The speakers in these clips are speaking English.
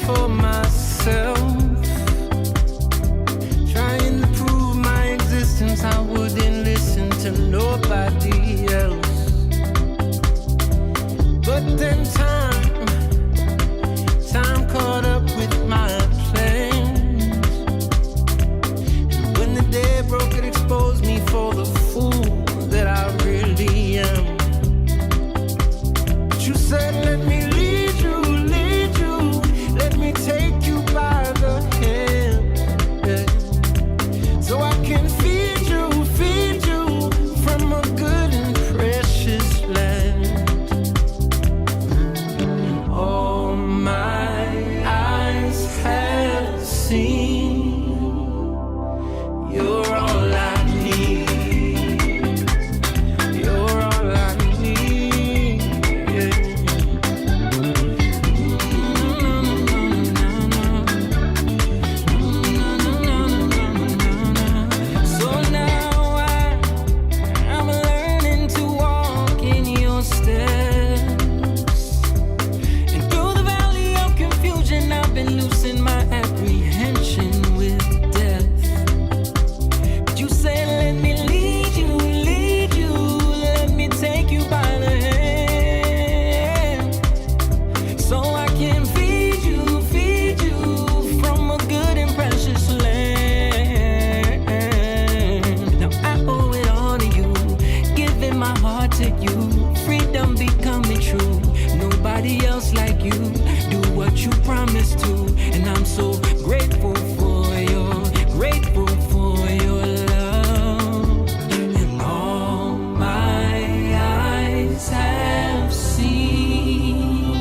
for myself, trying to prove my existence. I wouldn't listen to nobody else. But then time caught up with my plans. And when the day broke, it exposed me for the fool that I really am. But you said, let me lead you, let me take you by the hand, yeah. So I can feed you from a good and precious land. All my eyes have seen, you're all I need, you're all I need, yeah. So now I'm learning to walk in your steps, and through the valley of confusion I've been losing my apprehension with death. But you say, let me lead you, let me take you by the hand, so I can feed you from a good and precious land. Now I owe it all to you, giving my heart to you, freedom becoming true. Nobody else like you, do what you promised to, and I'm so grateful for your love. And all my eyes have seen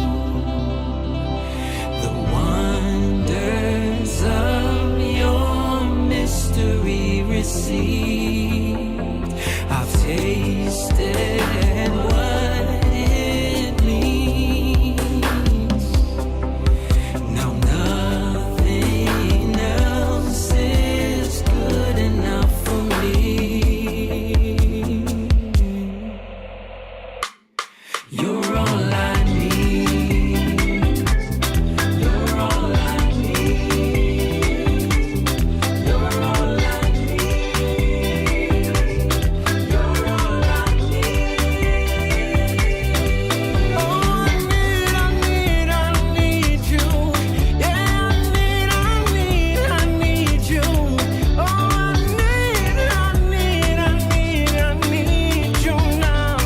the wonders of your mystery received. I've tasted what it means. Now nothing else is good enough for me. You're all I need, you're all I need, you're all I need, you're all I need. Oh, I need you. Yeah, I need you. Oh, I need you now.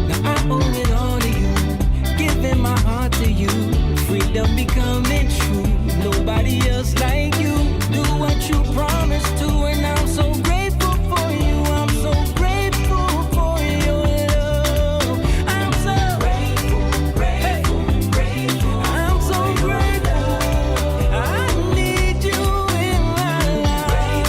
Now I owe it all to you, giving my heart to you, freedom becoming true. Nobody else like you, do what you promised to, and I'm so grateful for you. I'm so grateful for your love. I'm so grateful. I'm so grateful. I need you in my life.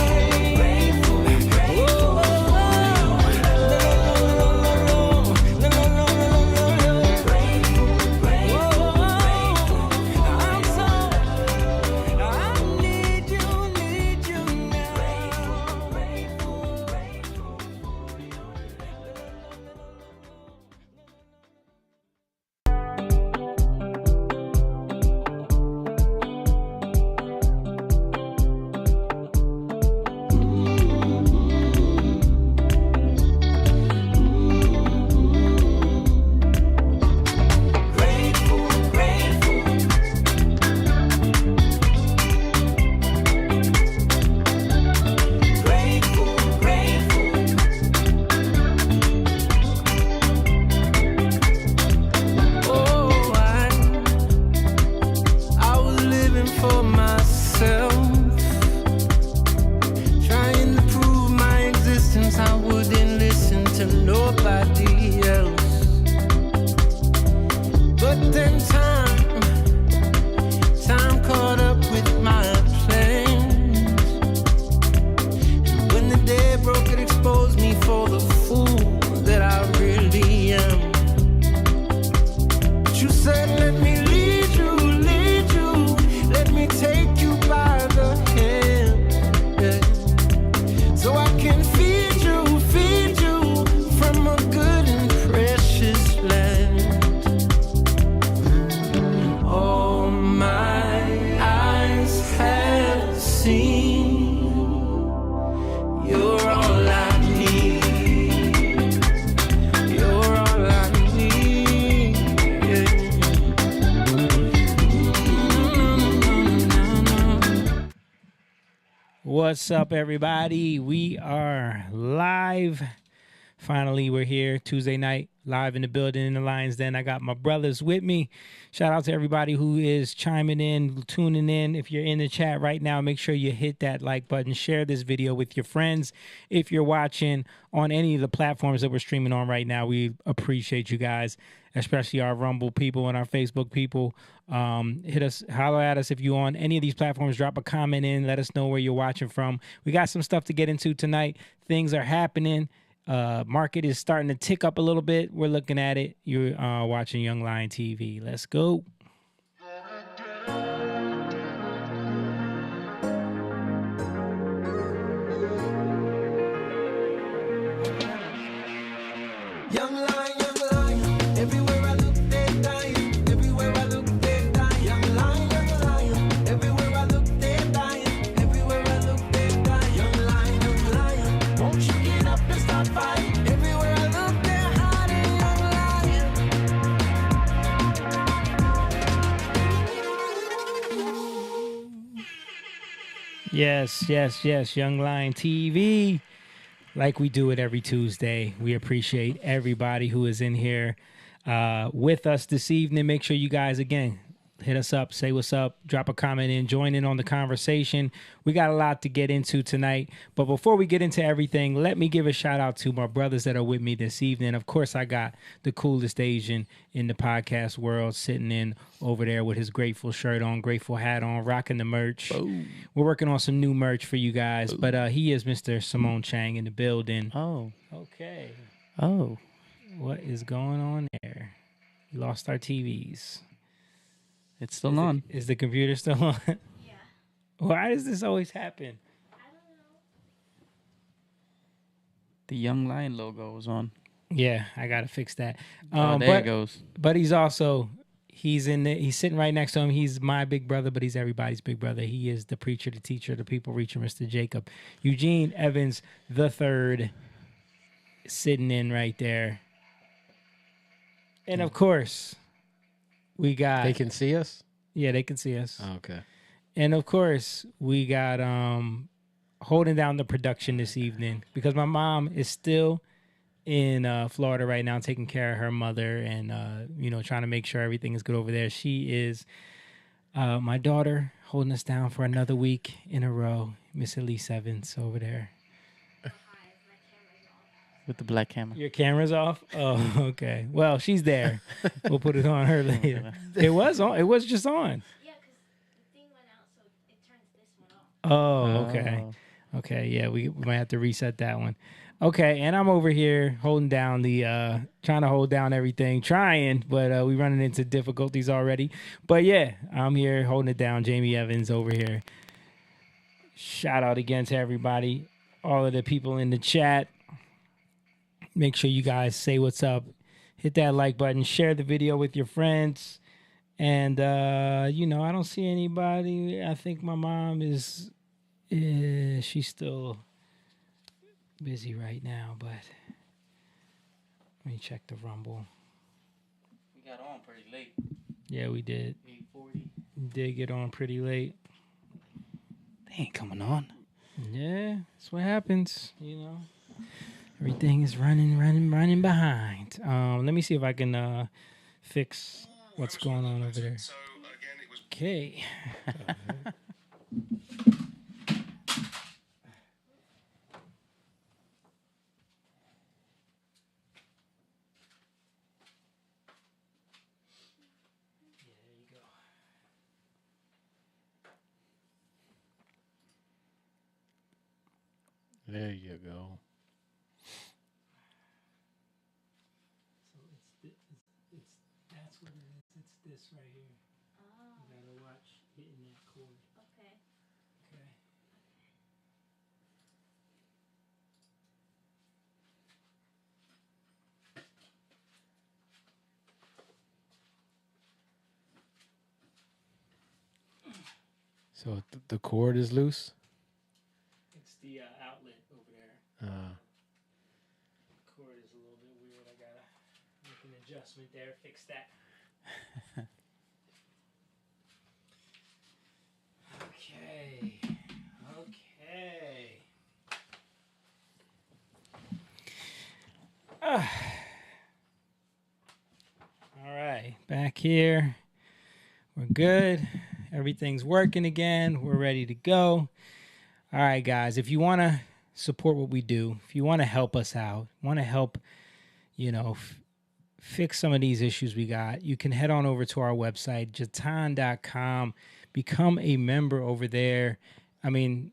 What's up, everybody? We are live. Finally, we're here Tuesday night, live in the building in the Lions Den. I got my brothers with me. Shout out to everybody who is chiming in, tuning in. If you're in the chat right now, make sure you hit that like button. Share this video with your friends. If you're watching on any of the platforms that we're streaming on right now, we appreciate you guys, especially our Rumble people and our Facebook people. Hit us, holler at us if you on any of these platforms. Drop a comment in. Let us know where you're watching from. We got some stuff to get into tonight. Things are happening. Market is starting to tick up a little bit. We're looking at it. You're watching Young Lion TV. Let's go. Young lion, everywhere I look, they dying. Everywhere I look, they dying. Young lion, everywhere I look, they dying. Everywhere I look, they dying. Young lion, won't you get up and start fighting? Everywhere I look, they're hiding. Young lion. Yes. Young Lion TV. Like we do it every Tuesday. We appreciate everybody who is in here with us this evening. Make sure you guys, again, hit us up, say what's up, drop a comment in, join in on the conversation. We got a lot to get into tonight. But before we get into everything, let me give a shout out to my brothers that are with me this evening. Of course, I got the coolest Asian in the podcast world sitting in over there with his Grateful shirt on, Grateful hat on, rocking the merch. Boom. We're working on some new merch for you guys, but he is Mr. Simone Chang in the building. Oh. Okay. Oh. What is going on there? We lost our TVs. It's still on. Is the computer still on? Yeah. Why does this always happen? I don't know. The Young Lion logo was on. Yeah, I gotta fix that. There but, it goes. But he's in there. He's sitting right next to him. He's my big brother, but he's everybody's big brother. He is the preacher, the teacher, the people reacher, Mr. Jacob. Eugene Evans the third, sitting in right there. And of course, we got... They can see us? Yeah, they can see us. Oh, okay. And of course, we got holding down the production this evening because my mom is still in Florida right now taking care of her mother and, trying to make sure everything is good over there. She is my daughter holding us down for another week in a row. Miss Elise Evans over there. With the black camera. Your camera's off? Oh, okay. Well, she's there. We'll put it on her later. It was on. It was just on. Yeah, because the thing went out, so it turns this one off. Oh, okay. Okay, yeah, we might have to reset that one. Okay, and I'm over here holding down trying to hold down everything, but we running into difficulties already. But yeah, I'm here holding it down. Jamie Evans over here. Shout out again to everybody, all of the people in the chat. Make sure you guys say what's up. Hit that like button. Share the video with your friends. And, I don't see anybody. I think my mom is... she's still busy right now, but... Let me check the Rumble. We got on pretty late. Yeah, we did. 8:40. We did get on pretty late. They ain't coming on. Yeah, that's what happens, Everything is running behind. Let me see if I can fix what's going on over there. Okay. There you go. That's what it is. It's this right here. Oh, You gotta watch hitting that chord. okay. Okay. So the cord is loose? It's the outlet over there. The cord is a little bit weird. I gotta make an adjustment there. Fix that. Okay. back here. We're good. Everything's working again. We're ready to go. All right, guys. If you want to support what we do, if you want to help us out, want to help, fix some of these issues we got, you can head on over to our website, jatan.com. Become a member over there. I mean,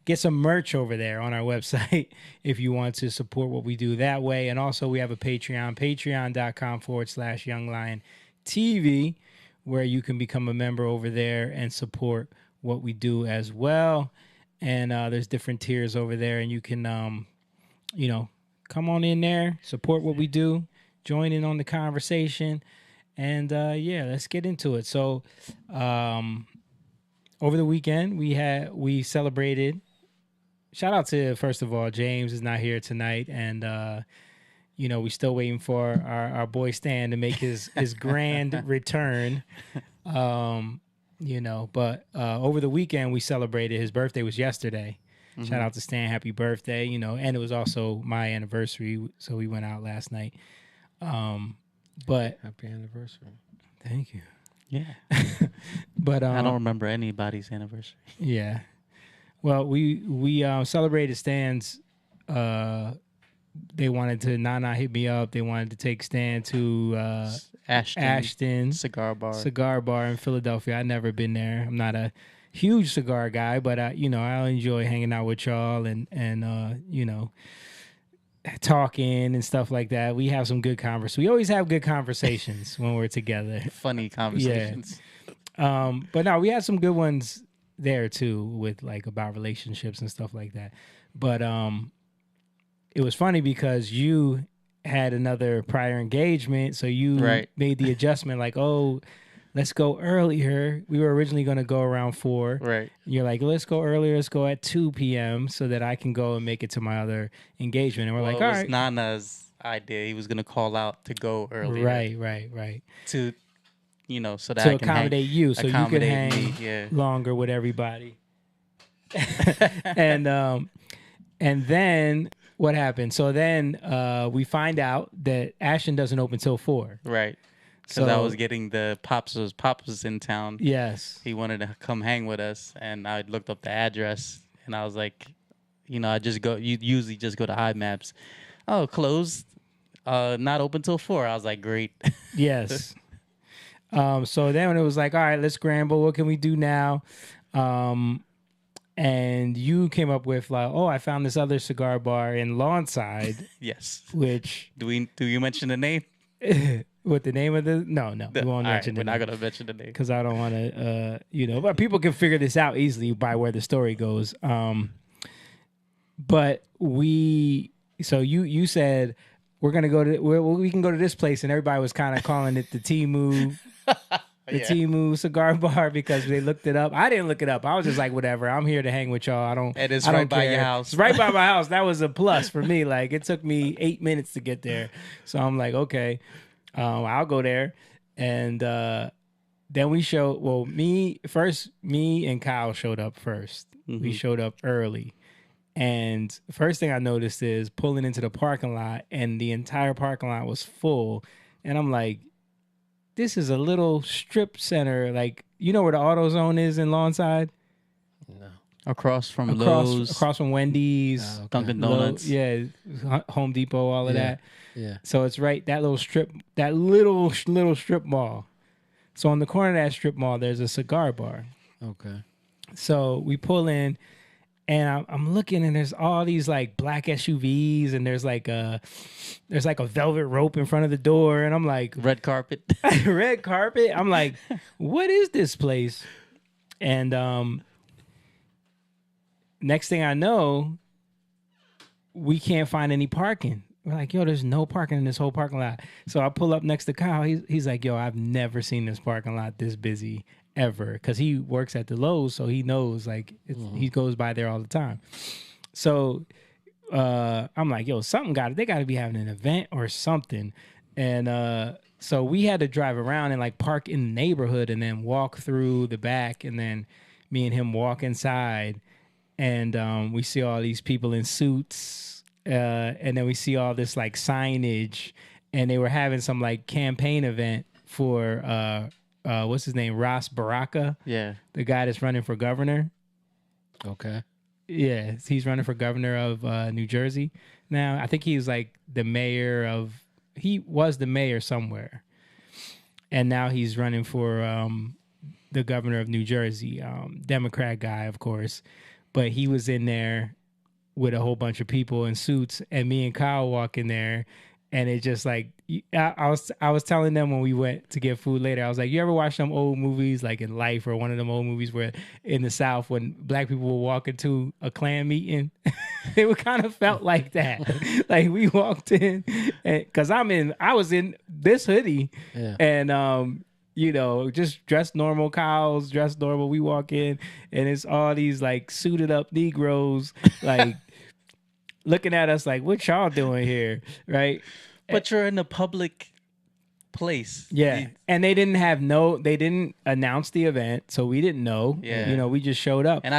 get some merch over there on our website if you want to support what we do that way. And also we have a Patreon, patreon.com/youngliontv, where you can become a member over there and support what we do as well. And there's different tiers over there, and you can, come on in there, support what we do, join in on the conversation. And let's get into it. So, over the weekend, we celebrated. Shout out to, first of all, James is not here tonight, and we're still waiting for our boy Stan to make his grand return. But over the weekend we celebrated. His birthday was yesterday. Mm-hmm. Shout out to Stan, happy birthday! And it was also my anniversary, so we went out last night. But happy anniversary! Thank you. Yeah. But I don't remember anybody's anniversary. Yeah. Well, we celebrated Stan's. They wanted to Nana hit me up. They wanted to take Stan to Ashton cigar bar in Philadelphia. I've never been there. I'm not a huge cigar guy, but I enjoy hanging out with y'all and talking and stuff like that. We have some good conversations. We always have good conversations when we're together. Funny conversations. Yeah. But no, we had some good ones there too, with like about relationships and stuff like that. But it was funny because you had another prior engagement, so you made the adjustment like, oh, let's go earlier. We were originally going to go around 4. Right. You're like, let's go earlier. Let's go at 2 p.m. so that I can go and make it to my other engagement. And we're like, all right. It was Nana's idea. He was going to call out to go earlier. Right. To, so that to I can accommodate you, so you can hang longer with everybody. And then what happened? So then we find out that Ashton doesn't open till 4. Right. Because I was getting the Pops was in town. Yes. He wanted to come hang with us, and I looked up the address, and I was like, I just go. You usually just go to iMaps. Oh, closed. Not open till 4. I was like, great. Yes. So then when it was like, all right, let's scramble. What can we do now? And you came up with like, oh, I found this other cigar bar in Lawnside. Yes. Which do you mention the name? What the name of the? No, we won't mention. We're not gonna mention the name because I don't want to. But people can figure this out easily by where the story goes. But so you said we're gonna go to we can go to this place, and everybody was kind of calling it the Timu. Timu cigar bar because they looked it up. I didn't look it up. I was just like, whatever. I'm here to hang with y'all. And it's I right don't by care. your house. It's right by my house. That was a plus for me. Like it took me 8 minutes to get there. So I'm like, okay, I'll go there. And then me and Kyle showed up first. Mm-hmm. We showed up early. And the first thing I noticed is pulling into the parking lot, and the entire parking lot was full. And I'm like, this is a little strip center. Like, you know where the AutoZone is in Lawnside? No. Across from Lowe's. Across from Wendy's. Okay. Dunkin' Donuts. Home Depot, all of that. Yeah. So it's right, that little strip mall. So on the corner of that strip mall, there's a cigar bar. Okay. So we pull in, and I'm looking, and there's all these like black SUVs, and there's like a velvet rope in front of the door, and I'm like, red carpet. Red carpet. I'm like, what is this place? And next thing I know, we can't find any parking. We're like, yo, there's no parking in this whole parking lot. So I pull up next to Kyle. He's like, yo, I've never seen this parking lot this busy ever, because he works at the Lowe's, so he knows, like, he goes by there all the time. So I'm like, yo, they got to be having an event or something. And so we had to drive around and like park in the neighborhood and then walk through the back, and then me and him walk inside, and we see all these people in suits, and then we see all this like signage, and they were having some like campaign event for what's his name, Ross Baraka, Yeah. the guy that's running for governor. Okay. Yeah, he's running for governor of New Jersey now. I think he's like the mayor of. He was the mayor somewhere, and now he's running for the governor of New Jersey. Democrat guy, of course, but he was in there with a whole bunch of people in suits, and me and Kyle walk in there, and it just like I was telling them when we went to get food later, I was like, you ever watch them old movies like in Life or one of them old movies where in the South when black people will walk into a Klan meeting, it would kind of felt like that. Like we walked in, because I was in this hoodie, and you know, just dressed normal. Kyle's dressed normal. We walk in, and it's all these like suited up Negroes, like looking at us like, "What y'all doing here?" Right? But you're in a public place. Yeah, and they didn't announce the event, so we didn't know. Yeah. You know, we just showed up. And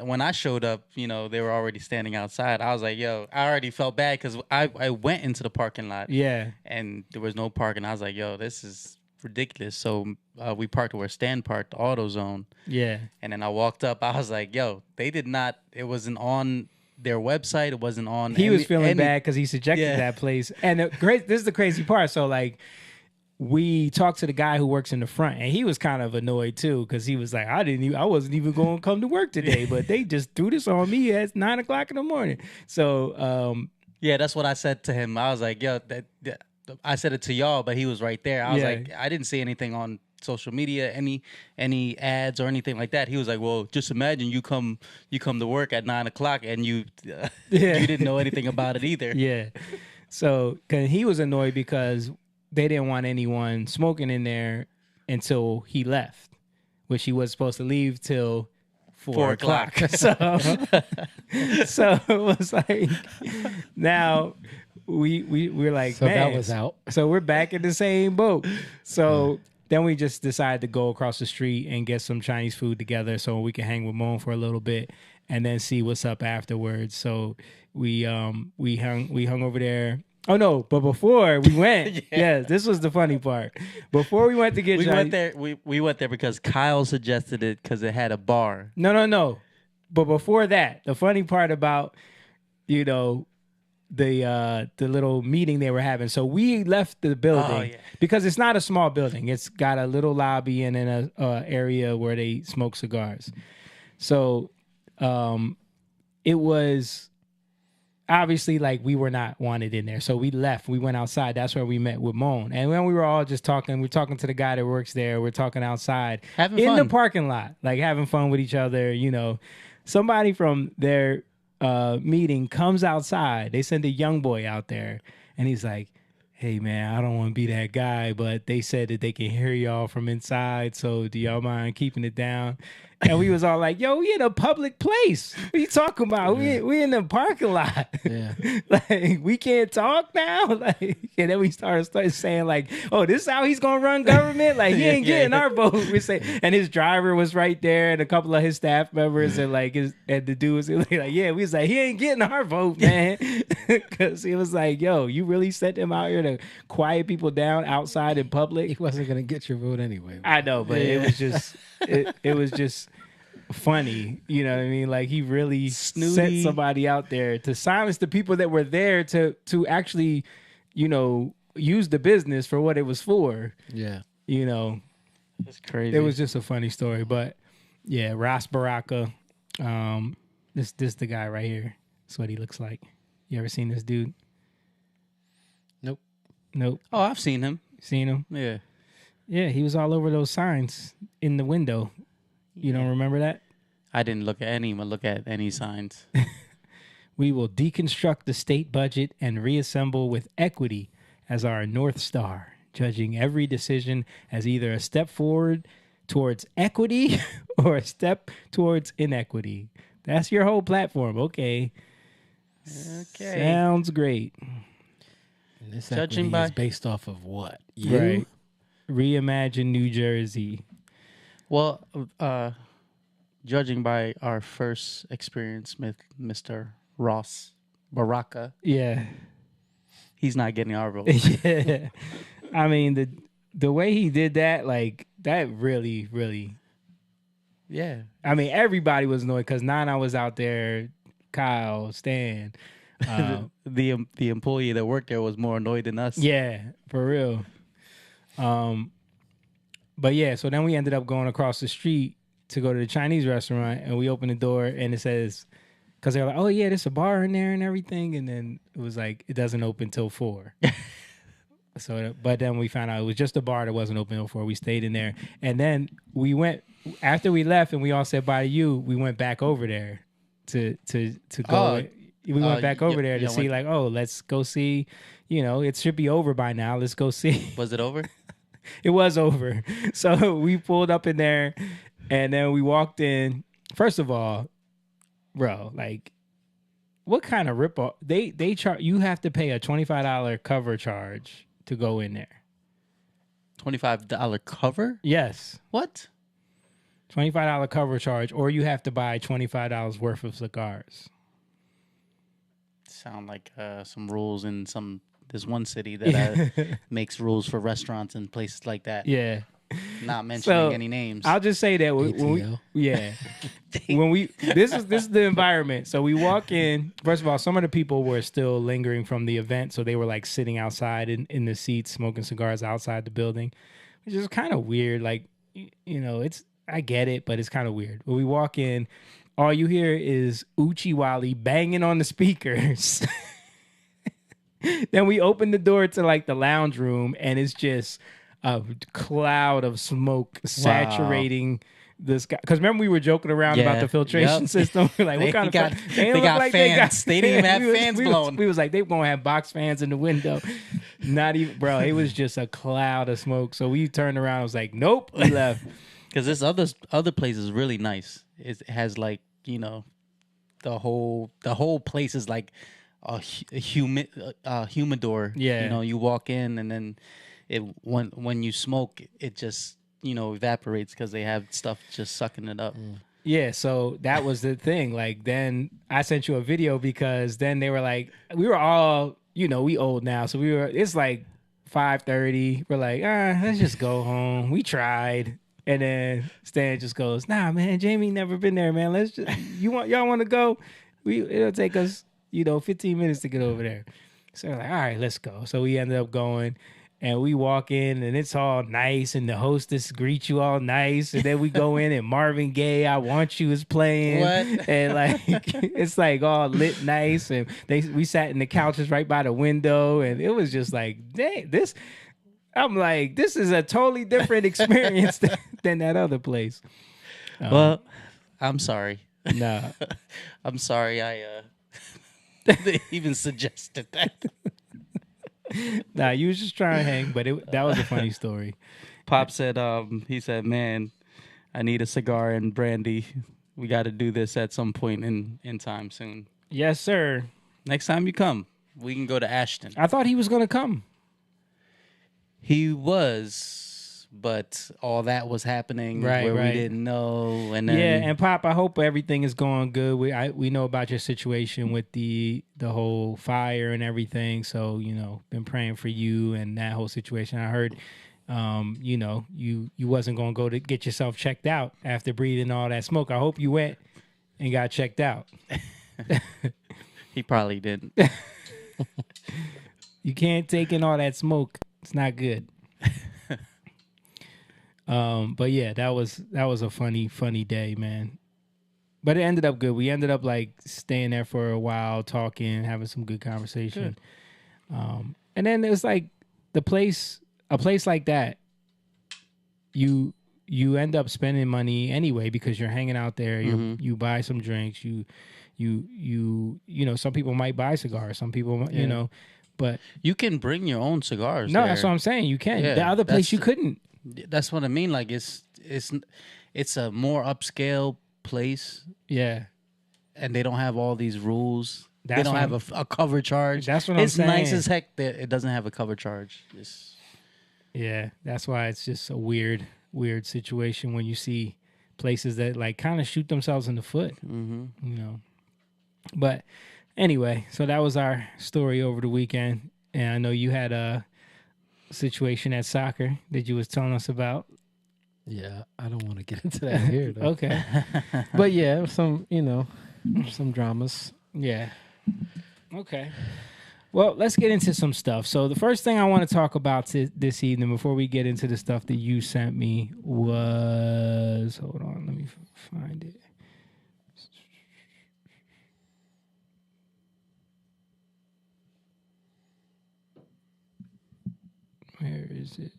when I showed up, you know, they were already standing outside. I was like, yo, I already felt bad because I went into the parking lot. Yeah, And there was no parking. I was like, yo, this is ridiculous. So we parked where Stan parked, AutoZone. yeah. And then I walked up. I was like, yo, they did not. It wasn't on their website. It wasn't on. He was feeling bad because he subjected Yeah. that place. And this is the crazy part. So like, we talked to the guy who works in the front, and he was kind of annoyed too because he was like, I wasn't even going to come to work today, but they just threw this on me at 9:00 in the morning. So yeah, that's what I said to him. I was like, yo, I said it to y'all, but he was right there. I was Yeah. like, I didn't see anything on social media, any ads or anything like that. He was like, well, just imagine you come to work at 9:00 and you you didn't know anything about it either. yeah. So 'cause he was annoyed because they didn't want anyone smoking in there until he left, which he was supposed to leave till 4:00. So it was like, now we're like, So man, that was out. So we're back in the same boat. So then we just decided to go across the street and get some Chinese food together so we can hang with Moan for a little bit and then see what's up afterwards. So we hung over there. Oh no, but before we went, yes, this was the funny part. Before we went to get We Chinese, went there. We went there because Kyle suggested it because it had a bar. No. But before that, the funny part about, you know, the little meeting they were having. So we left the building because it's not a small building. It's got a little lobby and then a area where they smoke cigars. So it was obviously like we were not wanted in there. So we left. We went outside. That's where we met with Moan. And when we were all just talking, we're talking to the guy that works there. We're talking outside Having in fun. the parking lot, like having fun with each other. You know, somebody from their meeting comes outside. They send a young boy out there, and he's like, hey man, I don't want to be that guy, but they said that they can hear y'all from inside, so do y'all mind keeping it down? And we was all like, yo, we in a public place. What are you talking about? We in the parking lot. Yeah. Like, we can't talk now? Like, and then we started saying like, oh, this is how he's gonna run government? Like, he ain't getting our vote. We say, and his driver was right there, and a couple of his staff members, and like and the dude was like, yeah, we was like, he ain't getting our vote, man. Because he was like, yo, you really sent him out here to quiet people down outside in public? He wasn't gonna get your vote anyway. I know, but it was just it was just funny, you know what I mean? Like, he really sent somebody out there to silence the people that were there to actually, you know, use the business for what it was for. Yeah. You know, That's crazy. it was just a funny story. But yeah, Ross Baraka, this the guy right here. That's what he looks like. You ever seen this dude? Nope. Oh, I've seen him. Seen him? Yeah. Yeah, he was all over those signs in the window. You don't remember that? I didn't look at any signs. We will deconstruct the state budget and reassemble with equity as our North Star, judging every decision as either a step forward towards equity or a step towards inequity. That's your whole platform. Okay. Sounds great. And this Judging equity by- is based off of what? You? Right. Reimagine New Jersey. Well, judging by our first experience with Mr. Ross Baraka, Yeah. he's not getting our vote. Yeah. I mean, the way he did that, like that really, really. Yeah. I mean, everybody was annoyed because Nana was out there, Kyle, Stan. The employee that worked there was more annoyed than us. Yeah, for real. But yeah, so then we ended up going across the street to go to the Chinese restaurant, and we opened the door, and it says, because they're like, oh yeah, there's a bar in there and everything, and then it was like it doesn't open till 4. So, but then we found out it was just a bar that wasn't open till 4. We stayed in there, and then we went after we left, and we all said bye to you. We went back over there to go. We went back over there to see, like, oh, let's go see. You know, it should be over by now. Let's go see. Was it over? It was over. So we pulled up in there, and then we walked in. First of all, bro, like, what kind of ripoff? They charge you have to pay a $25 cover charge to go in there. $25 cover? Yes, What? $25 cover charge, or you have to buy $25 worth of cigars. Sound like some rules in this one city that makes rules for restaurants and places like that. Yeah. Not mentioning any names. I'll just say that when we, ATL. yeah, when we this is the environment. So we walk in. First of all, some of the people were still lingering from the event, so they were like sitting outside in the seats, smoking cigars outside the building, which is kind of weird. Like, you know, I get it, but it's kind of weird. When we walk in, all you hear is Uchiwali banging on the speakers. Then we open the door to like the lounge room, and it's just a cloud of smoke saturating the sky. Because remember, we were joking around about the filtration system. We're like, what kind of they got fans. They didn't even have fans blowing. We was like, they won't have box fans in the window. Not even, bro. It was just a cloud of smoke. So we turned around. I was like, nope. We left. Because this other place is really nice. It has, like, you know, the whole place is like a humidor. Yeah. You know, you walk in, and then when you smoke, it just, you know, evaporates because they have stuff just sucking it up. Yeah, so that was the thing. Like, then I sent you a video because then they were like, we were all, you know, we old now, so it's like 5:30. We're like, let's just go home. We tried. And then Stan just goes, nah, man, Jamie never been there, man. Let's just, y'all want to go? It'll take us, 15 minutes to get over there. So we're like, all right, let's go. So we ended up going, and we walk in, and it's all nice, and the hostess greets you all nice, and then we go in, and Marvin Gaye, I Want You is playing. What? And like, it's like all lit nice, and we sat in the couches right by the window, and it was just like, dang, I'm like, this is a totally different experience than that other place. Well, I'm sorry. Nah. I'm sorry I even suggested that. Nah, you was just trying to hang, but that was a funny story. Pop said, he said, man, I need a cigar and brandy. We got to do this at some point in time soon. Yes, sir. Next time you come, we can go to Ashton. I thought he was going to come. He was, but all that was happening where we didn't know. And then, yeah, and Pop, I hope everything is going good. We know about your situation with the whole fire and everything. So, been praying for you and that whole situation. I heard, you wasn't going to go to get yourself checked out after breathing all that smoke. I hope you went and got checked out. He probably didn't. You can't take in all that smoke. It's not good. But yeah, that was a funny day, man. But it ended up good. We ended up like staying there for a while, talking, having some good conversation. Good. And then it's like a place like that, you end up spending money anyway because you're hanging out there. You buy some drinks. You some people might buy cigars. Some people, but you can bring your own cigars. No, there. that's what I'm saying. You can. Yeah, the other place you couldn't. That's what I mean. Like it's a more upscale place. Yeah. And they don't have all these rules. They don't have a cover charge. That's what I'm saying. It's nice as heck that it doesn't have a cover charge. Yeah, that's why it's just a weird situation when you see places that like kind of shoot themselves in the foot. Mm-hmm. But anyway, so that was our story over the weekend, and I know you had situation at soccer that you was telling us about. Yeah, I don't want to get into that here, though. Okay. But yeah, some some dramas. Yeah. Okay. Well, let's get into some stuff. So the first thing I want to talk about this evening, before we get into the stuff that you sent me, was, hold on, let me find it. Where is it?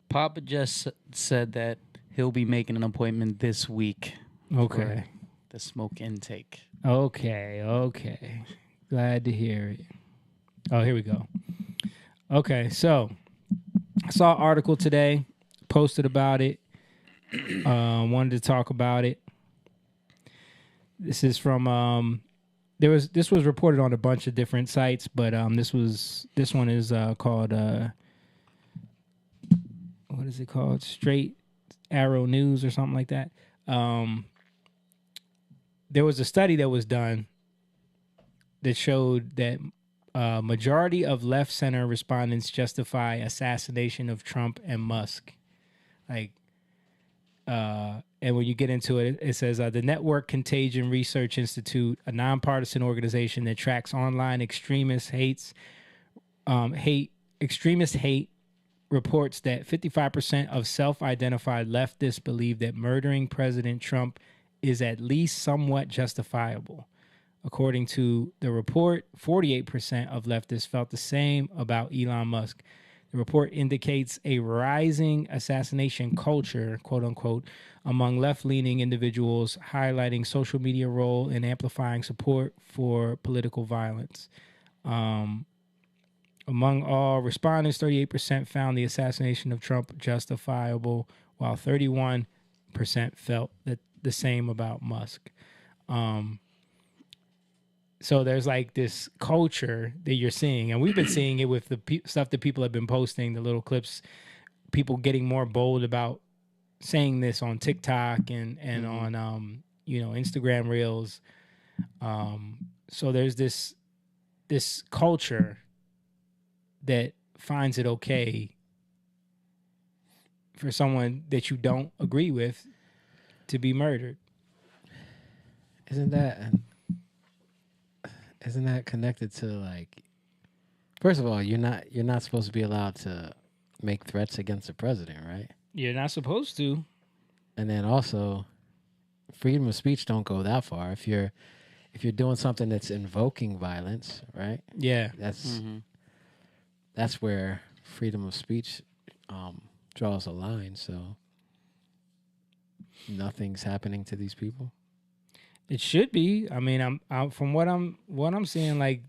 Papa just said that he'll be making an appointment this week. Okay. For the smoke intake. Okay. Glad to hear it. Oh, here we go. Okay, so I saw an article today, posted about it. Wanted to talk about it. This is from this was reported on a bunch of different sites, but this one is called what is it called? Straight Arrow News or something like that. There was a study that was done that showed that majority of left center respondents justify assassination of Trump and Musk. And when you get into it, it says the Network Contagion Research Institute, a nonpartisan organization that tracks online extremist hate, reports that 55% of self-identified leftists believe that murdering President Trump is at least somewhat justifiable. According to the report, 48% of leftists felt the same about Elon Musk. The report indicates a rising assassination culture, quote unquote, among left-leaning individuals, highlighting social media role in amplifying support for political violence. Among all respondents, 38% found the assassination of Trump justifiable, while 31% felt that the same about Musk. So there's like this culture that you're seeing, and we've been seeing it with the stuff that people have been posting, the little clips, people getting more bold about saying this on TikTok and on Instagram Reels. So there's this culture that finds it okay for someone that you don't agree with to be murdered. Isn't that connected to, like, first of all, you're not supposed to be allowed to make threats against the president, right? You're not supposed to. And then also, freedom of speech don't go that far. If you're doing something that's invoking violence, right? Yeah. That's where freedom of speech draws a line. So nothing's happening to these people. It should be. I mean, I'm from what I'm seeing. Like,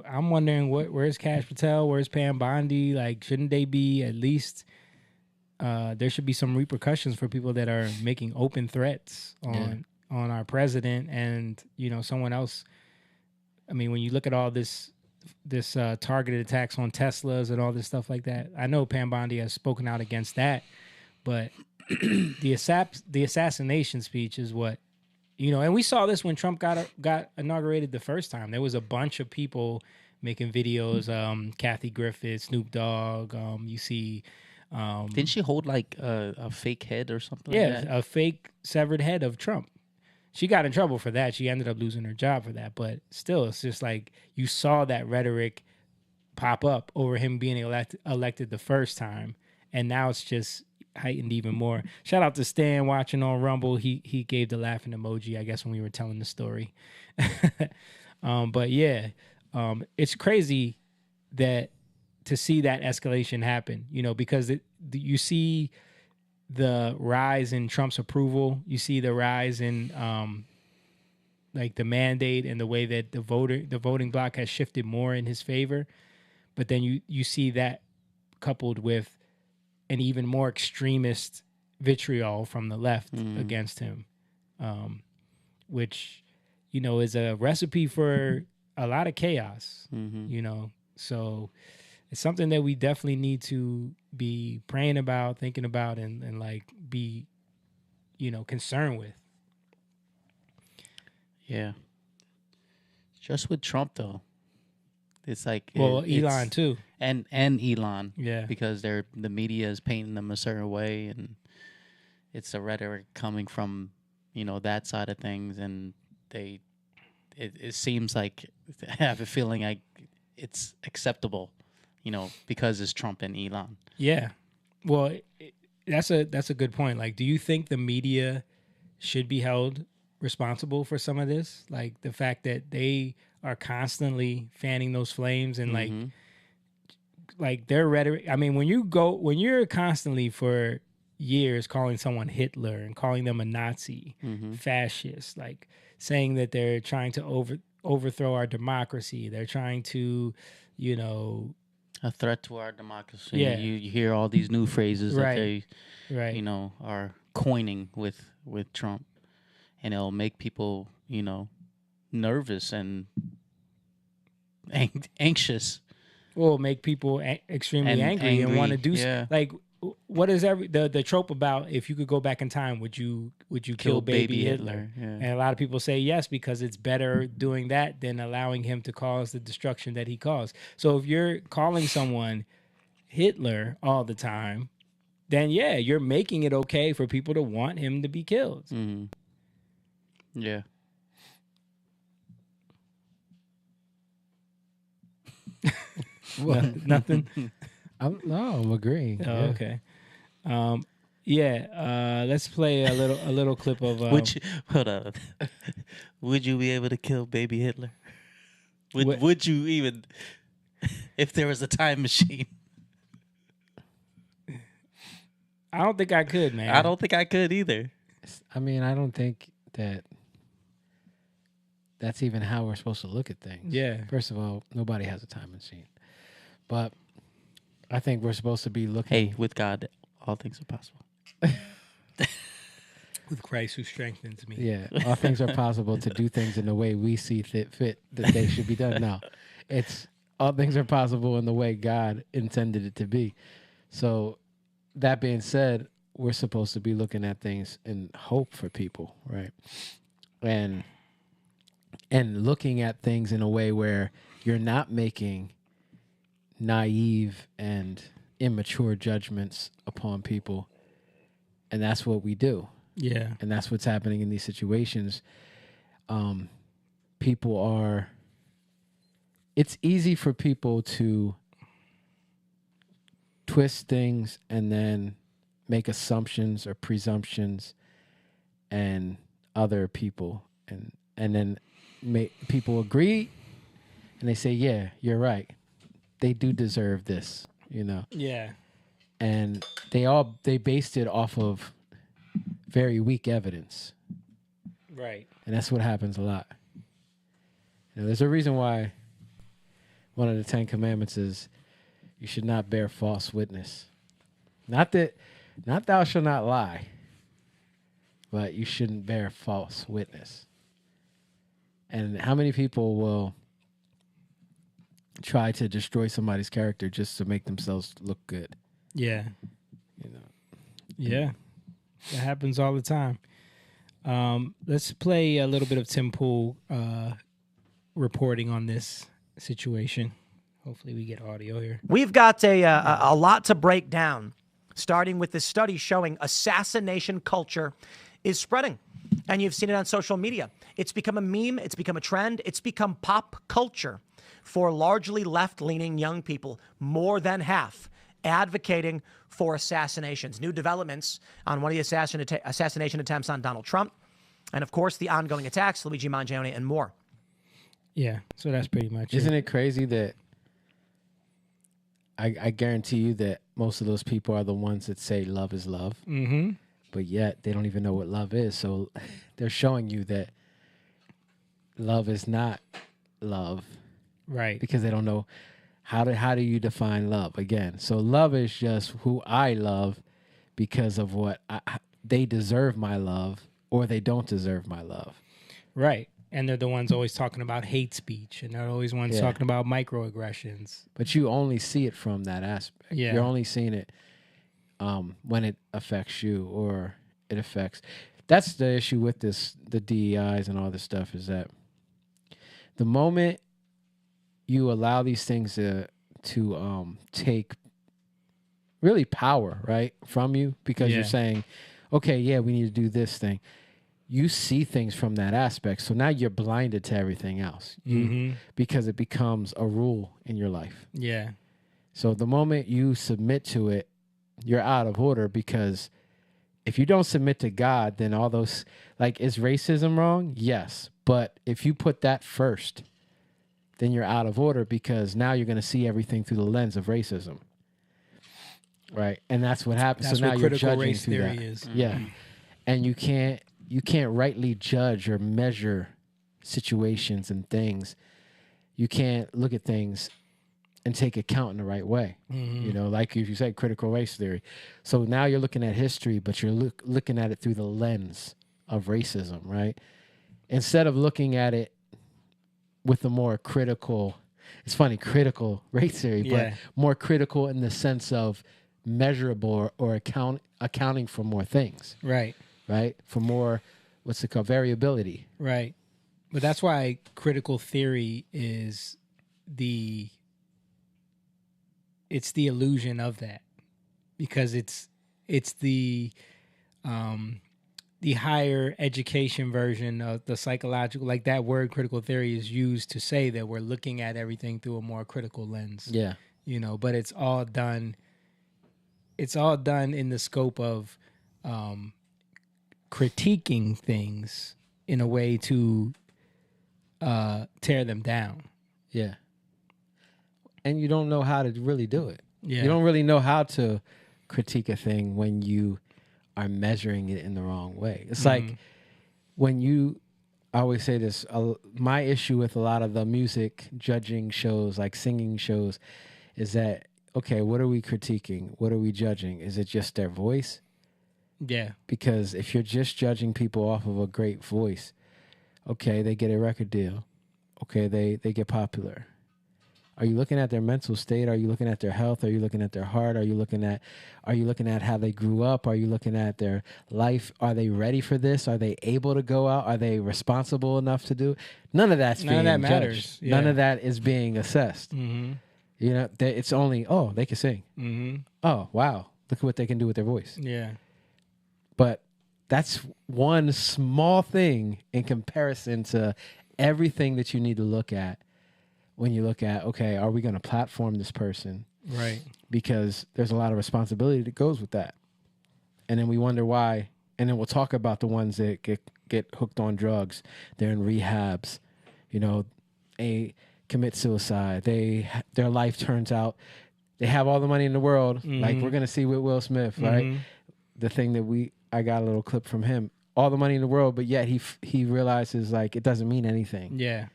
I'm wondering where's Cash Patel, where's Pam Bondi? Like, shouldn't they be at least? There should be some repercussions for people that are making open threats on our president and someone else. I mean, when you look at all this targeted attacks on Teslas and all this stuff like that, I know Pam Bondi has spoken out against that, but the assassination speech is what. And we saw this when Trump got inaugurated the first time. There was a bunch of people making videos. Kathy Griffith, Snoop Dogg. You see, didn't she hold like a fake head or something? Yeah, like that? a fake severed head of Trump. She got in trouble for that. She ended up losing her job for that. But still, it's just like you saw that rhetoric pop up over him being elected the first time, and now it's just heightened even more. Shout out to Stan watching on Rumble. He gave the laughing emoji, I guess, when we were telling the story. But yeah, it's crazy that to see that escalation happen, because you see the rise in Trump's approval. You see the rise in like the mandate and the way that the voting bloc has shifted more in his favor. But then you see that coupled with an even more extremist vitriol from the left against him, which, is a recipe for a lot of chaos, So it's something that we definitely need to be praying about, thinking about, and like be, concerned with. Yeah. Just with Trump though, it's like Well, it's- Elon too. and Elon, Yeah. because the media is painting them a certain way, and it's the rhetoric coming from that side of things, and it seems like I have a feeling like it's acceptable, because it's Trump and Elon. Yeah. Well, that's a good point. Like, do you think the media should be held responsible for some of this? Like the fact that they are constantly fanning those flames and like their rhetoric. I mean, when you're constantly for years calling someone Hitler and calling them a Nazi, fascist, like saying that they're trying to overthrow our democracy. They're trying to, A threat to our democracy. Yeah. You hear all these new phrases that Right. they right. are coining with Trump, and it'll make people nervous and anxious. Will make people extremely And angry and want to angry, do yeah. like what is the trope about? If you could go back in time, would you kill baby Hitler? Yeah. And a lot of people say yes, because it's better doing that than allowing him to cause the destruction that he caused. So if you're calling someone Hitler all the time, then yeah, you're making it okay for people to want him to be killed. Mm-hmm. Yeah. Nothing. I'm agreeing. Oh, Yeah. okay. Let's play a little clip of. Hold on. Would you be able to kill baby Hitler? What- Would you even, if there was a time machine? I don't think I could, man. I don't think I could either. I mean, I don't think that that's even how we're supposed to look at things. Yeah. First of all, nobody has a time machine. But I think we're supposed to be looking. Hey, with God, all things are possible. With Christ who strengthens me. Yeah, all things are possible to do things in the way we see fit that they should be done. No, it's all things are possible in the way God intended it to be. So that being said, we're supposed to be looking at things in hope for people, right? And looking at things in a way where you're not making naive and immature judgments upon people. And that's what we do. Yeah. And that's what's happening in these situations. It's easy for people to twist things and then make assumptions or presumptions and other people and then people agree and they say, yeah, you're right. They do deserve this, Yeah. And they based it off of very weak evidence. Right. And that's what happens a lot. There's a reason why one of the 10 Commandments is you should not bear false witness. Not thou shalt not lie, but you shouldn't bear false witness. And how many people will try to destroy somebody's character just to make themselves look good? Yeah. Yeah. That happens all the time. Let's play a little bit of Tim Pool reporting on this situation. Hopefully we get audio here. We've got a lot to break down, starting with this study showing assassination culture is spreading. And you've seen it on social media. It's become a meme. It's become a trend. It's become pop culture for largely left-leaning young people, more than half advocating for assassinations. New developments on one of the assassination attempts on Donald Trump. And, of course, the ongoing attacks, Luigi Mangione, and more. Yeah, so that's pretty much Isn't it crazy that I guarantee you that most of those people are the ones that say love is love, but yet they don't even know what love is. So they're showing you that love is not love, right? Because they don't know how do you define love again. So love is just who I love because of what they deserve my love or they don't deserve my love. Right. And they're the ones always talking about hate speech, and they're always ones talking about microaggressions. But you only see it from that aspect. Yeah. You're only seeing it when it affects you or it affects. That's the issue with the DEIs and all this stuff is that the moment you allow these things to take really power, right, from you, because Yeah. you're saying, okay, yeah, we need to do this thing. You see things from that aspect. So now you're blinded to everything else because it becomes a rule in your life. Yeah. So the moment you submit to it, you're out of order, because if you don't submit to God, then all those, like, is racism wrong? Yes. But if you put that first, then you're out of order, because now you're going to see everything through the lens of racism. Right? And that's what happens. That's so now what you're critical judging race through theory that. is. Yeah. And you can't rightly judge or measure situations and things. You can't look at things and take account in the right way. You know, like if you say critical race theory. So now you're looking at history, but you're looking at it through the lens of racism, right? Instead of looking at it with a more critical, it's funny, critical race theory, Yeah. but more critical in the sense of measurable or accounting for more things, Right. right? For more, what's it called, variability. Right. But that's why critical theory is it's the illusion of that, because it's the higher education version of the psychological, like that word critical theory is used to say that we're looking at everything through a more critical lens. Yeah. You know, but it's all done in the scope of critiquing things in a way to tear them down. Yeah. And you don't know how to really do it. Yeah. You don't really know how to critique a thing when you are measuring it in the wrong way. It's like when I always say this, my issue with a lot of the music judging shows, like singing shows, is that, okay, what are we critiquing? What are we judging? Is it just their voice? Yeah. Because if you're just judging people off of a great voice, okay, they get a record deal. Okay, they get popular. Are you looking at their mental state? Are you looking at their health? Are you looking at their heart? Are you looking at how they grew up? Are you looking at their life? Are they ready for this? Are they able to go out? Are they responsible enough to do? None of that's None of being that judged. matters. Yeah. None of that is being assessed. Mm-hmm. You know, it's only, oh, they can sing. Mm-hmm. Oh, wow, look at what they can do with their voice. Yeah. But that's one small thing in comparison to everything that you need to look at when you look at, okay, are we going to platform this person? Right. Because there's a lot of responsibility that goes with that. And then we wonder why. And then we'll talk about the ones that get hooked on drugs. They're in rehabs. You know, they commit suicide. Their life turns out, they have all the money in the world. Like we're going to see with Will Smith, right? The thing that I got a little clip from him. All the money in the world, but yet he realizes, like, it doesn't mean anything. Yeah.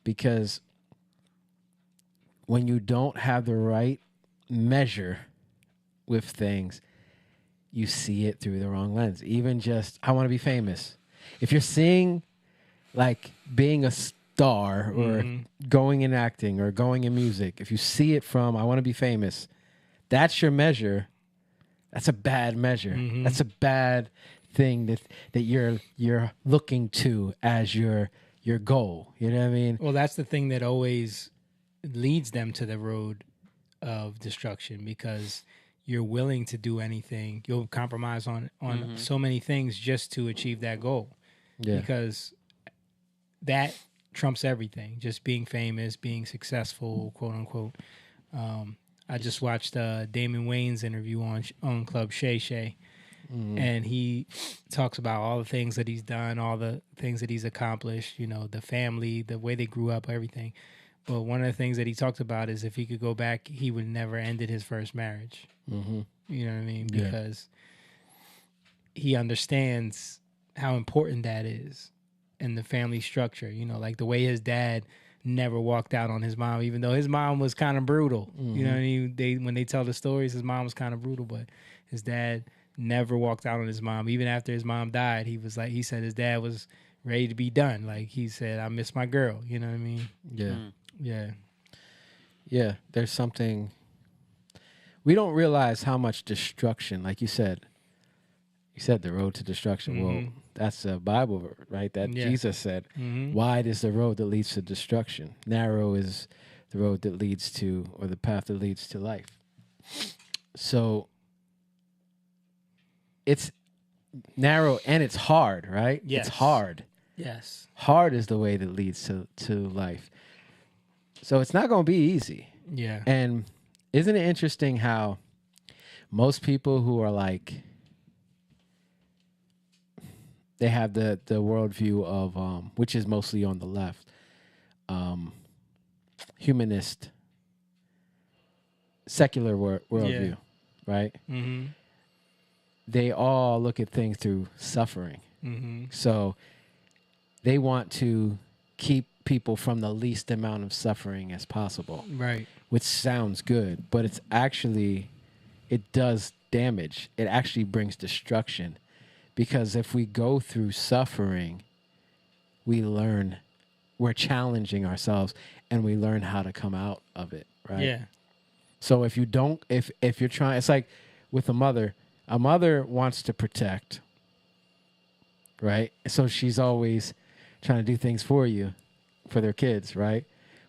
Because when you don't have the right measure with things, you see it through the wrong lens. Even just, I want to be famous. If you're seeing, like, being a star or going in acting or going in music, if you see it from, I want to be famous, that's your measure. That's a bad measure. That's a bad thing that you're looking to as your goal. You know what I mean? Well, that's the thing that always leads them to the road of destruction, because you're willing to do anything. You'll compromise on so many things just to achieve that goal. Yeah. Because that trumps everything. Just being famous, being successful, quote unquote. I just watched Damon Wayans' interview on Club Shay Shay. And he talks about all the things that he's done, all the things that he's accomplished, you know, the family, the way they grew up, everything. But one of the things that he talked about is if he could go back, he would never ended his first marriage. You know what I mean? Yeah. Because he understands how important that is and the family structure, you know, like the way his dad never walked out on his mom, even though his mom was kind of brutal. You know what I mean? When they tell the stories, his mom was kind of brutal, but his dad never walked out on his mom. Even after his mom died, he said his dad was ready to be done. Like he said, I miss my girl. You know what I mean? Yeah. Yeah. Yeah. There's something, we don't realize how much destruction, like you said, You said the road to destruction. Well, that's a Bible, right? That Yeah. Jesus said, wide is the road that leads to destruction. Narrow is the road that leads to, or the path that leads to life. So it's narrow and it's hard, right? Yes. It's hard. Yes. Hard is the way that leads to life. So it's not going to be easy. Yeah. And isn't it interesting how most people who are like, they have the worldview of, which is mostly on the left, humanist, secular worldview, right? Mm-hmm. They all look at things through suffering. Mm-hmm. So they want to keep people from the least amount of suffering as possible, Right. which sounds good, but it's actually, it does damage. It actually brings destruction, because if we go through suffering, we learn, we're challenging ourselves, and we learn how to come out of it, right? Yeah. So if you don't, if you're trying, it's like with a mother wants to protect, right? So she's always trying to do things for you, for their kids, right?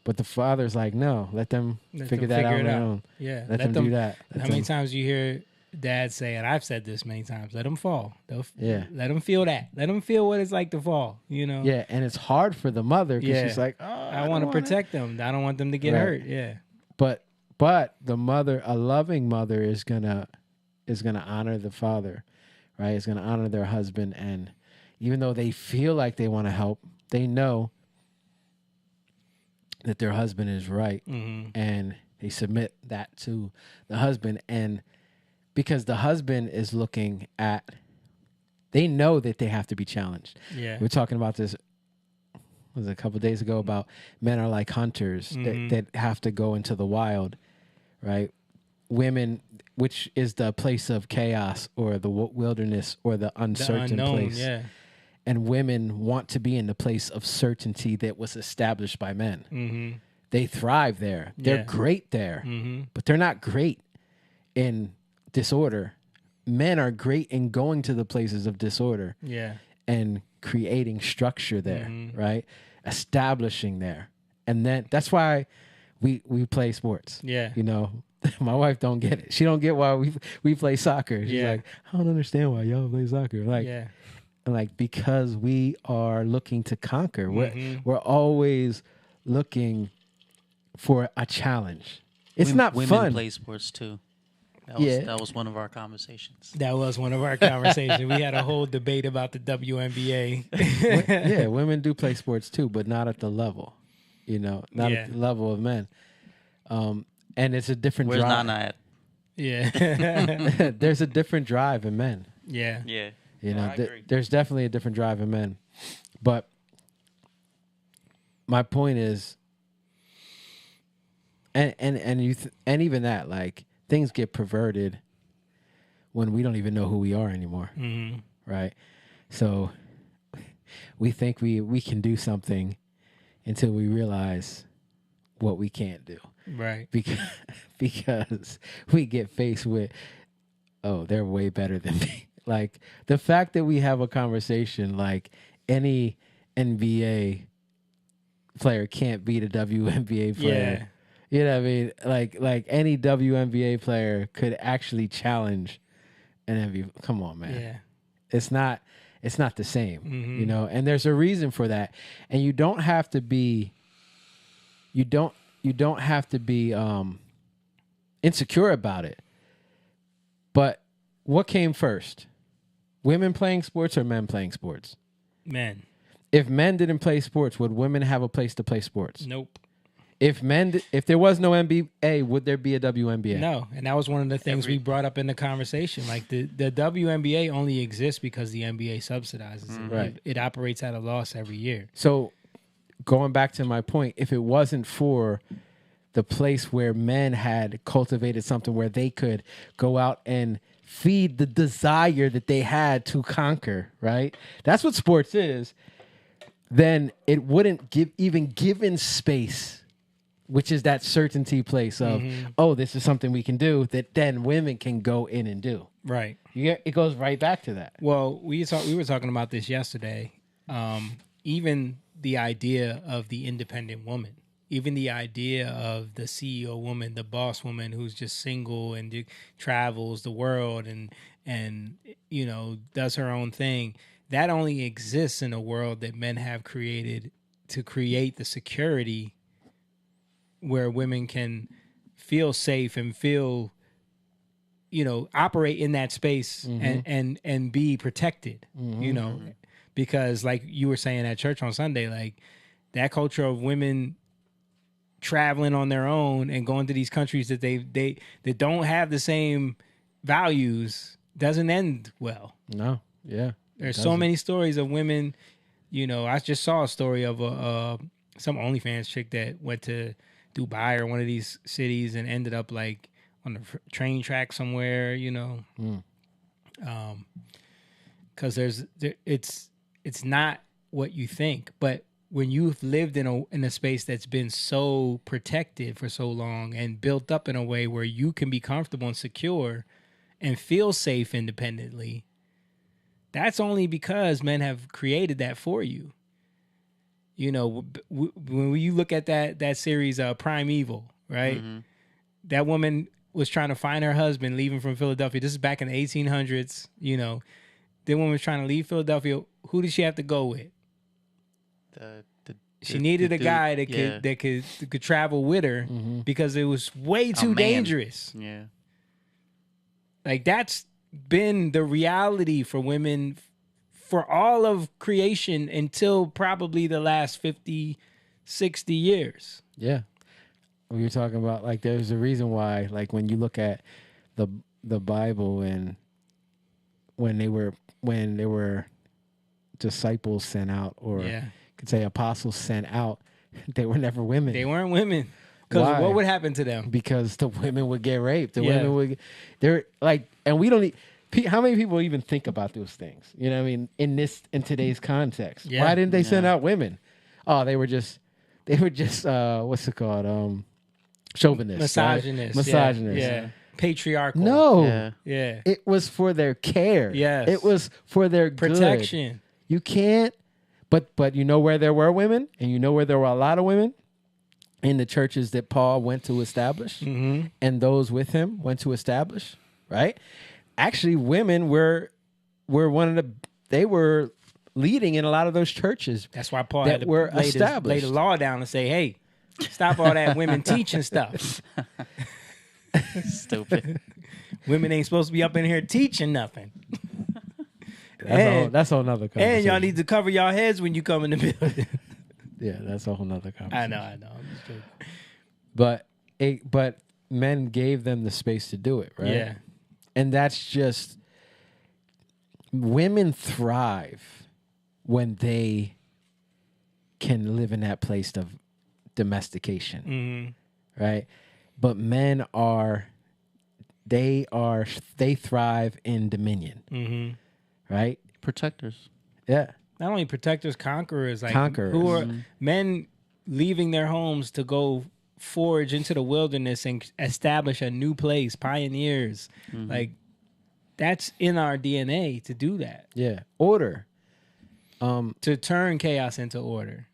But the father's like, no, let them figure that out on their own. Yeah. Let them do that. How many times you hear dads say, and I've said this many times, let them fall. Yeah. Let them feel that. Let them feel what it's like to fall, you know? Yeah, and it's hard for the mother because Yeah. she's like, oh, I want to protect them. I don't want them to get Right. hurt. Yeah. But the mother, a loving mother, is gonna honor the father, right? Is gonna honor their husband, and even though they feel like they want to help, they know that their husband is right, and they submit that to the husband, and because the husband is looking at, they know that they have to be challenged. Yeah. We're talking about this, was it a couple of days ago, about men are like hunters that have to go into the wild, right? Women, which is the place of chaos or the wilderness or the uncertain unknown, place. yeah. And women want to be in the place of certainty that was established by men. Mm-hmm. They thrive there. They're Yeah. great there, Mm-hmm. but they're not great in disorder. Men are great in going to the places of disorder Yeah. and creating structure there, right? Establishing there. And then that's why we play sports. Yeah. You know, my wife don't get it. She don't get why we play soccer. She's Yeah. like, I don't understand why y'all play soccer. Like, Yeah. and like, because we are looking to conquer. Mhm. We're always looking for a challenge. It's not women fun. play sports too. Yeah. That was one of our conversations. That was one of our conversations. We had a whole debate about the WNBA. Yeah, women do play sports too, but not at the level, not Yeah. at the level of men. And it's a different Where's drive. Nana at? Yeah. There's a different drive in men. Yeah. Yeah. I agree. There's definitely a different drive in men. But my point is, and even that, like, things get perverted when we don't even know who we are anymore, right? So we think we can do something until we realize what we can't do, Right. because we get faced with, oh, they're way better than me. Like, the fact that we have a conversation like any NBA player can't beat a WNBA player. Yeah. You know what I mean? Like any WNBA player could actually challenge an NBA. Come on, man. Yeah. It's not the same, Mhm. and there's a reason for that. And you don't have to be insecure about it. But what came first? Women playing sports or men playing sports? Men. If men didn't play sports, would women have a place to play sports? Nope. If there was no NBA, would there be a WNBA? No. And that was one of the things we brought up in the conversation. Like, the WNBA only exists because the NBA subsidizes it. Right. It operates at a loss every year. So going back to my point, if it wasn't for the place where men had cultivated something where they could go out and feed the desire that they had to conquer, right? That's what sports is. Then it wouldn't given space, which is that certainty place of, oh, this is something we can do, that then women can go in and do. Right. It goes right back to that. Well, we were talking about this yesterday. Even the idea of the independent woman, even the idea of the CEO woman, the boss woman who's just single and travels the world and does her own thing. That only exists in a world that men have created to create the security where women can feel safe and feel, operate in that space and be protected, because like you were saying at church on Sunday, like that culture of women traveling on their own and going to these countries that that don't have the same values doesn't end well. No. Yeah. There's so many stories of women. I just saw a story of some OnlyFans chick that went to Dubai or one of these cities and ended up like on the train track somewhere. Because it's not what you think, but when you've lived in a space that's been so protected for so long and built up in a way where you can be comfortable and secure and feel safe independently, that's only because men have created that for you. When you look at that series, Primeval, right? Mm-hmm. That woman was trying to find her husband leaving from Philadelphia. This is back in the 1800s. The woman was trying to leave Philadelphia. Who did she have to go with? She needed a guy that could travel with her because it was way too dangerous. Yeah. Like that's been the reality for women for all of creation until probably the last 50, 60 years. Yeah. We were talking about like there's a reason why like when you look at the Bible and when they were disciples sent out or could say apostles sent out, they were never women. They weren't women. Because what would happen to them? Because the women would get raped. The women would they're like, and we don't need. How many people even think about those things? You know what I mean? In today's context, why didn't they send out women? Oh, they were just what's it called? Chauvinists, Misogynists, misogynists, yeah. Patriarchal. No, Yeah. it was for their care. Yes, it was for their protection. Good. You can't, but you know where there were women, and you know where there were a lot of women in the churches that Paul went to establish, and those with him went to establish. Right. Actually, women were they were leading in a lot of those churches. That's why Paul that had to were lay established. the law down and say, "Hey, stop all that women teaching stuff. Stupid. Women ain't supposed to be up in here teaching nothing. That's a whole nother conversation. And y'all need to cover y'all heads when you come in the building." Yeah, that's a whole nother conversation. I know. I'm just joking. But men gave them the space to do it, right? Yeah. And that's just women thrive when they can live in that place of domestication, right? But men they thrive in dominion, right? Protectors. Yeah. Not only protectors, conquerors. Like Conquerors. Who are men leaving their homes to go forge into the wilderness and establish a new place, pioneers. Like that's in our DNA to do that. Yeah. Order. To turn chaos into order.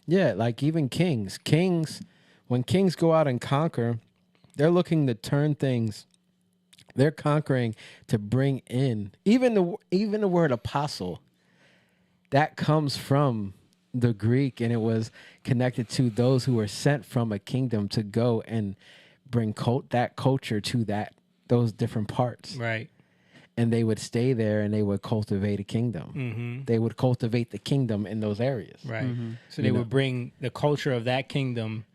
Yeah, like even kings. When kings go out and conquer, they're looking to turn things. They're conquering to bring in even the word apostle. That comes from the Greek, and it was connected to those who were sent from a kingdom to go and bring that culture to those different parts. Right. And they would stay there and they would cultivate a kingdom. They would cultivate the kingdom in those areas. Right. So they would bring the culture of that kingdom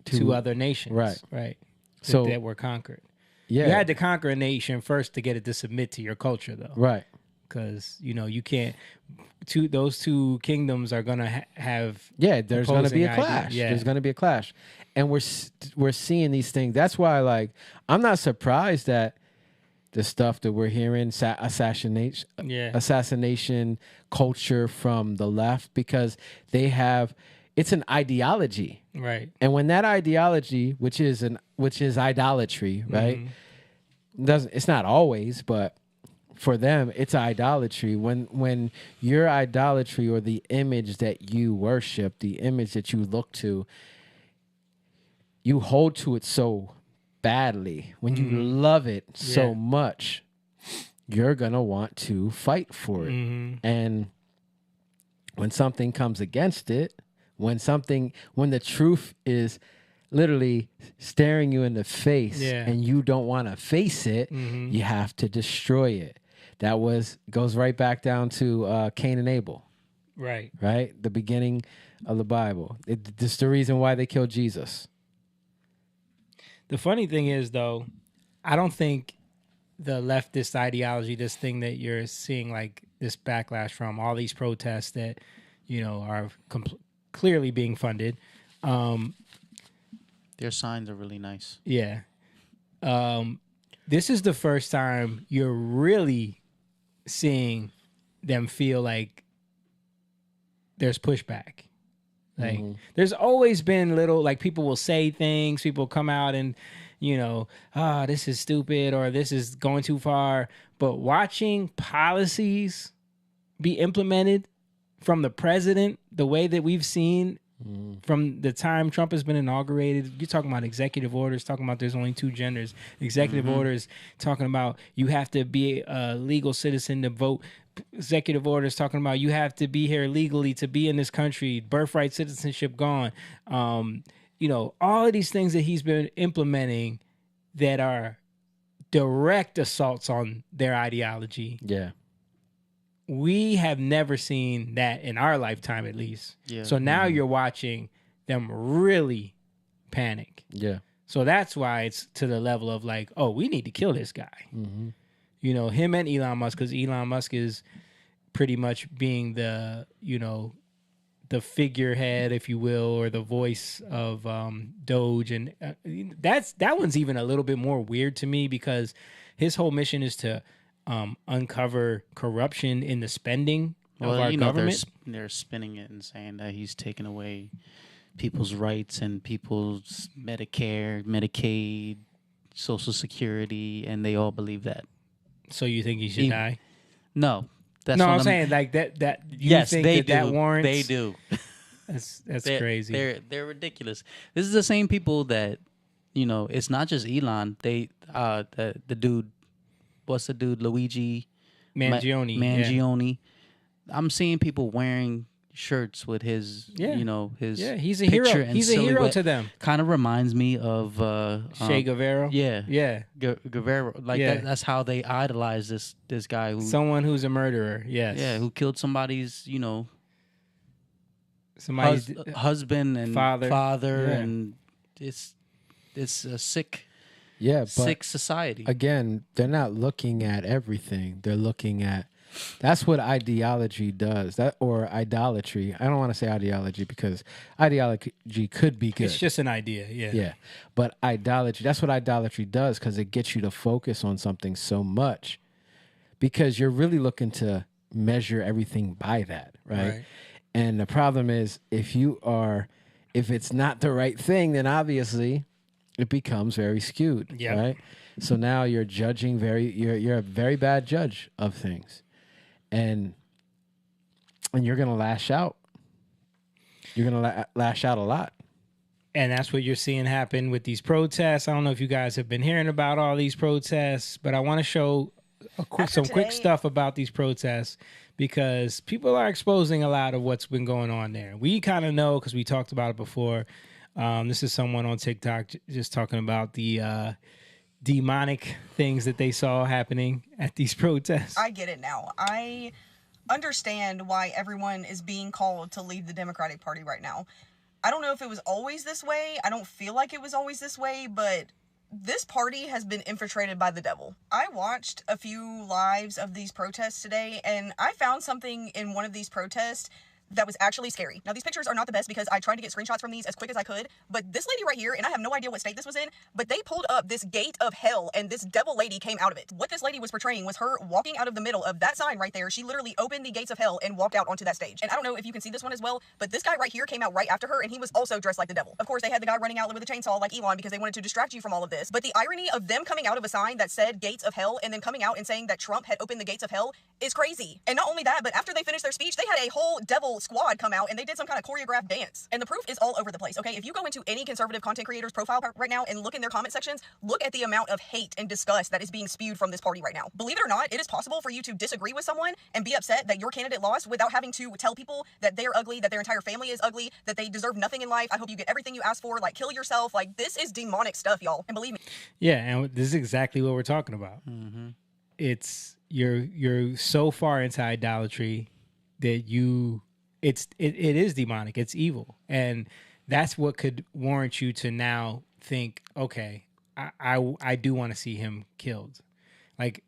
to other nations. Right. Right. So that were conquered. Yeah. You had to conquer a nation first to get it to submit to your culture, though. Right. Because, you can't. Those two kingdoms are going to have. Yeah, there's going to be a opposing clash. ideas. Yeah. There's going to be a clash. And we're seeing these things. That's why, like, I'm not surprised that the stuff that we're hearing, assassination culture from the left, because it's an ideology. Right. And when that ideology, which is idolatry, right? It's not always, but for them, it's idolatry. When your idolatry or the image that you worship, the image that you look to, you hold to it so badly. When you love it so much, you're going to want to fight for it. And when something comes against it, when the truth is literally staring you in the face and you don't want to face it, you have to destroy it. That goes right back down to Cain and Abel. Right. Right? The beginning of the Bible. It's the reason why they killed Jesus. The funny thing is, though, I don't think the leftist ideology, this thing that you're seeing, like this backlash from all these protests that, are clearly being funded. Their signs are really nice. Yeah. This is the first time you're really seeing them feel like there's pushback. Like there's always been little, like people will say things, people come out and, this is stupid or this is going too far. But watching policies be implemented from the president, the way that we've seen from the time Trump has been inaugurated, you're talking about executive orders, talking about there's only two genders, executive orders, talking about you have to be a legal citizen to vote, executive orders talking about you have to be here legally to be in this country, birthright citizenship gone. All of these things that he's been implementing that are direct assaults on their ideology. Yeah. We have never seen that in our lifetime, at least. Yeah. So now you're watching them really panic. Yeah. So that's why it's to the level of like, oh, we need to kill this guy. Him and Elon Musk, because Elon Musk is pretty much being the, the figurehead, if you will, or the voice of Doge. And that one's even a little bit more weird to me because his whole mission is to uncover corruption in the spending of our government. They're spinning it and saying that he's taking away people's rights and people's Medicare, Medicaid, Social Security, and they all believe that. So you think he should die? No. That's no, what I'm saying like that. You yes, think they that do. warrants? They do. That's they're crazy. They're ridiculous. This is the same people that, it's not just Elon. They the dude. What's the dude? Luigi Mangione. Mangione. Yeah. I'm seeing people wearing shirts with his, his he's a hero. He's a hero to them. Kind of reminds me of Che Guevara. Yeah. Guevara. Like that's how they idolize this guy someone who's a murderer. Yes. Yeah, who killed somebody's, somebody's husband and father yeah. and it's a sick. Yeah, but sick society. Again, they're not looking at everything. They're looking at that's what ideology does. Or idolatry. I don't want to say ideology because ideology could be good. It's just an idea, yeah. Yeah. But idolatry, that's what idolatry does because it gets you to focus on something so much because you're really looking to measure everything by that, right? And the problem is if it's not the right thing, then obviously it becomes very skewed, right? So now you're judging you're a very bad judge of things. And you're going to lash out. You're going to lash out a lot. And that's what you're seeing happen with these protests. I don't know if you guys have been hearing about all these protests, but I want to show some quick stuff about these protests because people are exposing a lot of what's been going on there. We kind of know because we talked about it before. This is someone on TikTok just talking about the demonic things that they saw happening at these protests. I get it now. I understand why everyone is being called to lead the Democratic Party right now. I don't know if it was always this way. I don't feel like it was always this way, but this party has been infiltrated by the devil. I watched a few lives of these protests today, and I found something in one of these protests that was actually scary. Now, these pictures are not the best because I tried to get screenshots from these as quick as I could, but this lady right here, and I have no idea what state this was in, but they pulled up this gate of hell and this devil lady came out of it. What this lady was portraying was her walking out of the middle of that sign right there. She literally opened the gates of hell and walked out onto that stage. And I don't know if you can see this one as well, but this guy right here came out right after her and he was also dressed like the devil. Of course, they had the guy running out with a chainsaw like Elon because they wanted to distract you from all of this. But the irony of them coming out of a sign that said gates of hell and then coming out and saying that Trump had opened the gates of hell is crazy. And not only that, but after they finished their speech, they had a whole devil squad come out and they did some kind of choreographed dance. And the proof is all over the place, okay? If you go into any conservative content creator's profile right now and look in their comment sections, look at the amount of hate and disgust that is being spewed from this party right now. Believe it or not, it is possible for you to disagree with someone and be upset that your candidate lost without having to tell people that they're ugly, that their entire family is ugly, that they deserve nothing in life. I hope you get everything you ask for, like kill yourself. Like, this is demonic stuff, y'all. And believe me. Yeah, and this is exactly what we're talking about. It's you're so far into idolatry that it is demonic. It's evil, and that's what could warrant you to now think, okay, I do want to see him killed. Like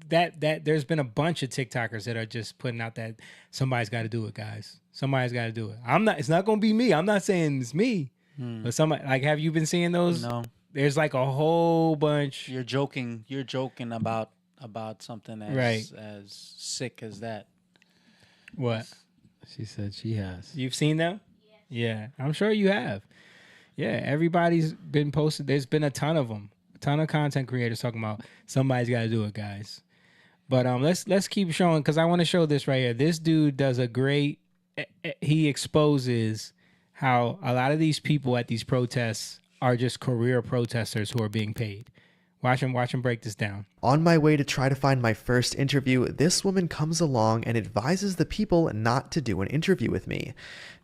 there's been a bunch of TikTokers that are just putting out that somebody's got to do it, guys. Somebody's got to do it. It's not going to be me. I'm not saying it's me, but somebody, like, have you been seeing those? No. There's like a whole bunch. You're joking about something as sick as that. What? She said she has. You've seen them? Yeah, I'm sure you have. Yeah, everybody's been posted. There's been a ton of them. A ton of content creators talking about somebody's got to do it, guys. But let's keep showing, because I want to show this right here. This dude does a great. He exposes how a lot of these people at these protests are just career protesters who are being paid. Watch him break this down. On my way to try to find my first interview, this woman comes along and advises the people not to do an interview with me.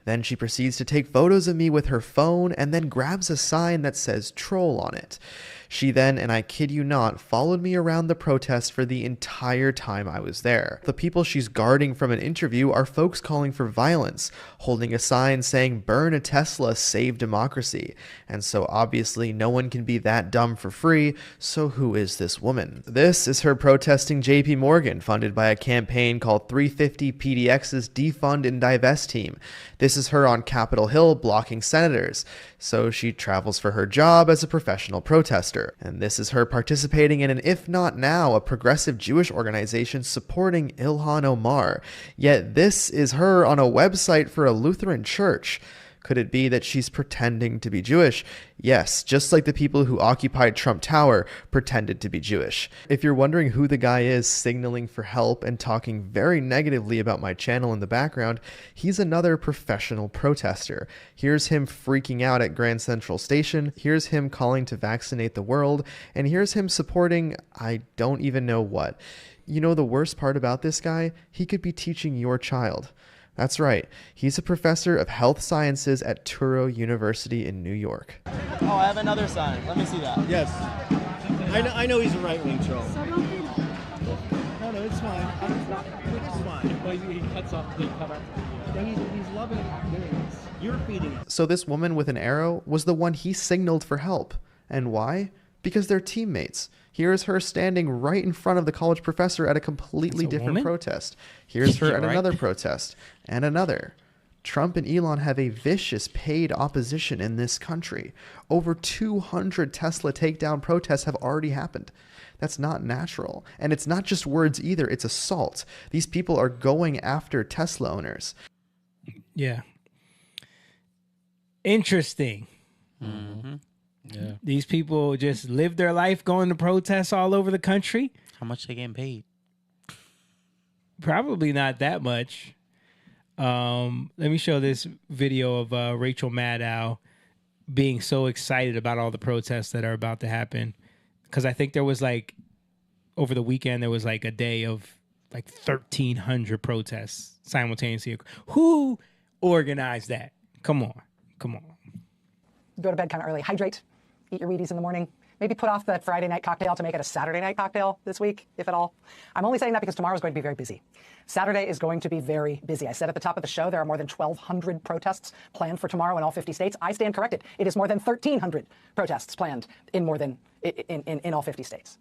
Then she proceeds to take photos of me with her phone and then grabs a sign that says troll on it. She then, and I kid you not, followed me around the protest for the entire time I was there. The people she's guarding from an interview are folks calling for violence, holding a sign saying burn a Tesla, save democracy. And so obviously no one can be that dumb for free, so who is this woman? This is her protesting JP Morgan, funded by a campaign called 350 PDX's Defund and Divest team. This is her on Capitol Hill blocking senators. So she travels for her job as a professional protester. And this is her participating in an If Not Now, a progressive Jewish organization supporting Ilhan Omar. Yet this is her on a website for a Lutheran church. Could it be that she's pretending to be Jewish? Yes, just like the people who occupied Trump Tower pretended to be Jewish. If you're wondering who the guy is signaling for help and talking very negatively about my channel in the background, he's another professional protester. Here's him freaking out at Grand Central Station, here's him calling to vaccinate the world, and here's him supporting I don't even know what. You know the worst part about this guy? He could be teaching your child. That's right. He's a professor of health sciences at Touro University in New York. Oh, I have another sign. Let me see that. Yes. I know he's a right-wing troll. No, it's fine. It's fine. Well, he cuts off the cut off. Yeah, he's loving games. You're feeding. So this woman with an arrow was the one he signaled for help. And why? Because they're teammates. Here's her standing right in front of the college professor at a completely different protest. Here's her at another protest, and another. Trump and Elon have a vicious paid opposition in this country. Over 200 Tesla takedown protests have already happened. That's not natural. And it's not just words either, it's assault. These people are going after Tesla owners. Yeah. Interesting. Mm-hmm. Yeah. These people just live their life going to protests all over the country. How much they getting paid? Probably not that much. Let me show this video of Rachel Maddow being so excited about all the protests that are about to happen. Because I think there was like, over the weekend, there was like a day of like 1,300 protests simultaneously. Who organized that? Come on. Go to bed kind of early. Hydrate. Eat your Wheaties in the morning. Maybe put off that Friday night cocktail to make it a Saturday night cocktail this week, if at all. I'm only saying that because tomorrow is going to be very busy. Saturday is going to be very busy. I said at the top of the show there are more than 1,200 protests planned for tomorrow in all 50 states. I stand corrected. It is more than 1,300 protests planned in all 50 states.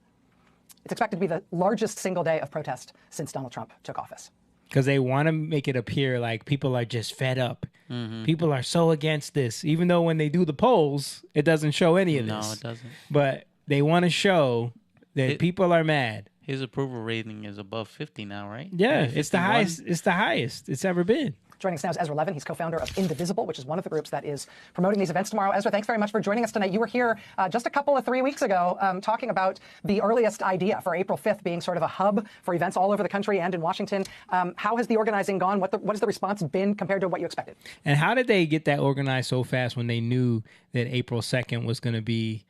It's expected to be the largest single day of protest since Donald Trump took office. because they want to make it appear like people are just fed up. Mm-hmm. People are so against this, even though when they do the polls, it doesn't show any of this. No, it doesn't. But they want to show that people are mad. His approval rating is above 50 now, right? Yeah, Maybe it's the 51? highest. It's the highest it's ever been. Joining us now is Ezra Levin. He's co-founder of Indivisible, which is one of the groups that is promoting these events tomorrow. Ezra, thanks very much for joining us tonight. You were here just a couple of 3 weeks ago talking about the earliest idea for April 5th being sort of a hub for events all over the country and in Washington. How has the organizing gone? What has the response been compared to what you expected? And how did they get that organized so fast when they knew that April 2nd was going to be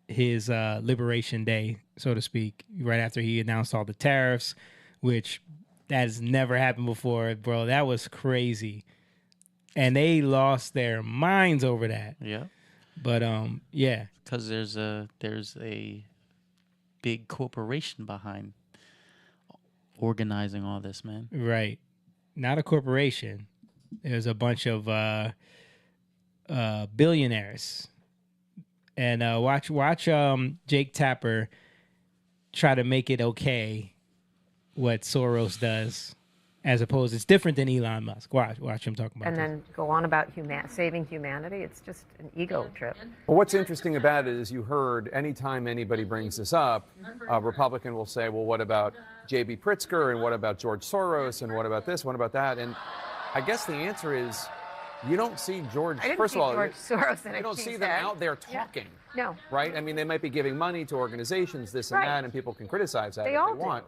his Liberation Day, so to speak, right after he announced all the tariffs, which that has never happened before, bro. That was crazy. And they lost their minds over that. Yeah. But yeah. Because there's a big corporation behind organizing all this, man. Right. Not a corporation. There's a bunch of billionaires. And watch Jake Tapper try to make it okay what Soros does, as opposed it's different than Elon Musk. Watch him talk about and then go on about saving humanity. It's just an ego trip. Well, what's interesting about it is you heard anytime anybody brings this up, a Republican will say, well, what about J.B. Pritzker, and what about George Soros, and what about this, what about that? And I guess the answer is you don't see George, first of all, George Soros you don't see them out there talking. Yeah. No. Right? I mean, they might be giving money to organizations, this and that, and people can criticize that if they want.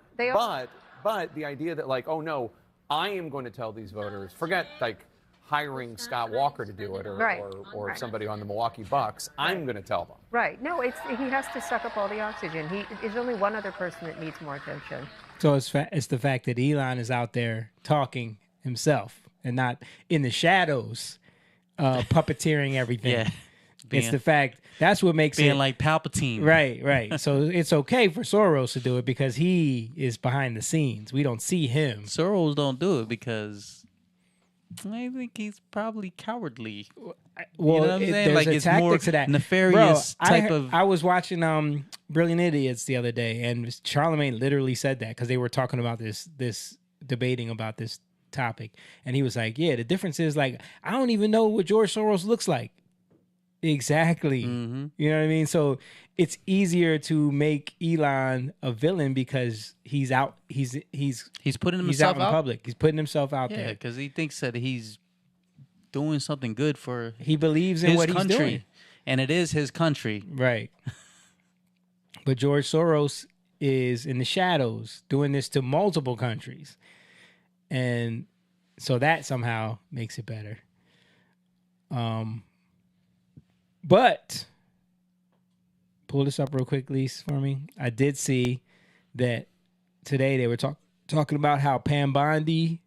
But the idea that, like, oh, no, I am going to tell these voters, forget, like, hiring Scott Walker to do it or somebody on the Milwaukee Bucks. I'm going to tell them. Right. No, he has to suck up all the oxygen. There's only one other person that needs more attention. So it's the fact that Elon is out there talking himself and not in the shadows, puppeteering everything. Yeah. It's the fact that's what makes being it like Palpatine. Right. So it's okay for Soros to do it because he is behind the scenes. We don't see him. Soros don't do it because I think he's probably cowardly. Well, you know what I'm saying? There's Like a it's tactic more to that. nefarious type of. I was watching Brilliant Idiots the other day, and Charlemagne literally said that because they were talking about this debating about this topic, and he was like, "Yeah, the difference is like I don't even know what George Soros looks like." Exactly. Mm-hmm. You know what I mean? So it's easier to make Elon a villain because he's out. He's putting himself he's out in out? public. He's putting himself out Yeah, there. because he thinks that he's doing something good for. He believes in his what country, he's doing, and it is his country, right? But George Soros is in the shadows doing this to multiple countries, and so that somehow makes it better. But pull this up real quick, Lise, for me. I did see that today they were talking about how Pam Bondi,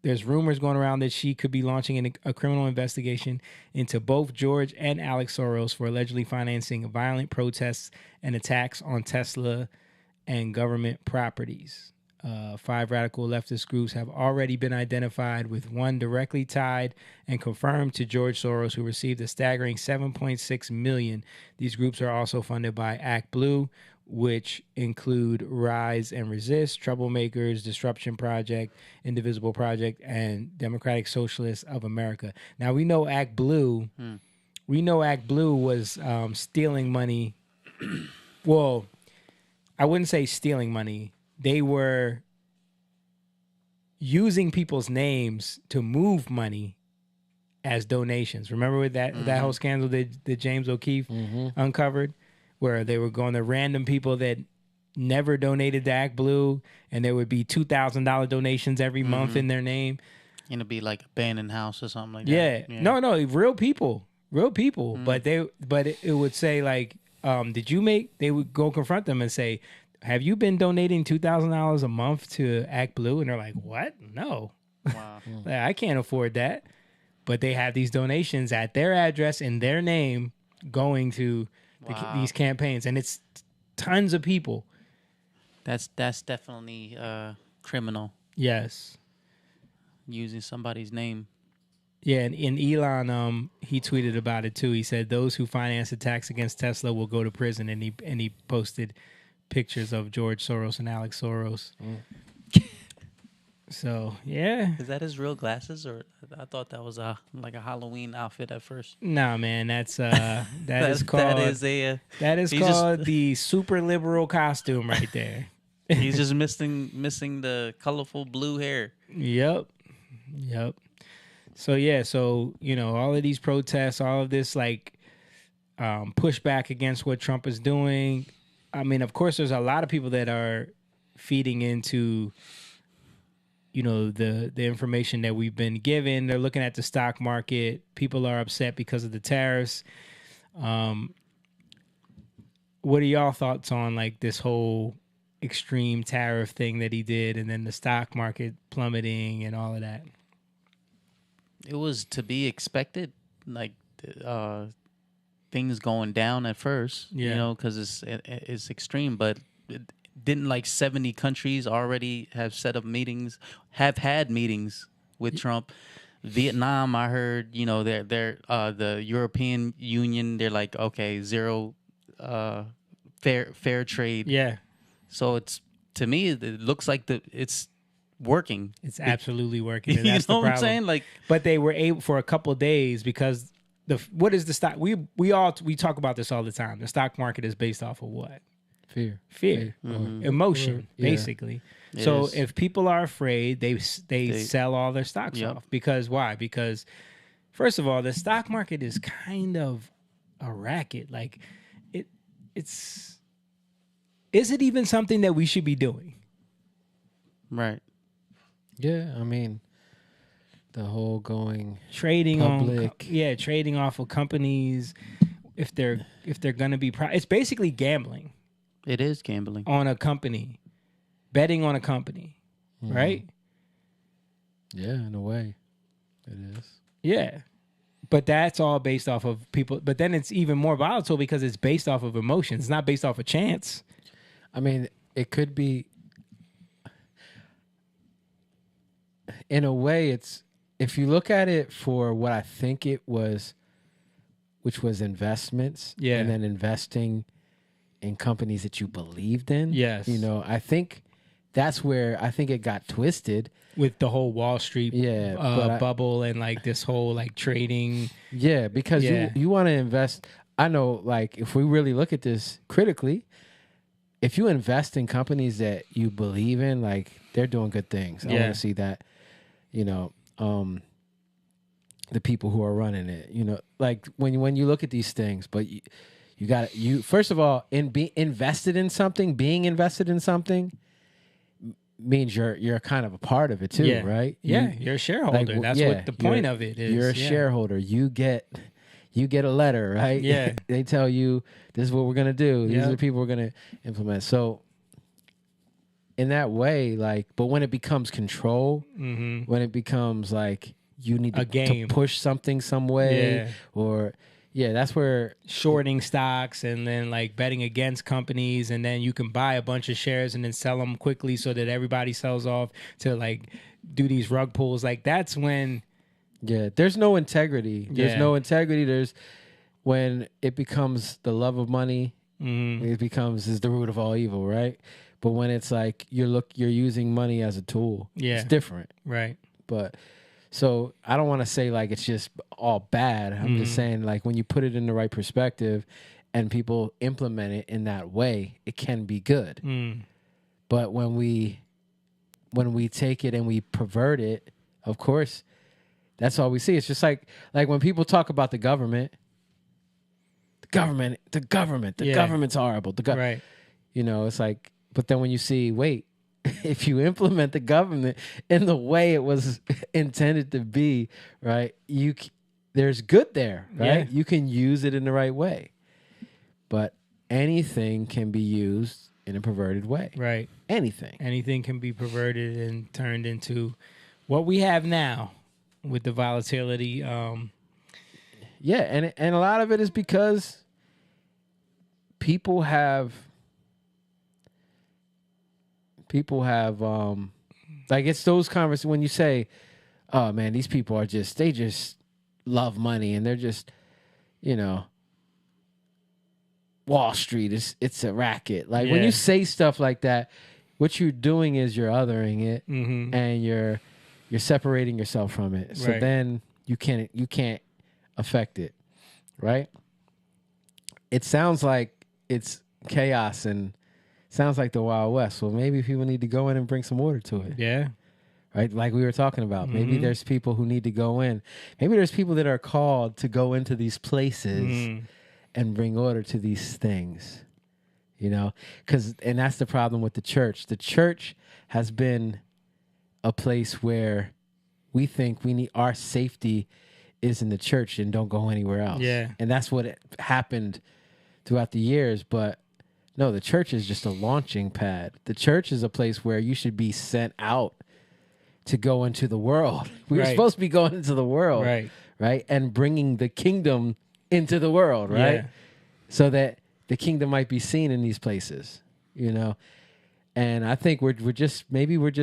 there's rumors going around that she could be launching a criminal investigation into both George and Alex Soros for allegedly financing violent protests and attacks on Tesla and government properties. 5 radical leftist groups have already been identified, with one directly tied and confirmed to George Soros, who received a staggering $7.6 million. These groups are also funded by Act Blue, which include Rise and Resist, Troublemakers, Disruption Project, Indivisible Project, and Democratic Socialists of America. Now we know Act Blue. We know Act Blue was stealing money. Well, I wouldn't say stealing money. They were using people's names to move money as donations. Remember with that whole scandal that James O'Keefe uncovered, where they were going to random people that never donated to Act Blue, and there would be $2,000 donations every month in their name. It'd be like abandoned house or something like Yeah. that. No, real people. But it would say like, did you make? They would go confront them and say, have you been donating $2,000 a month to Act Blue? And they're like, what? No. Wow. I can't afford that. But they have these donations at their address in their name going to these campaigns. And it's tons of people. That's definitely criminal. Yes. Using somebody's name. Yeah, and Elon, he tweeted about it too. He said those who finance attacks against Tesla will go to prison, and he posted pictures of George Soros and Alex Soros. So yeah. Is that his real glasses, or I thought that was like a Halloween outfit at first? Nah, man, that's that is called that is called the super liberal costume right there. He's just missing the colorful blue hair. Yep. So yeah, so all of these protests, all of this like pushback against what Trump is doing. I mean, of course, there's a lot of people that are feeding into the information that we've been given. They're looking at the stock market. People are upset because of the tariffs. What are y'all thoughts on like this whole extreme tariff thing that he did, and then the stock market plummeting and all of that? It was to be expected, like things going down at first, because it's extreme, but didn't like 70 countries already have set up meetings, have had meetings with Trump? Vietnam, I heard, they're the European Union, they're like, okay, zero fair trade. Yeah. So it's, to me, it looks like it's working. It's absolutely working. And that's you know the what I'm problem. saying? Like, but they were able for a couple of days because what is the stock? We talk about this all the time. The stock market is based off of what? Fear. Mm-hmm. Emotion, basically. It So is. if people are afraid, they sell all their stocks off. Because why? Because first of all, the stock market is kind of a racket. Like it's is it even something that we should be doing? Right. Yeah, I mean, the whole going trading public. trading off of companies if they're going to be it's basically gambling. It is gambling on a company, betting on a company, right? Yeah, in a way, it is. Yeah, but that's all based off of people. But then it's even more volatile because it's based off of emotions. It's not based off of chance. I mean, it could be. In a way, it's, if you look at it for what I think it was, which was investments, and then investing in companies that you believed in. Yes. I think that's where I think it got twisted with the whole Wall Street bubble and like this whole like trading. Yeah, because you want to invest. I know, like, if we really look at this critically, if you invest in companies that you believe in, like, they're doing good things. I want to see that, the people who are running it, like when you look at these things, but you got first of all, being invested in something means you're kind of a part of it too, right? You're a shareholder. Like, that's what the point of it is. You're a shareholder. You get a letter, right? Yeah. They tell you this is what we're gonna do. These are the people we're gonna implement. So in that way, like, but when it becomes control, when it becomes like you need to push something some way, or that's where shorting stocks and then like betting against companies, and then you can buy a bunch of shares and then sell them quickly so that everybody sells off to like do these rug pulls. Like that's when, there's no integrity. There's no integrity. There's when it becomes the love of money. It becomes is the root of all evil, right? But when it's like you're using money as a tool, it's different, right? But so I don't want to say like it's just all bad. I'm just saying like when you put it in the right perspective and people implement it in that way, it can be good. But when we take it and we pervert it, of course, that's all we see. It's just like when people talk about the government's horrible. Right. It's like, but then when you see, wait, if you implement the government in the way it was intended to be, right, there's good there, right? You can use it in the right way. But anything can be used in a perverted way. Right. Anything can be perverted and turned into what we have now with the volatility. And a lot of it is because people have like, it's those conversations when you say, oh man, these people they just love money and they're just, Wall Street it's a racket. Like when you say stuff like that, what you're doing is you're othering it, Mm-hmm. and you're separating yourself from it. So Right. then you can't affect it, right? It sounds like it's chaos and sounds like the Wild West. Well, maybe people need to go in and bring some order to it. Yeah. Right? Like we were talking about. Maybe Mhm. there's people who need to go in. Maybe there's people that are called to go into these places Mm. and bring order to these things. You know? And that's the problem with the church. The church has been a place where we think our safety is in the church and don't go anywhere else. Yeah. And that's what happened throughout the years. But no, the church is just a launching pad. The church is a place where you should be sent out to go into the world. We were Right. supposed to be going into the world. Right. Right. And bringing the kingdom into the world. Right. Yeah. So that the kingdom might be seen in these places, you know? And I think we're just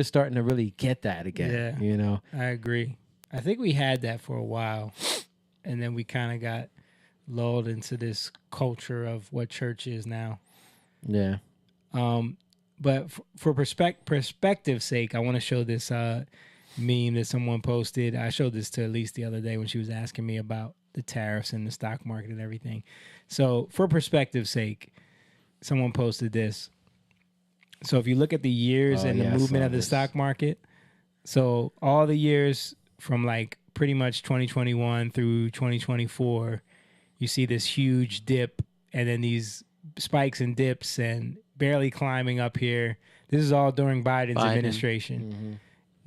starting to really get that again. Yeah. You know? I agree. I think we had that for a while, and then we kind of got lulled into this culture of what church is now. Yeah. But for perspective's sake, I want to show this meme that someone posted. I showed this to Elise the other day when she was asking me about the tariffs and the stock market and everything. So for perspective's sake, someone posted this. So if you look at the years and the movement of the stock market, so all the years from like pretty much 2021 through 2024, you see this huge dip and then these spikes and dips and barely climbing up here. This is all during Biden's administration.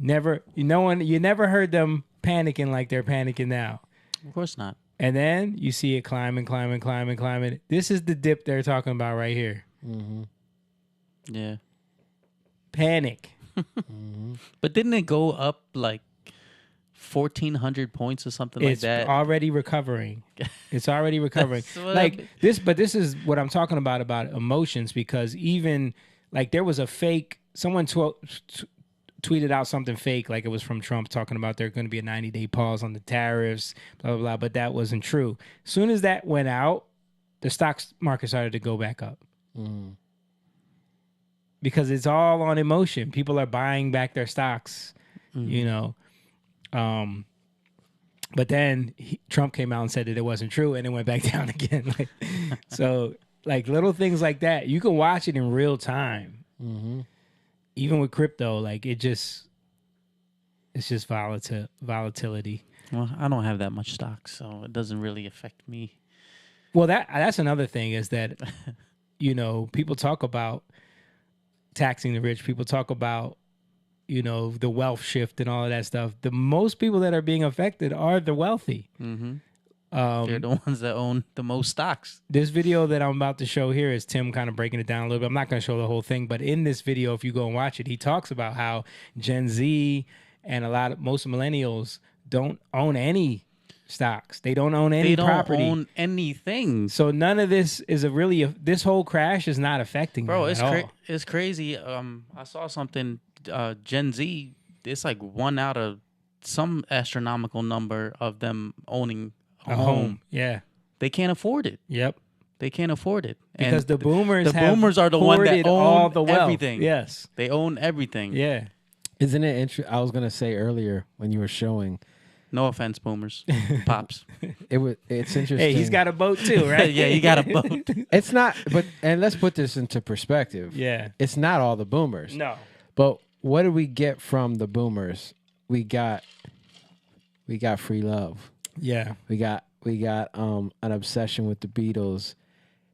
Mm-hmm. You never heard them panicking like they're panicking now. Of course not. And then you see it climbing. This is the dip they're talking about right here. Mm-hmm. Yeah. Panic. But didn't it go up like 1,400 points or something like It's that? already recovering. It's already recovering. That's what Like this, but this is what I'm talking about emotions, because even like there was a fake, someone tweeted out something fake, like it was from Trump, talking about there's going to be a 90-day pause on the tariffs, blah, blah, blah, but that wasn't true. As soon as that went out, the stock market started to go back up. Mm. Because it's all on emotion. People are buying back their stocks, you know. But then Trump came out and said that it wasn't true, and it went back down again. So, like little things like that, you can watch it in real time. Mm-hmm. Even with crypto, like it's just volatility. Well, I don't have that much stock, so it doesn't really affect me. Well, that's another thing is that, you know, people talk about taxing the rich. People talk about, you know, the wealth shift and all of that stuff. The most people that are being affected are the wealthy. Mm-hmm. They're the ones that own the most stocks. This video that I'm about to show here is Tim kind of breaking it down a little bit. I'm not going to show the whole thing, but in this video, if you go and watch it, he talks about how Gen Z and most millennials don't own any stocks. They don't own any property. They don't own anything. So none of this is this whole crash is not affecting them at all. It's crazy. I saw something, Gen Z, it's like 1 out of some astronomical number of them owning a home. Yeah. They can't afford it. Yep. They can't afford it. Because and the boomers are the one that own all the wealth. everything. Yes. They own everything. Yeah. Isn't it interesting? I was going to say earlier when you were showing. No offense, boomers. Pops. It's interesting. Hey, he's got a boat too, right? Yeah, he got a boat. It's not, and let's put this into perspective. Yeah. It's not all the boomers. No. But what did we get from the boomers? We got free love. Yeah. We got an obsession with the Beatles,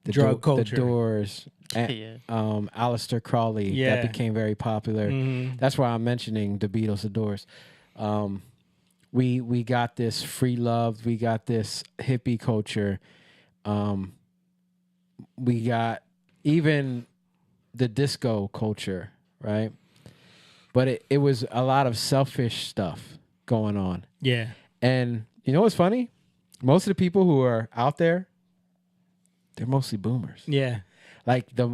the drug culture, the Doors, and Aleister Crowley. Yeah. That became very popular. Mm-hmm. That's why I'm mentioning the Beatles, the Doors. We got this free love. We got this hippie culture. We got even the disco culture, right? But it was a lot of selfish stuff going on. Yeah. And you know what's funny? Most of the people who are out there, they're mostly boomers. Yeah. Like the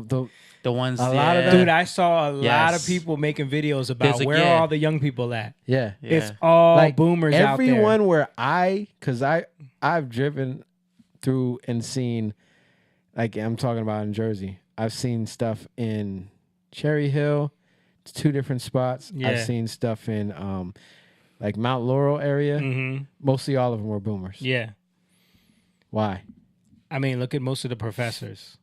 ones. A lot of them. Dude, I saw a lot of people making videos about where are all the young people at. Yeah. It's all like boomers out there. Everyone where because I've driven through and seen, like I'm talking about in Jersey. I've seen stuff in Cherry Hill, 2 different spots. Yeah. I've seen stuff in like Mount Laurel area. Mostly all of them were boomers. Yeah. Why? I mean, look at most of the professors,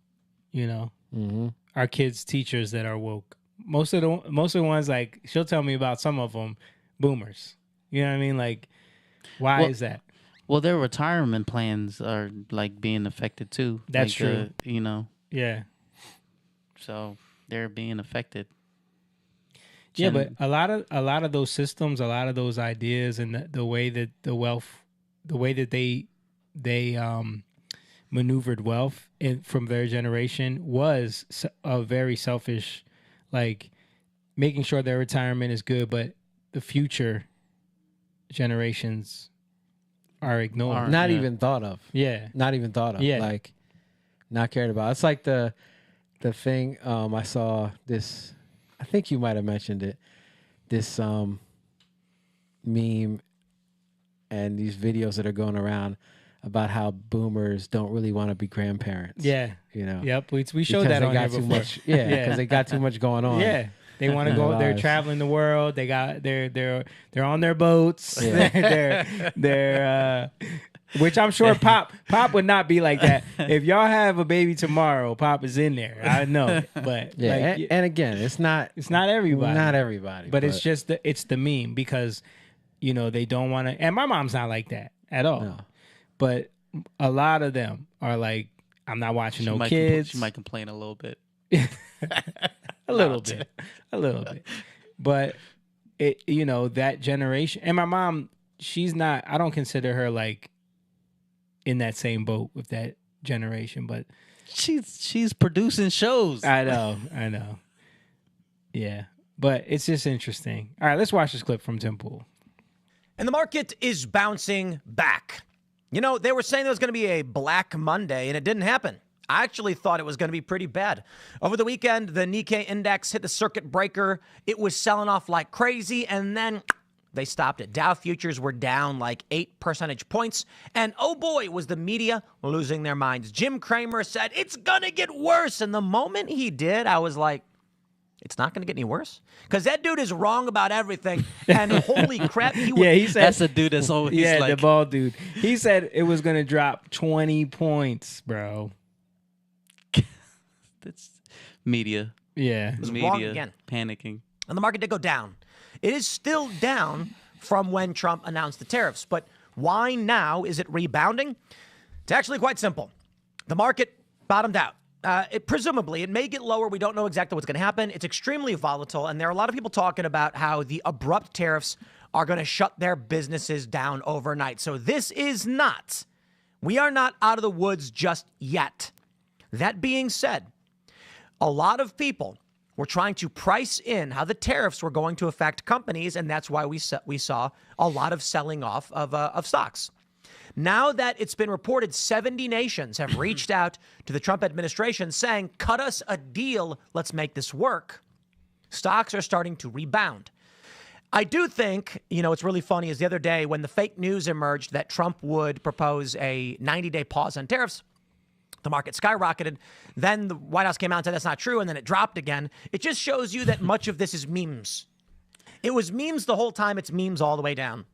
you know, our kids' teachers that are woke. Most of the ones, like, she'll tell me about some of them, boomers. You know what I mean? Like, why is that? Well, their retirement plans are like being affected too. That's like, true. You know. Yeah. So they're being affected. Yeah, but a lot of those systems, a lot of those ideas, and the way that the way that they maneuvered wealth from their generation was a very selfish, like making sure their retirement is good, but the future generations are ignored. Not even thought of. Yeah. Not even thought of. Yeah. Like, not cared about. It's like the thing I saw this, I think you might have mentioned it, this meme and these videos that are going around about how boomers don't really want to be grandparents. Yeah. You know? Yep. We showed that on here before. Because they got too much going on. Yeah. They want to go. They're traveling the world. They got. They're on their boats. Yeah. they're which I'm sure Pop would not be like that. If y'all have a baby tomorrow, Pop is in there. I know it. But yeah, like, and again, it's not everybody. Not everybody. But it's just it's the meme because, you know, they don't want to. And my mom's not like that at all. No. But a lot of them are like, I'm not watching no kids. She might complain a little bit. A little bit. But it, you know, that generation, and my mom, she's not, I don't consider her like in that same boat with that generation, but she's producing shows. I know. Yeah. But it's just interesting. All right, let's watch this clip from Tim Pool. And the market is bouncing back. You know, they were saying there was going to be a Black Monday, and it didn't happen. I actually thought it was going to be pretty bad. Over the weekend, the Nikkei index hit the circuit breaker. It was selling off like crazy, and then they stopped it. Dow futures were down like 8 percentage points, and oh boy, was the media losing their minds. Jim Cramer said, it's going to get worse, and the moment he did, I was like, it's not going to get any worse? Because that dude is wrong about everything, and holy crap, he said, that's the dude that's always the bald dude. He said it was going to drop 20 points, bro. That's media. Yeah. It was wrong again. Panicking. And the market did go down. It is still down from when Trump announced the tariffs. But why now is it rebounding? It's actually quite simple. The market bottomed out. Presumably, it may get lower. We don't know exactly what's going to happen. It's extremely volatile. And there are a lot of people talking about how the abrupt tariffs are going to shut their businesses down overnight. So this is not. We are not out of the woods just yet. That being said, a lot of people were trying to price in how the tariffs were going to affect companies, and that's why we saw a lot of selling off of stocks. Now that it's been reported 70 nations have reached out to the Trump administration saying, cut us a deal, let's make this work, stocks are starting to rebound. I do think, you know, it's really funny is the other day when the fake news emerged that Trump would propose a 90-day pause on tariffs, the market skyrocketed. Then the White House came out and said that's not true, and then it dropped again. It just shows you that much of this is memes. It was memes the whole time. It's memes all the way down.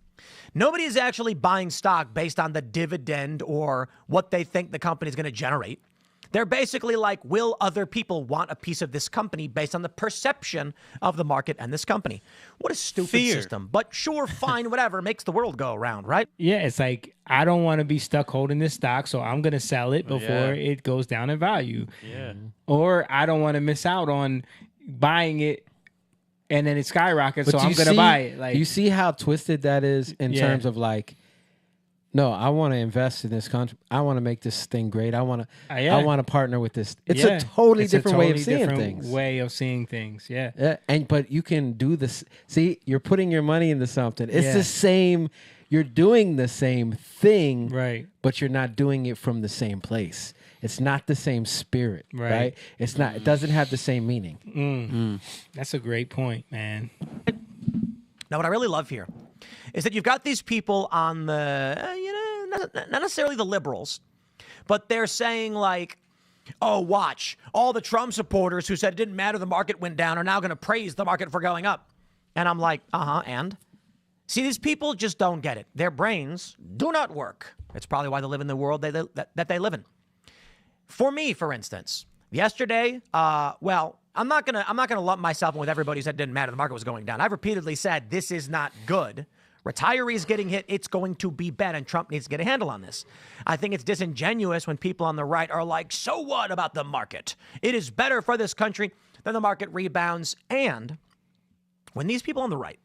Nobody is actually buying stock based on the dividend or what they think the company is going to generate. They're basically like, will other people want a piece of this company based on the perception of the market and this company? What a stupid system. But sure, fine, whatever. Makes the world go around, right? Yeah, it's like, I don't want to be stuck holding this stock, so I'm going to sell it before it goes down in value. Yeah. Or I don't want to miss out on buying it and then it skyrockets, But so I'm going to buy it. Like, you see how twisted that is in terms of like, no, I want to invest in this country. I want to make this thing great. I want to. I want to partner with this. It's a totally different way of seeing things. Way of seeing things. Yeah. But you can do this. See, you're putting your money into something. It's the same. You're doing the same thing, right? But you're not doing it from the same place. It's not the same spirit, right? It's not. It doesn't have the same meaning. That's a great point, man. Now, what I really love here is that you've got these people on the, not necessarily the liberals, but they're saying like, oh, watch. All the Trump supporters who said it didn't matter the market went down are now going to praise the market for going up. And I'm like, and? See, these people just don't get it. Their brains do not work. It's probably why they live in the world that they live in. For me, for instance, yesterday, well, I'm not gonna lump myself in with everybody who said it didn't matter. The market was going down. I've repeatedly said this is not good. Retirees getting hit, it's going to be bad, and Trump needs to get a handle on this. I think it's disingenuous when people on the right are like, so what about the market? It is better for this country than the market rebounds. And when these people on the right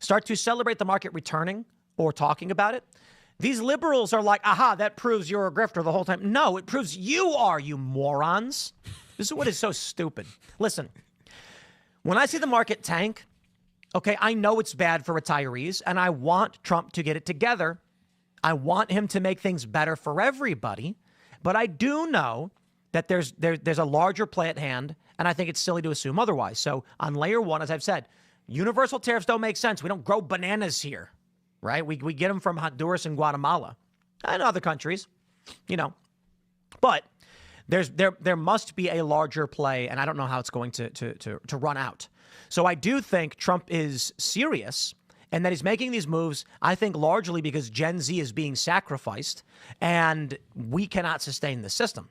start to celebrate the market returning or talking about it, these liberals are like, aha, that proves you're a grifter the whole time. No, it proves you are, you morons. This is what is so stupid. Listen, when I see the market tank, okay, I know it's bad for retirees, and I want Trump to get it together. I want him to make things better for everybody. But I do know that there's a larger play at hand, and I think it's silly to assume otherwise. So on layer one, as I've said, universal tariffs don't make sense. We don't grow bananas here, right? We get them from Honduras and Guatemala and other countries, But there must be a larger play, and I don't know how it's going to run out. So I do think Trump is serious and that he's making these moves, I think, largely because Gen Z is being sacrificed and we cannot sustain the system.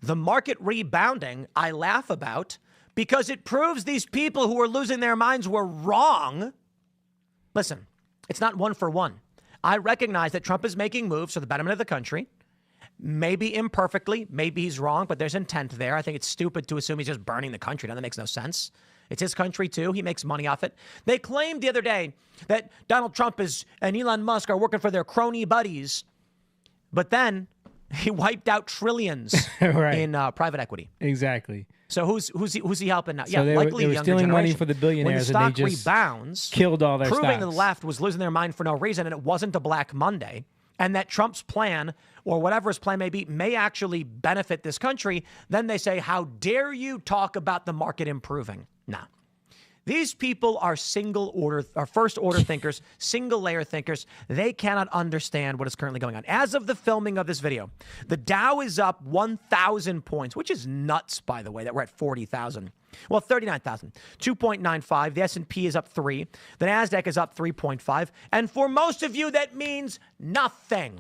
The market rebounding, I laugh about because it proves these people who are losing their minds were wrong. Listen, it's not one for one. I recognize that Trump is making moves for the betterment of the country. Maybe imperfectly, maybe he's wrong, but there's intent there. I think it's stupid to assume he's just burning the country. Now, that makes no sense. It's his country, too. He makes money off it. They claimed the other day that Donald Trump and Elon Musk are working for their crony buddies. But then he wiped out trillions right. in private equity. Exactly. So who's he helping now? So yeah, likely they were younger stealing generation. money for the billionaires, when the stock and they just rebounds, killed all their proving stocks. that the left was losing their mind for no reason, and it wasn't a Black Monday, and that Trump's plan, or whatever his plan may be, may actually benefit this country, then they say, how dare you talk about the market improving? Nah. These people are first order thinkers, single layer thinkers. They cannot understand what is currently going on. As of the filming of this video, the Dow is up 1,000 points, which is nuts, by the way, that we're at 40,000. Well, 39,000, 2.95. The S&P is up 3. The NASDAQ is up 3.5. And for most of you, that means nothing.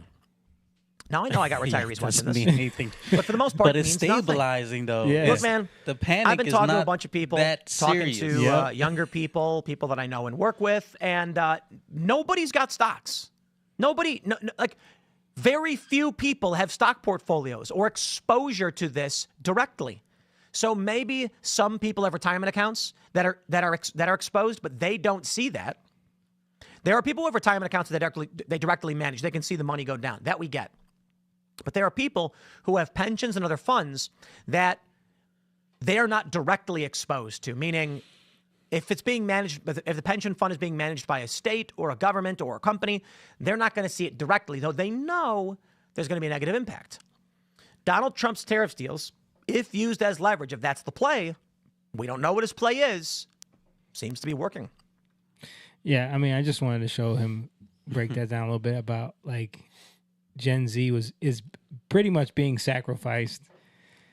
Now, I know I got retirees watching this. Mean anything. But for the most part, but it's means nothing. stabilizing, though. Yeah. Look, man, the panic I've been is talking to not a bunch of people, that talking serious. to younger people that I know and work with, and nobody's got stocks. Very few people have stock portfolios or exposure to this directly. So maybe some people have retirement accounts that are exposed, but they don't see that. There are people with retirement accounts that they directly manage. They can see the money go down. That we get. But there are people who have pensions and other funds that they are not directly exposed to, meaning if it's being managed, if the pension fund is being managed by a state or a government or a company, they're not going to see it directly, though they know there's going to be a negative impact. Donald Trump's tariff deals, if used as leverage, if that's the play, we don't know what his play is, seems to be working. Yeah, I mean, I just wanted to show him, break that down a little bit about Gen Z is pretty much being sacrificed,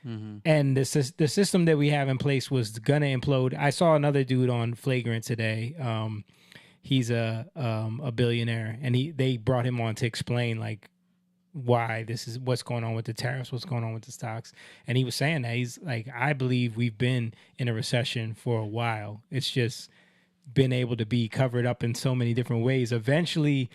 and the system that we have in place was gonna implode. I saw another dude on Flagrant today. He's a billionaire, and they brought him on to explain why this is what's going on with the tariffs, what's going on with the stocks, and he was saying that he's like, I believe we've been in a recession for a while. It's just been able to be covered up in so many different ways. Eventually,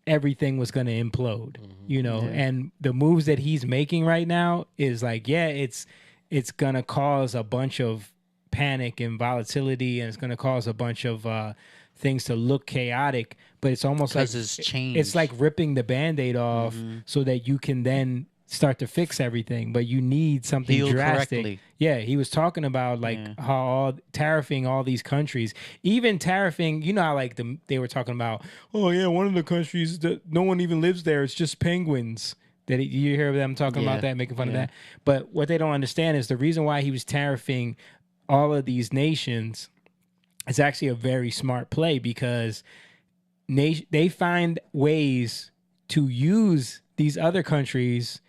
everything was going to implode, and the moves that he's making right now is it's going to cause a bunch of panic and volatility, and it's going to cause a bunch of things to look chaotic, but it's almost like it's changed. It's like ripping the Band-Aid off so that you can then start to fix everything, but you need something Heal drastic. correctly. Yeah, he was talking about how tariffing all these countries, even tariffing, how they were talking about, oh yeah, one of the countries that no one even lives there, it's just penguins. That you hear them talking about that, making fun of that. But what they don't understand is the reason why he was tariffing all of these nations is actually a very smart play, because they find ways to use these other countries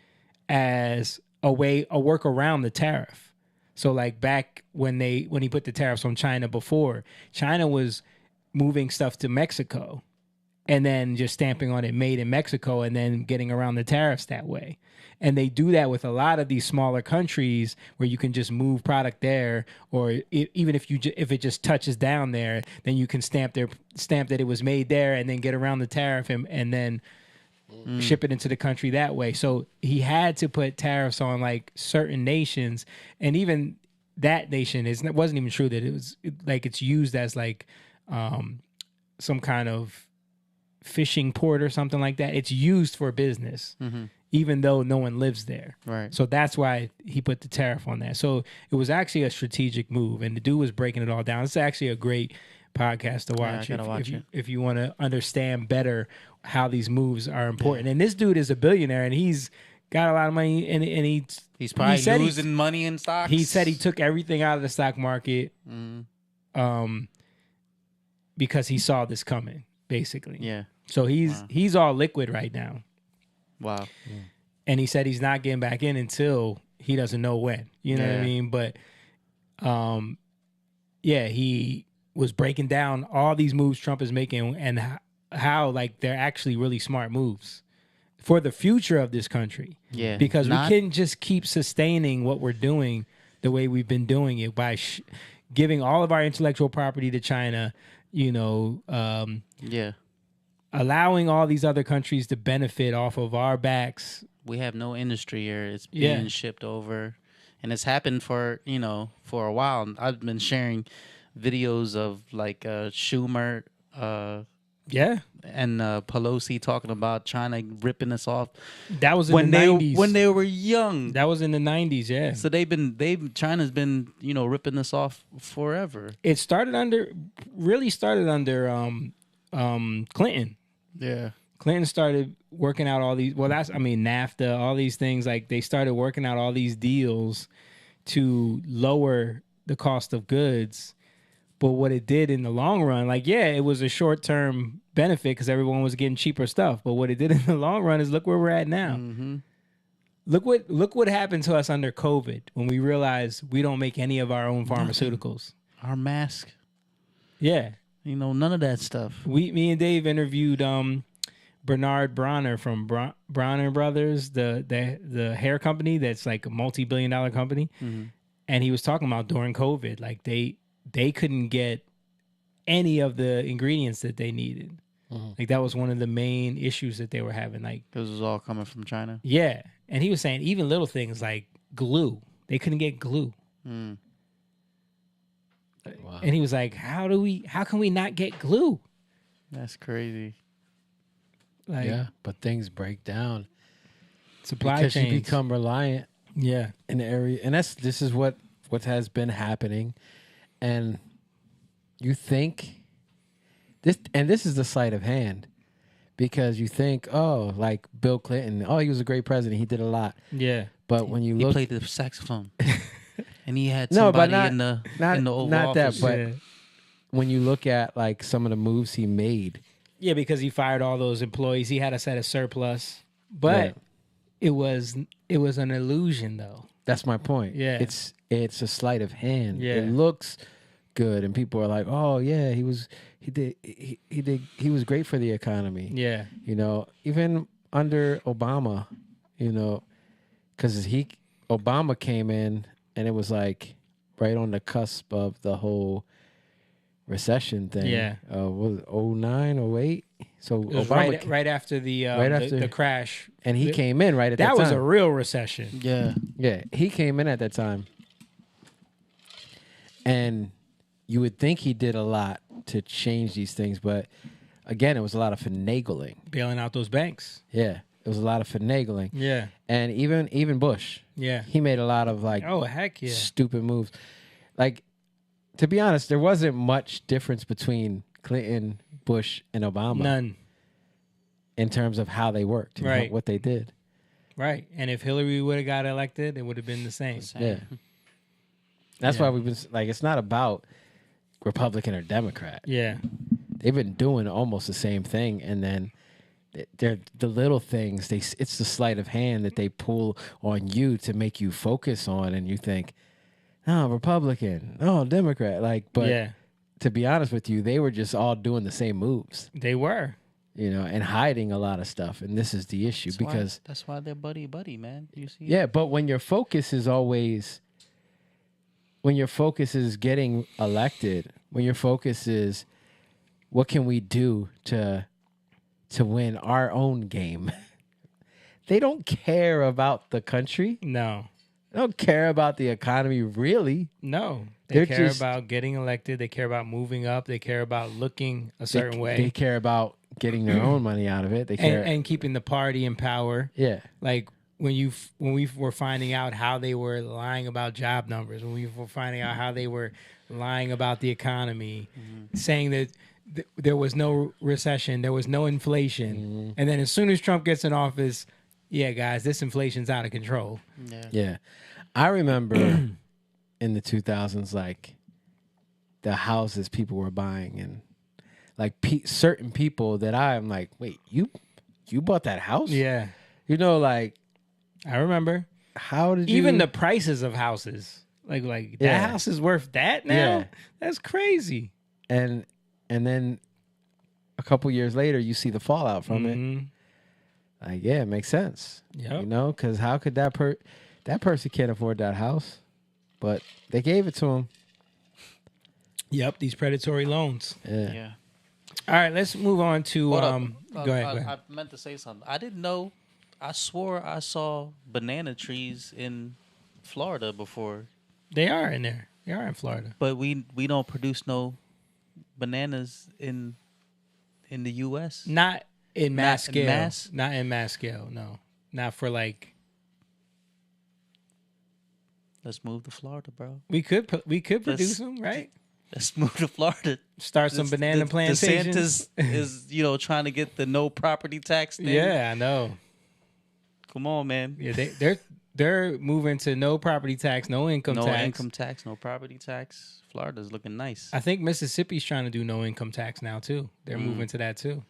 as a work around the tariff. So like back when he put the tariffs on China before, China was moving stuff to Mexico and then just stamping on it made in Mexico and then getting around the tariffs that way. And they do that with a lot of these smaller countries where you can just move product there, or even if it just touches down there, then you can stamp that it was made there and then get around the tariff and then ship it into the country that way. So he had to put tariffs on like certain nations, and even that nation wasn't even true that it was like it's used as like some kind of fishing port or something like that. It's used for business. Even though no one lives there. Right. So that's why he put the tariff on that. So it was actually a strategic move, and the dude was breaking it all down. It's actually a great podcast to watch, I gotta watch it. if you want to understand better how these moves are important. And this dude is a billionaire, and he's got a lot of money, and he's probably losing money in stocks. He said he took everything out of the stock market because he saw this coming, basically. Yeah. So he's all liquid right now. Wow. And he said he's not getting back in until he doesn't know when. You know what I mean? But he was breaking down all these moves Trump is making and how like they're actually really smart moves for the future of this country. Yeah. Because we couldn't just keep sustaining what we're doing the way we've been doing it by giving all of our intellectual property to China, allowing all these other countries to benefit off of our backs. We have no industry here. It's being shipped over. And it's happened for a while. I've been sharing videos of like Schumer and Pelosi talking about China ripping us off. That was in the 90s. When they were young. That was in the 90s, yeah. So China's been, ripping us off forever. It started under Clinton. Yeah. Clinton started working out all these, NAFTA, all these things. Like they started working out all these deals to lower the cost of goods. But what it did in the long run, it was a short-term benefit because everyone was getting cheaper stuff. But what it did in the long run is look where we're at now. Mm-hmm. Look what happened to us under COVID when we realized we don't make any of our own pharmaceuticals. Our mask. Yeah. None of that stuff. Me and Dave interviewed Bernard Bronner from Bronner Brothers, the hair company that's like a multi-billion-dollar company. Mm-hmm. And he was talking about during COVID, like they couldn't get any of the ingredients that they needed. Mm-hmm. Like that was one of the main issues that they were having. Like this was all coming from China. Yeah. And he was saying even little things like glue, they couldn't get glue. Mm. Wow. And he was like, how can we not get glue? That's crazy. But things break down. Supply because chains. you become reliant. Yeah. In the area. And this is what has been happening. And you think this is the sleight of hand. Because you think, like Bill Clinton, he was a great president. He did a lot. Yeah. But when you look, he played the saxophone. And he had somebody in the Oval Office. But when you look at like some of the moves he made. Yeah, because he fired all those employees. He had us at a surplus. But it was an illusion though. That's my point. Yeah. It's a sleight of hand. Yeah. It looks good and people are like, "Oh, yeah, he was great for the economy." Yeah. Even under Obama, cuz Obama came in and it was like right on the cusp of the whole recession thing. Yeah. Was it 09, 08? So it was Obama right after the crash. And he came in right at that time. That was a real recession. Yeah. Yeah, he came in at that time. And you would think he did a lot to change these things, but again, it was a lot of finagling. Bailing out those banks. Yeah. It was a lot of finagling. Yeah. And even Bush. Yeah. He made a lot of heck yeah. stupid moves. Like, to be honest, there wasn't much difference between Clinton, Bush, and Obama. None. In terms of how they worked and right. what they did. Right. And if Hillary would have got elected, it would have been the same. Yeah. That's why we've been it's not about Republican or Democrat. Yeah. They've been doing almost the same thing, and then they're the little things. It's the sleight of hand that they pull on you to make you focus on, and you think, oh, Republican, oh, Democrat. Like, but Yeah. to be honest with you, they were just all doing the same moves, They were. and hiding a lot of stuff. And this is the issue because that's why they're buddy, man. You see? yeah, but when your focus is getting elected, when your focus is what can we do to win our own game, they don't care about the country. No. They don't care about the economy, really. No. They're They care just- about getting elected. They care about moving up. They care about looking a certain way. They care about getting their own money out of it. They care. and keeping the party in power. Yeah. Like when we were finding out how they were lying about job numbers, when we were finding out how they were lying about the economy, saying that there was no recession, there was no inflation, and then as soon as Trump gets in office, yeah, guys, this inflation's out of control. Yeah. I remember in the 2000s, like the houses people were buying, and like certain people that I'm like, wait, you bought that house? Yeah, like I remember. How did you even the prices of houses? Like that Yeah. house is worth that now? Yeah. That's crazy. And then a couple years later, you see the fallout from it. Like, yeah, it makes sense. Yep. Because how could that person can't afford that house, but they gave it to him. Yep, these predatory loans. Yeah. All right, let's move on to Hold up. go ahead. I meant to say something. I didn't know. I swore I saw banana trees in Florida before. They are in there. They are in Florida. But we don't produce no bananas in the U.S. Not in mass Not in scale. mass? Not in mass scale. No, not for like. Let's move to Florida, bro. We could produce Let's- them, right? Let's move to Florida. Start some banana plantations. DeSantis is trying to get the no property tax thing. Yeah, I know. Come on, man. Yeah, they're moving to no property tax, no income No tax. income tax, no property tax. Florida's looking nice. I think Mississippi's trying to do no income tax now too. They're moving to that too.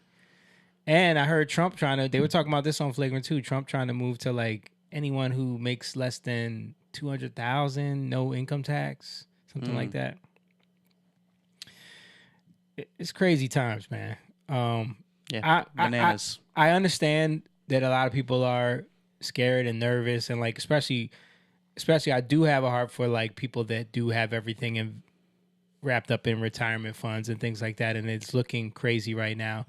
And I heard Trump they were talking about this on Flagrant 2. Trump trying to move to like anyone who makes less than 200,000, no income tax, something like that. It's crazy times, man. Yeah, bananas. I understand that a lot of people are scared and nervous, and like especially I do have a heart for like people that do have everything wrapped up in retirement funds and things like that, and it's looking crazy right now.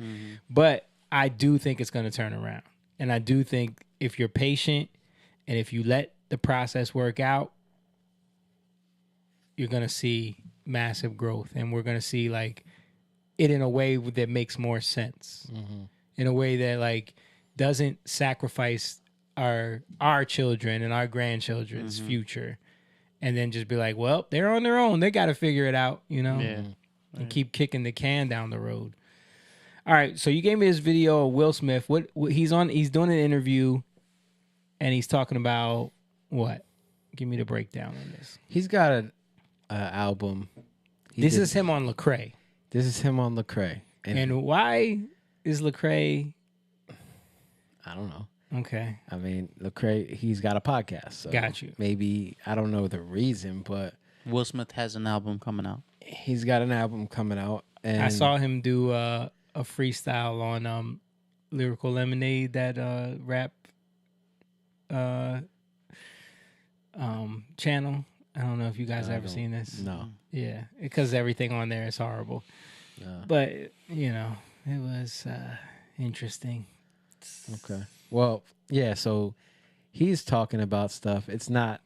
But I do think it's going to turn around, and I do think if you're patient and if you let the process work out, you're going to see massive growth, and we're going to see like it in a way that makes more sense, in a way that like doesn't sacrifice our children and our grandchildren's future, and then just be like, well, they're on their own. They got to figure it out, and keep kicking the can down the road. All right. So you gave me this video of Will Smith. What he's on, he's doing an interview and he's talking about what? Give me the breakdown on this. He's got an album. This is him on Lecrae. This is him on Lecrae. And why is Lecrae? I don't know. Okay. I mean, Lecrae, he's got a podcast. So Got you. Maybe, I don't know the reason, but Will Smith has an album coming out. he's got an album coming out. And I saw him do a freestyle on Lyrical Lemonade, that rap channel. I don't know if you guys ever seen this. No. Yeah, because everything on there is horrible. But it was interesting. Okay. Well, yeah, so he's talking about stuff. It's not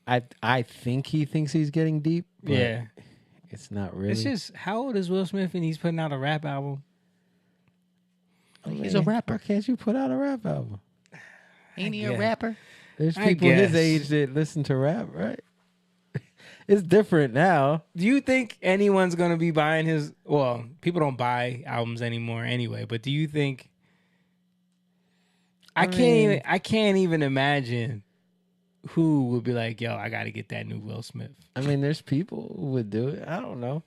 I think he thinks he's getting deep, but Yeah. it's not really. It's just, how old is Will Smith and he's putting out a rap album? He's a rapper. Why can't you put out a rap album? Ain't he a rapper? There's I people his guess. age that listen to rap, right? It's different now. Do you think anyone's gonna be buying his? Well, people don't buy albums anymore anyway. But do you think? I can't even imagine who would be like, "Yo, I got to get that new Will Smith." I mean, there's people who would do it. I don't know,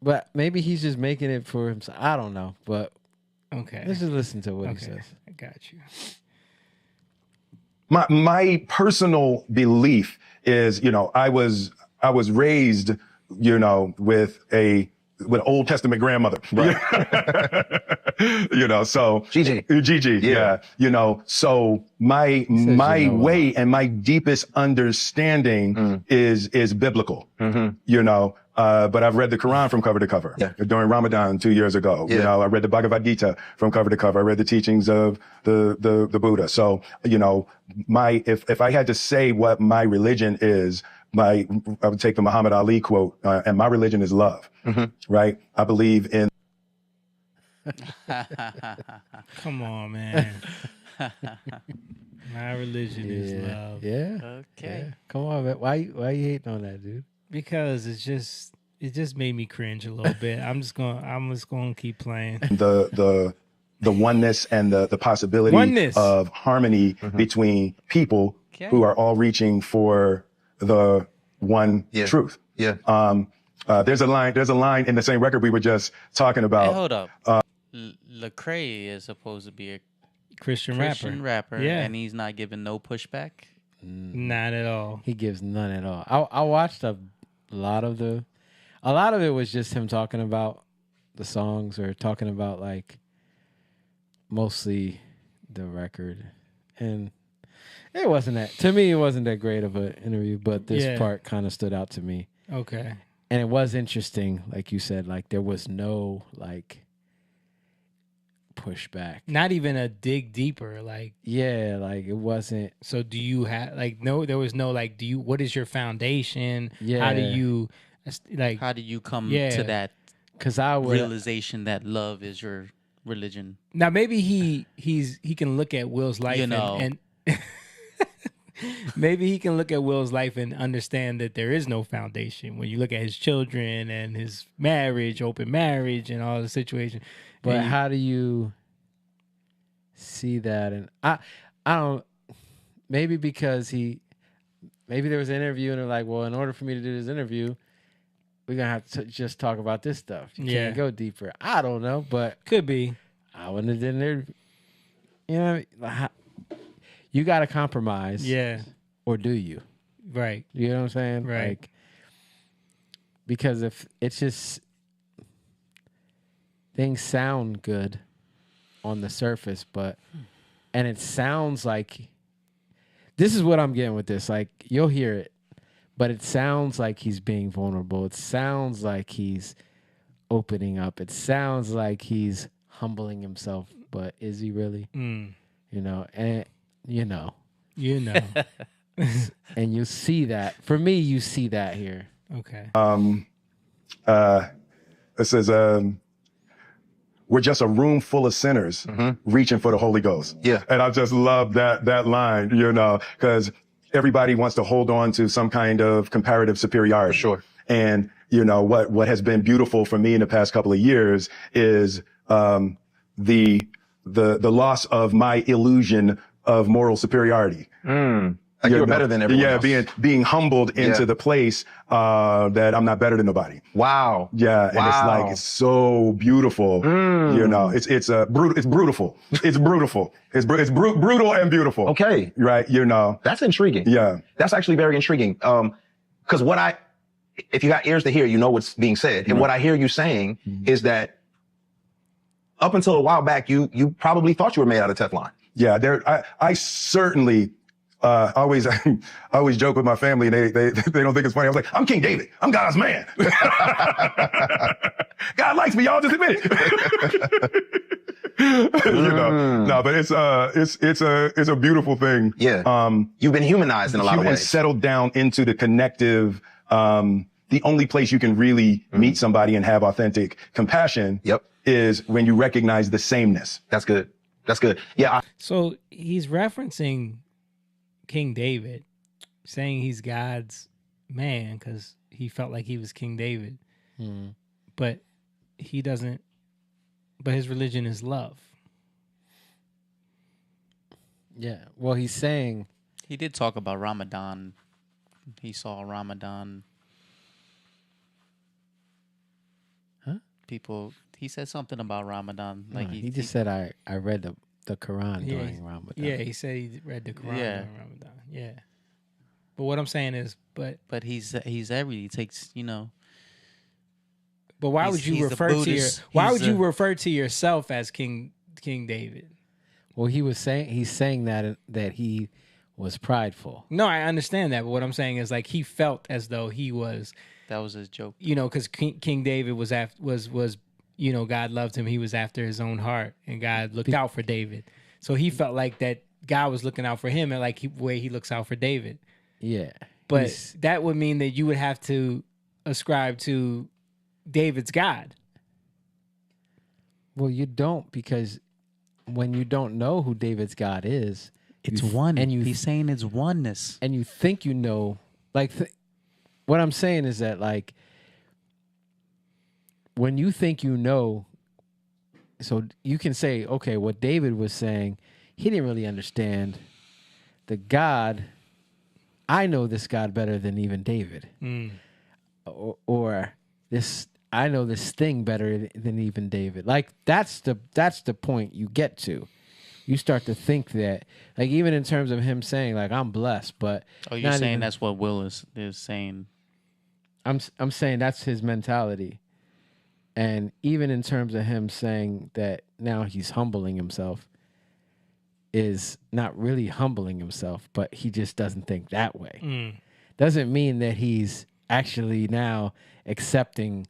but maybe he's just making it for himself. I don't know, but Okay. Let's just listen to what he Okay. says. I got you. My personal belief is, I was raised, with an Old Testament grandmother. Right. So Gigi. Yeah. So my way and my deepest understanding is biblical. But I've read the Quran from cover to cover. During Ramadan 2 years ago. I read the Bhagavad Gita from cover to cover. I read the teachings of the Buddha. So, if I had to say what my religion is, I would take the Muhammad Ali quote, and my religion is love. Right? I believe in. Come on, man. My religion is love. Yeah. Okay. Yeah. Come on, man. Why you hating on that, dude? Because it just made me cringe a little bit. I'm just gonna keep playing. The oneness and the possibility of harmony between people who are all reaching for the one truth. Yeah. There's a line in the same record we were just talking about. Hey, hold up. Lecrae is supposed to be a Christian rapper. Yeah. And he's not giving no pushback. Not at all. He gives none at all. I watched a lot of it was just him talking about the songs or talking about like mostly the record, and it wasn't that great of an interview, but this part kind of stood out to me. Okay. And it was interesting, like you said, like there was no like pushback. Not even a dig deeper, like like it wasn't. So do you have there was no like what is your foundation? Yeah. How do you how do you come to that realization that love is your religion? Now maybe he can look at Will's life and maybe he can look at Will's life and understand that there is no foundation when you look at his children and his marriage, open marriage, and all the situation. But how do you see that? And I don't. Maybe because maybe there was an interview and they're like, well, in order for me to do this interview, we're gonna have to just talk about this stuff. You can't go deeper. I don't know, but could be. I wouldn't have done it. You know, you got to compromise. Yeah. Or do you? Right. You know what I'm saying? Right. Like, because if it's just things sound good on the surface, and it sounds like this is what I'm getting with this. Like you'll hear it, but it sounds like he's being vulnerable. It sounds like he's opening up. It sounds like he's humbling himself, but is he really? You know, and and you see that. For me, you see that here. Okay. It says, we're just a room full of sinners reaching for the Holy Ghost. Yeah. And I just love that line, because everybody wants to hold on to some kind of comparative superiority. For sure. And, what has been beautiful for me in the past couple of years is, the loss of my illusion of moral superiority. Like you're better than everyone else. Being humbled into the place that I'm not better than nobody. Wow. Yeah, and it's like it's so beautiful. It's brutal. It's brutal. It's brutal and beautiful. Okay. Right. That's intriguing. Yeah. That's actually very intriguing. Because if you got ears to hear, you know what's being said. And what I hear you saying is that up until a while back, you probably thought you were made out of Teflon. Yeah. I certainly. I always joke with my family, and they don't think it's funny. I was like, I'm King David. I'm God's man. God likes me. Y'all just admit it. No, but it's a beautiful thing. Yeah. You've been humanized in a lot of ways. Settled down into the connective. The only place you can really meet somebody and have authentic compassion. Is when you recognize the sameness. That's good. That's good. Yeah. So he's referencing King David, saying he's God's man because he felt like he was King David. But he doesn't, but his religion is love. Yeah. Well, he's saying. He did talk about Ramadan. He saw Ramadan. Huh? people. He said something about Ramadan. Like he just said I read the Quran during Ramadan. Yeah, he said he read the Quran Yeah. during Ramadan. Yeah. But what I'm saying is, but he's he takes, you know. But why He's- would you he's the refer to Buddhist- why he's would you the- refer to yourself as King David? Well, he's saying that he was prideful. No, I understand that, but what I'm saying is like he felt as though he was. That was his joke. You know, because King David was you know, God loved him. He was after his own heart, and God looked out for David. So he felt like that God was looking out for him, and like the way he looks out for David. Yeah, But that would mean that you would have to ascribe to David's God. Well, you don't, because when you don't know who David's God is, It's you one. and He's saying it's oneness. and you think you know. Like what I'm saying is that like when you think you know, so you can say, okay, what David was saying, he didn't really understand the God. I know this God better than even David, or this. I know this thing better than even David. Like that's the point you get to. You start to think that, like, even in terms of him saying, like, I'm blessed, but Oh, you're not saying even- that's what Will is saying. I'm saying that's his mentality. And even in terms of him saying that now he's humbling himself, is not really humbling himself, but he just doesn't think that way. Doesn't mean that he's actually now accepting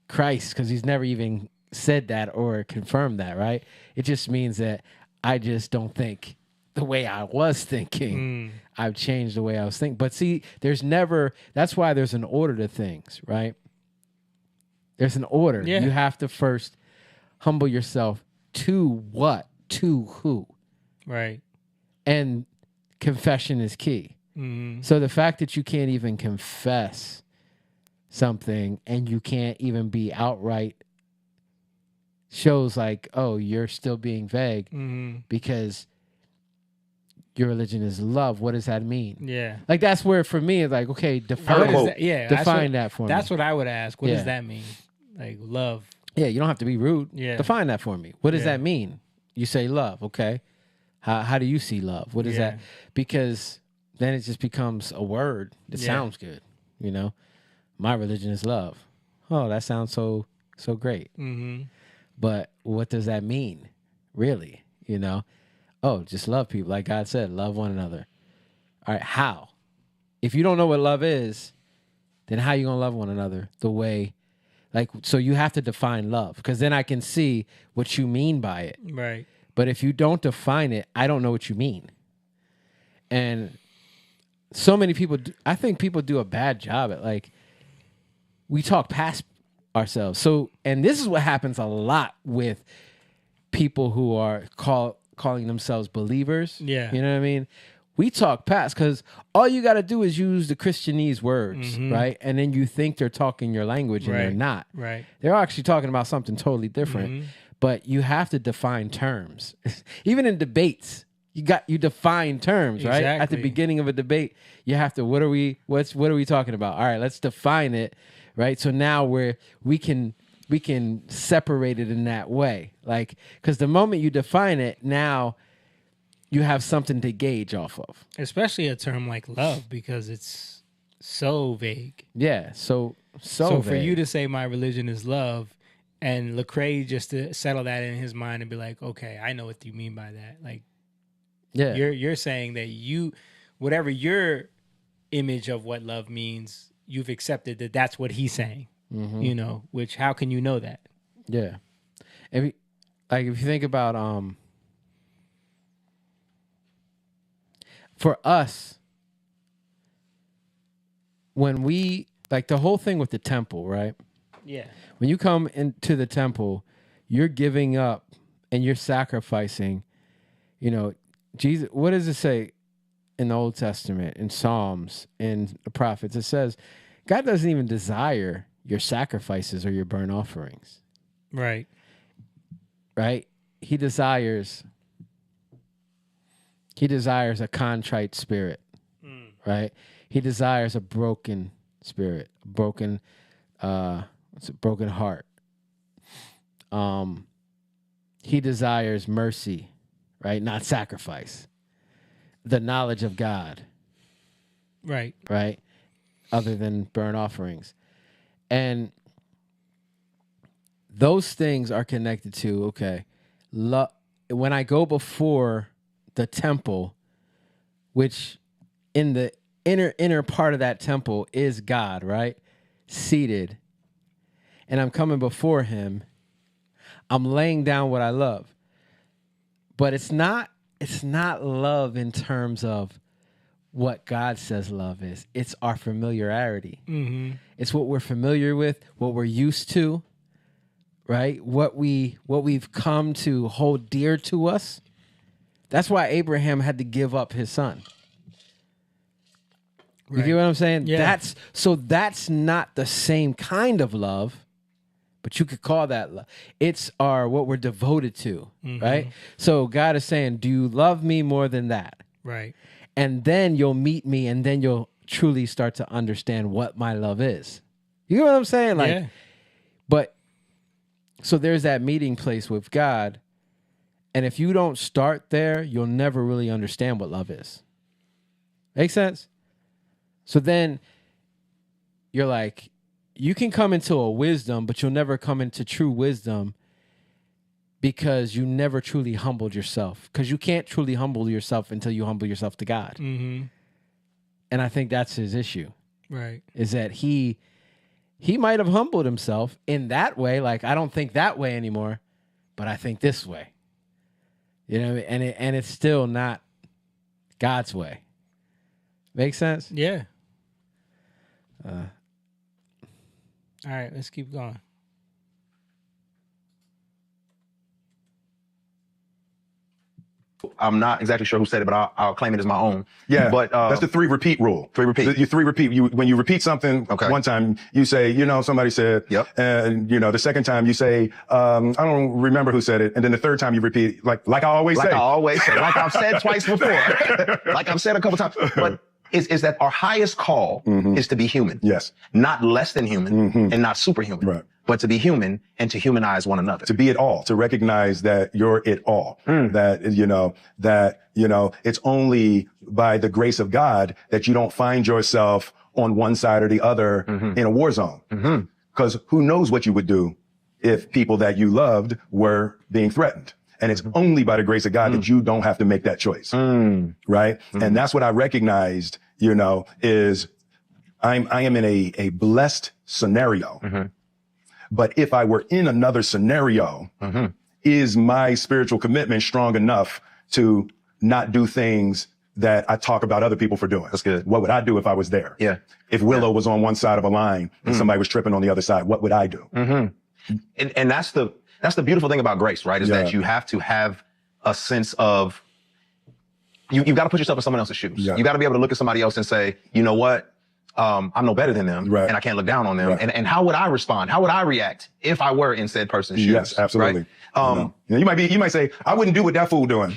Christ, because he's never even said that or confirmed that, right? It just means that I just don't think the way I was thinking. I've changed the way I was thinking. But see, that's why there's an order to things, right? There's an order. Yeah. You have to first humble yourself to what? To who? Right. And confession is key. So the fact that you can't even confess something and you can't even be outright shows like, oh, you're still being vague because your religion is love. What does that mean? Yeah. Like that's where for me it's like, okay, What define is that? Yeah, define that for me. That's what I would ask. What Yeah. does that mean? Like love. Yeah, you don't have to be rude. Yeah. Define that for me. What does Yeah. that mean? You say love, okay. How do you see love? What is Yeah. that? Because then it just becomes a word that Yeah. sounds good. You know, my religion is love. Oh, that sounds so great. But what does that mean, really? You know, oh, just love people, like God said, love one another. All right, how? If you don't know what love is, then how you gonna love one another the way? Like, so you have to define love, because then I can see what you mean by it. Right. But if you don't define it, I don't know what you mean. And so many people, I think people do a bad job at, like, we talk past ourselves. So, and this is what happens a lot with people who are calling themselves believers. Yeah. You know what I mean? We talk past, because all you got to do is use the Christianese words, right? And then you think they're talking your language, and they're Right. not. Right. They're actually talking about something totally different. But you have to define terms. Even in debates, you define terms, right? At the Exactly. beginning of a debate, you have to, what are we talking about? All right, let's define it, right? So now we can separate it in that way. Like, because the moment you define it, now you have something to gauge off of. Especially a term like love, because it's so vague. Yeah, so So for vague. you to say my religion is love, and Lecrae just to settle that in his mind and be like, okay, I know what you mean by that. Like, yeah, you're saying that whatever your image of what love means, you've accepted that that's what he's saying. You know, which how can you know that? Yeah. If you think about for us, when we, like, the whole thing with the temple, right? Yeah. When you come into the temple, you're giving up and you're sacrificing. You know, Jesus, what does it say in the Old Testament, in Psalms, in the prophets? It says God doesn't even desire your sacrifices or your burnt offerings. Right. Right? He desires a contrite spirit. Right? He desires a broken spirit, a broken heart. He desires mercy, right? Not sacrifice. The knowledge of God. Right. Right? Other than burnt offerings. And those things are connected to, okay, when I go before the temple, which in the inner part of that temple is God, right? Seated. And I'm coming before him. I'm laying down what I love. But it's not love in terms of what God says love is. It's our familiarity. Mm-hmm. It's what we're familiar with, what we're used to, right? What we've come to hold dear to us. That's why Abraham had to give up his son. You get what I'm saying? Yeah. That's not the same kind of love, but you could call that love. It's what we're devoted to, right? So God is saying, do you love me more than that? Right. And then you'll meet me, and then you'll truly start to understand what my love is. You know what I'm saying? Like, but so there's that meeting place with God, and if you don't start there, you'll never really understand what love is. Make sense? So then you're like, you can come into a wisdom, but you'll never come into true wisdom because you never truly humbled yourself. Because you can't truly humble yourself until you humble yourself to God. Mm-hmm. And I think that's his issue. Right. Is that he might have humbled himself in that way. Like, I don't think that way anymore, but I think this way. You know, and it's still not God's way. Make sense? Yeah. All right, let's keep going. I'm not exactly sure who said it, but I'll claim it as my own. Yeah, but that's the 3 repeat rule. 3 repeat. You 3 repeat. When you repeat something one time, you say, somebody said. Yep. And the second time you say, I don't remember who said it, and then the third time you repeat, like I always say. Like I always say. Like I've said twice before. Like I've said a couple times. But is that our highest call is to be human. Yes. Not less than human and not superhuman. Right. But to be human and to humanize one another. To be it all, to recognize that you're it all. That, it's only by the grace of God that you don't find yourself on one side or the other in a war zone. Because who knows what you would do if people that you loved were being threatened. And it's only by the grace of God that you don't have to make that choice. Right? And that's what I recognized, is I am in a blessed scenario. But if I were in another scenario, is my spiritual commitment strong enough to not do things that I talk about other people for doing? That's good. What would I do if I was there? Yeah. If Willow was on one side of a line and somebody was tripping on the other side, what would I do? And that's the beautiful thing about grace, right? Is that you have to have a sense of, you've got to put yourself in someone else's shoes. Yeah. You got to be able to look at somebody else and say, you know what? I'm no better than them, Right. and I can't look down on them. Right. And how would I respond? How would I react if I were in said person's shoes? Yes, absolutely. Right? You might say, I wouldn't do what that fool doing.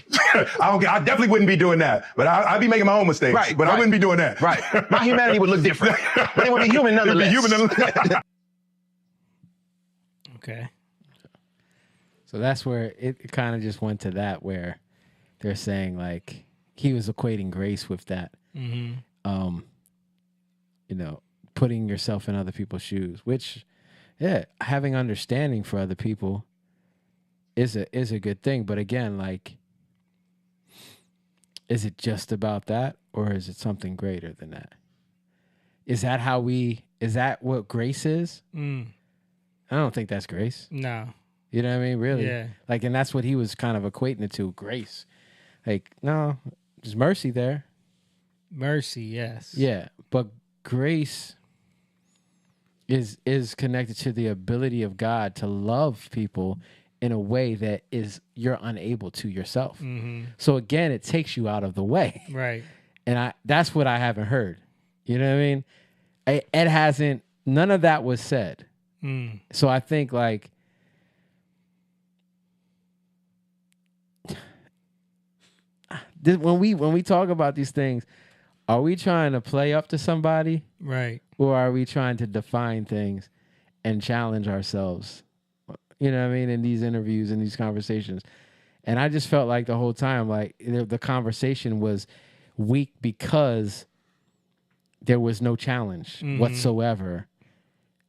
I definitely wouldn't be doing that. But I'd be making my own mistakes. Right, but I wouldn't be doing that. Right. My humanity would look different. But it would be human nonetheless. Okay. So that's where it kind of just went to that, where they're saying, like, he was equating grace with that. Putting yourself in other people's shoes, which, having understanding for other people is a good thing. But again, like, is it just about that, or is it something greater than that? Is that what grace is? I don't think that's grace. No. You know what I mean? Really? Yeah. Like, and that's what he was kind of equating it to, grace. Like, no, there's mercy there. Mercy, yes. Yeah, but grace is connected to the ability of God to love people in a way that you're unable to yourself. So again, it takes you out of the way. Right. And that's what I haven't heard. You know what I mean? It hasn't, none of that was said. So I think, like, when we talk about these things, are we trying to play up to somebody? Right. Or are we trying to define things and challenge ourselves You know what I mean? In these interviews and these conversations. And I just felt like the whole time, like the conversation was weak because there was no challenge whatsoever.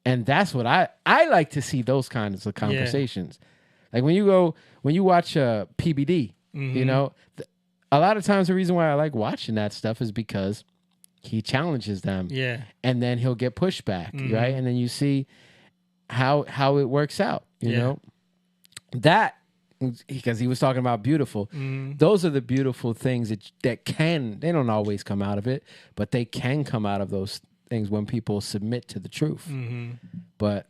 And that's what I like to see, those kinds of conversations. Like when you watch PBD, you know, a lot of times the reason why I like watching that stuff is because he challenges them. Yeah. And then he'll get pushback, right? And then you see how it works out, you know? That, because he was talking about beautiful. Those are the beautiful things that they don't always come out of it, but they can come out of those things when people submit to the truth. But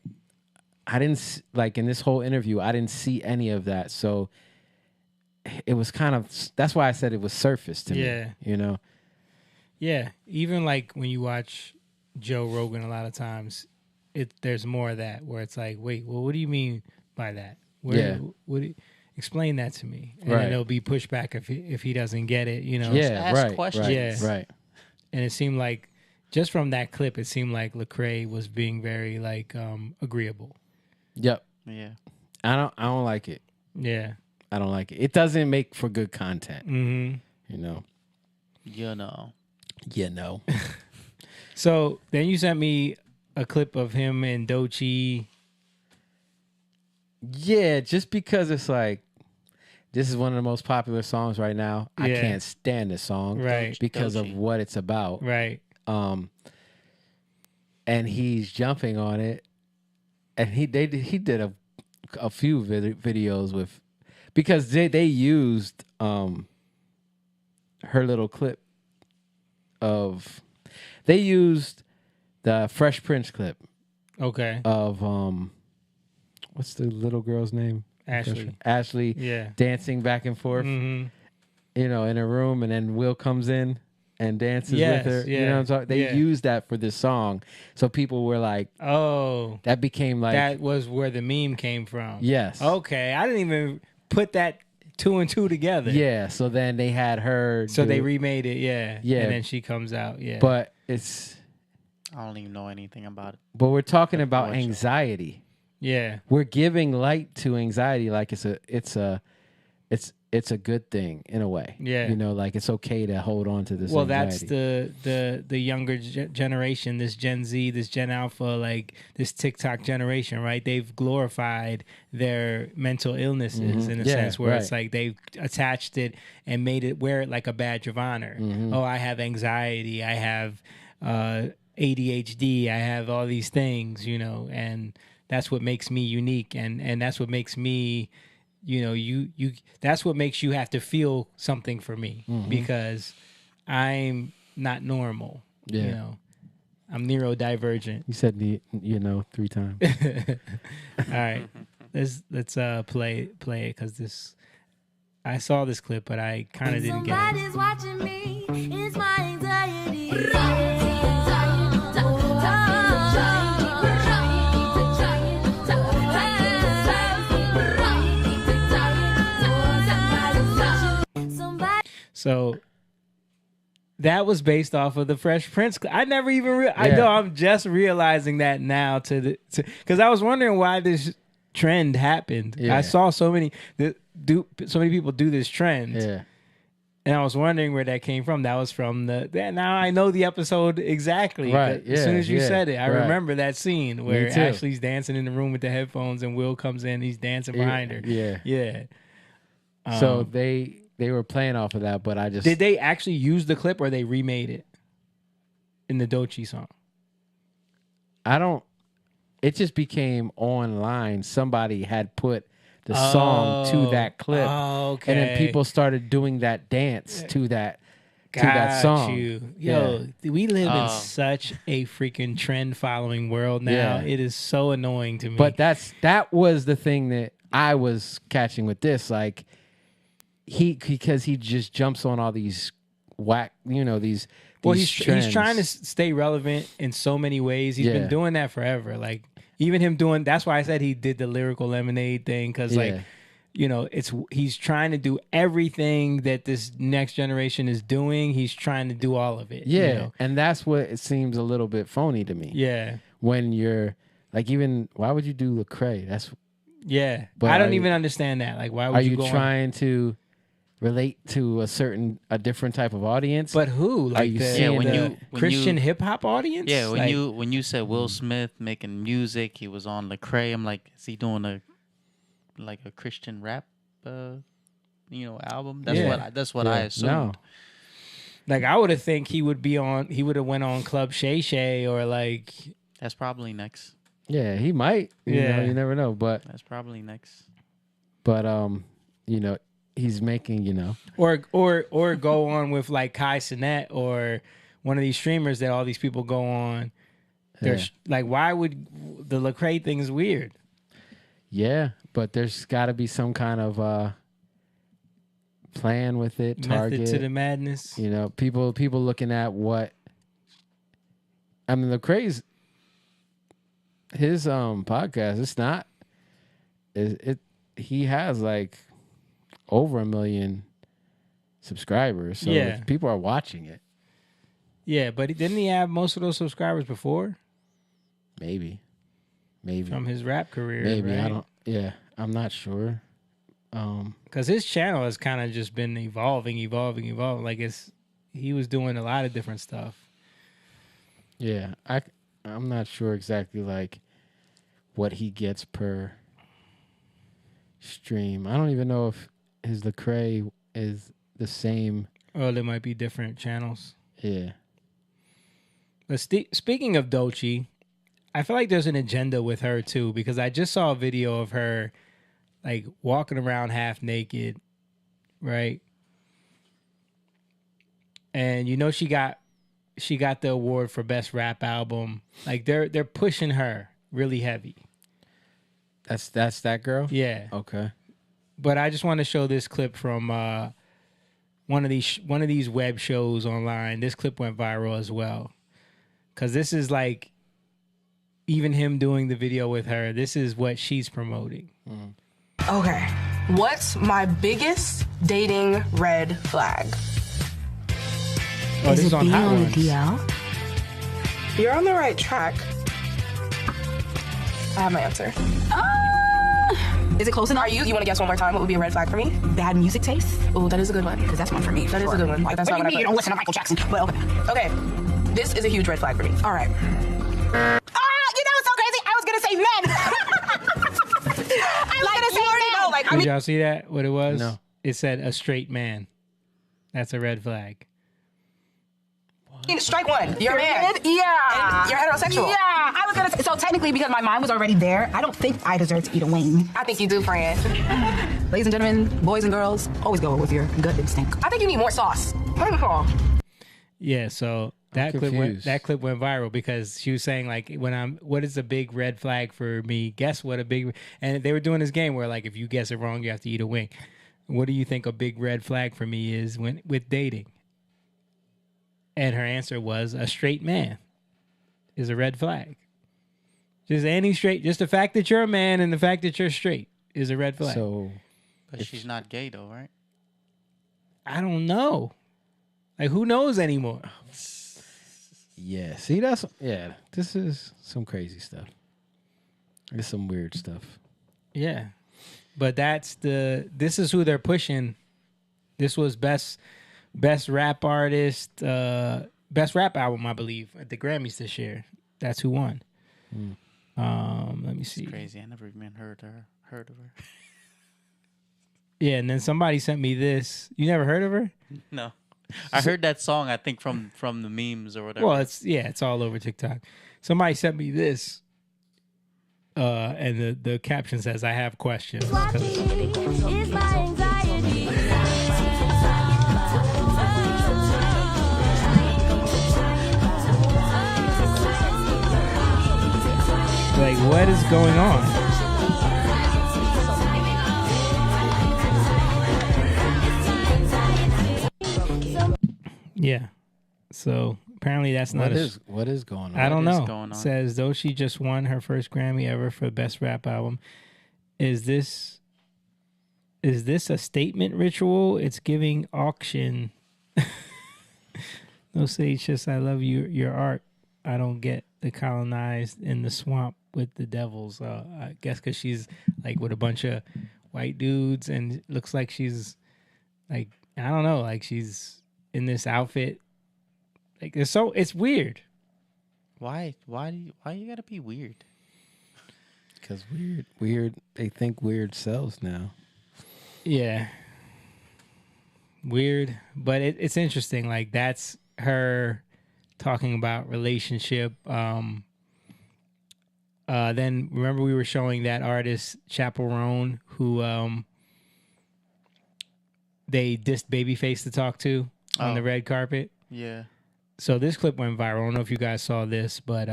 I didn't, like in this whole interview, I didn't see any of that. So it was kind of, that's why I said it was surface to me, you know? Yeah. Even like when you watch Joe Rogan, a lot of times there's more of that where it's like, wait, well, what do you mean by that? Explain that to me. And then there'll be pushback if he doesn't get it, you know? Just ask questions. Right. And it seemed like, just from that clip, it seemed like Lecrae was being very like agreeable. Yep. Yeah. I don't like it. Yeah. I don't like it. It doesn't make for good content. You know. You know. You know. So then you sent me a clip of him and Doechii. Yeah, just because it's like, this is one of the most popular songs right now. I can't stand this song, because of what it's about, right? And he's jumping on it, and he did a few videos with, because they used her little clip of, they used the Fresh Prince clip, of what's the little girl's name? Ashley, dancing back and forth, you know, in a room, and then Will comes in and dances with her. You know what I'm talking? They used that for this song, so people were like, "Oh, that became like that was where the meme came from." Yes. Okay, I didn't even put that 2 and 2 together. Yeah. So then they had her. So they remade it. Yeah. Yeah. And then she comes out. Yeah. But it's. I don't even know anything about it. But we're talking about anxiety. Yeah. We're giving light to anxiety like it's a good thing in a way. Yeah. You know, like it's okay to hold on to this anxiety. That's the younger generation, this Gen Z, this Gen Alpha, like this TikTok generation, right? They've glorified their mental illnesses in a sense where it's like they've attached it and made it, wear it like a badge of honor. Oh, I have anxiety. I have ADHD. I have all these things, you know, and that's what makes me unique, and that's what makes me, you know, you that's what makes you have to feel something for me, because I'm not normal. Yeah. You know, I'm neurodivergent. You said you know 3 times. All right, let's play it, because I saw this clip, but I kind of didn't get it. Somebody's watching me. It's my anxiety. So that was based off of the Fresh Prince. I never even I know, I'm just realizing that now because I was wondering why this trend happened. I saw so many people do this trend. Yeah. And I was wondering where that came from. That was from now I know the episode exactly. Right. As soon as you said it, I remember that scene where Me too. Ashley's dancing in the room with the headphones and Will comes in, he's dancing behind her. Yeah. Yeah. So they were playing off of that, but I just... Did they actually use the clip or they remade it in the Doechii song? It just became online. Somebody had put the song to that clip. Oh, okay. And then people started doing that dance to that song. Yo, we live in such a freaking trend following world now. Yeah. It is so annoying to me. But that was the thing that I was catching with this. Like, because he just jumps on all these whack, you know, these he's trends. trying to stay relevant in so many ways. He's been doing that forever. Like, even him doing, that's why I said he did the Lyrical Lemonade thing, because like, you know, he's trying to do everything that this next generation is doing. He's trying to do all of it. Yeah, you know? And that's what it seems a little bit phony to me. Yeah. When you're like, even why would you do Lecrae? Yeah, But I don't even understand that. Like, why would are you go on? trying to relate to a different type of audience? But who? Like you the, seeing the Christian hip hop audience? Yeah, when like, you said Will Smith making music, he was on Lecrae. I'm like, is he doing a Christian rap, album? That's what I assumed. No. Like I would have think he would have went on Club Shay Shay or like. That's probably next. Yeah, he might. You know, you never know. But that's probably next. But he's making, or go on with like Kai Cenat or one of these streamers that all these people go on. There's like, why would the Lecrae thing is weird? Yeah, but there's got to be some kind of plan with it. Target Method to the madness. People looking at what. I mean, Lecrae's his podcast. It's not. He has like over 1 million subscribers. So if people are watching it. Yeah, but didn't he have most of those subscribers before? Maybe from his rap career. Maybe right? I don't. Yeah, I'm not sure. Because his channel has kind of just been evolving. Like he was doing a lot of different stuff. Yeah, I'm not sure exactly like what he gets per stream. I don't even know if his Lecrae is the same. Oh, there might be different channels. Yeah. But speaking of Doechii, I feel like there's an agenda with her too, because I just saw a video of her like walking around half naked, right? And she got the award for best rap album. Like they're pushing her really heavy. That's that girl? Yeah. Okay. But I just want to show this clip from one of these web shows online. This clip went viral as well. Cause this is like even him doing the video with her, this is what she's promoting. Okay. What's my biggest dating red flag? Oh, this is on being Hot on Ones. the DL? You're on the right track. I have my answer. Is it close enough? You want to guess one more time? What would be a red flag for me? Bad music taste? Oh, that is a good one. Because that's one for me. That is a good one. But that's not what I put. You don't listen to Michael Jackson. But okay. Okay. This is a huge red flag for me. All right. It's so crazy. I was going to say men. I was going to say men. Did y'all see that? What it was? No. It said a straight man. That's a red flag. Strike one. You're a man. Yeah. And you're heterosexual. Yeah. I was gonna say, so technically, because my mind was already there, I don't think I deserve to eat a wing. I think you do, friend. Ladies and gentlemen, boys and girls, always go with your gut instinct. I think you need more sauce. Yeah, so that clip went confused. viral because she was saying like what is a big red flag for me? Guess what and they were doing this game where like if you guess it wrong, you have to eat a wing. What do you think a big red flag for me is with dating? And her answer was a straight man is a red flag. Just the fact that you're a man and the fact that you're straight is a red flag. So, but she's not gay though, right? I don't know. Like who knows anymore? Yeah. See, this is some crazy stuff. It's some weird stuff. Yeah. But this is who they're pushing. This was best rap artist, best rap album, I believe, at the Grammys this year. That's who won. Let me see. It's crazy. I never even heard of her. Yeah, and then somebody sent me this. You never heard of her? No. I heard that song, I think, from the memes or whatever. Well, it's all over TikTok. Somebody sent me this. And the caption says, I have questions. Like, what is going on? Yeah. So apparently that's not what is going on? I don't know. Going on? Says Doechii just won her first Grammy ever for best rap album. Is this a statement ritual? It's giving auction. No sage, just I love your art. I don't get. the colonized in the swamp with the devils. I guess because she's like with a bunch of white dudes, and it looks like she's like, I don't know, like she's in this outfit. Like it's weird. Why you gotta be weird? Because weird. They think weird sells now. Yeah, weird, but it's interesting. Like that's her talking about relationship. Then remember we were showing that artist Chaperone who they dissed Babyface to talk to on the red carpet. Yeah. So this clip went viral. I don't know if you guys saw this, but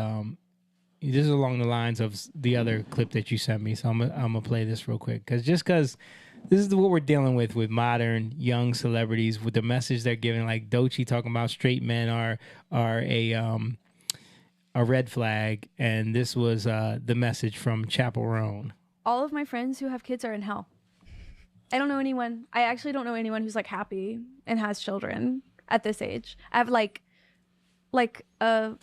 this is along the lines of the other clip that you sent me. So I'm gonna play this real quick because this is what we're dealing with modern young celebrities, with the message they're giving. Like Doechii talking about straight men are a red flag, and this was the message from Chaperone. All of my friends who have kids are in hell. I don't know anyone. I actually don't know anyone who's like happy and has children at this age. I have like a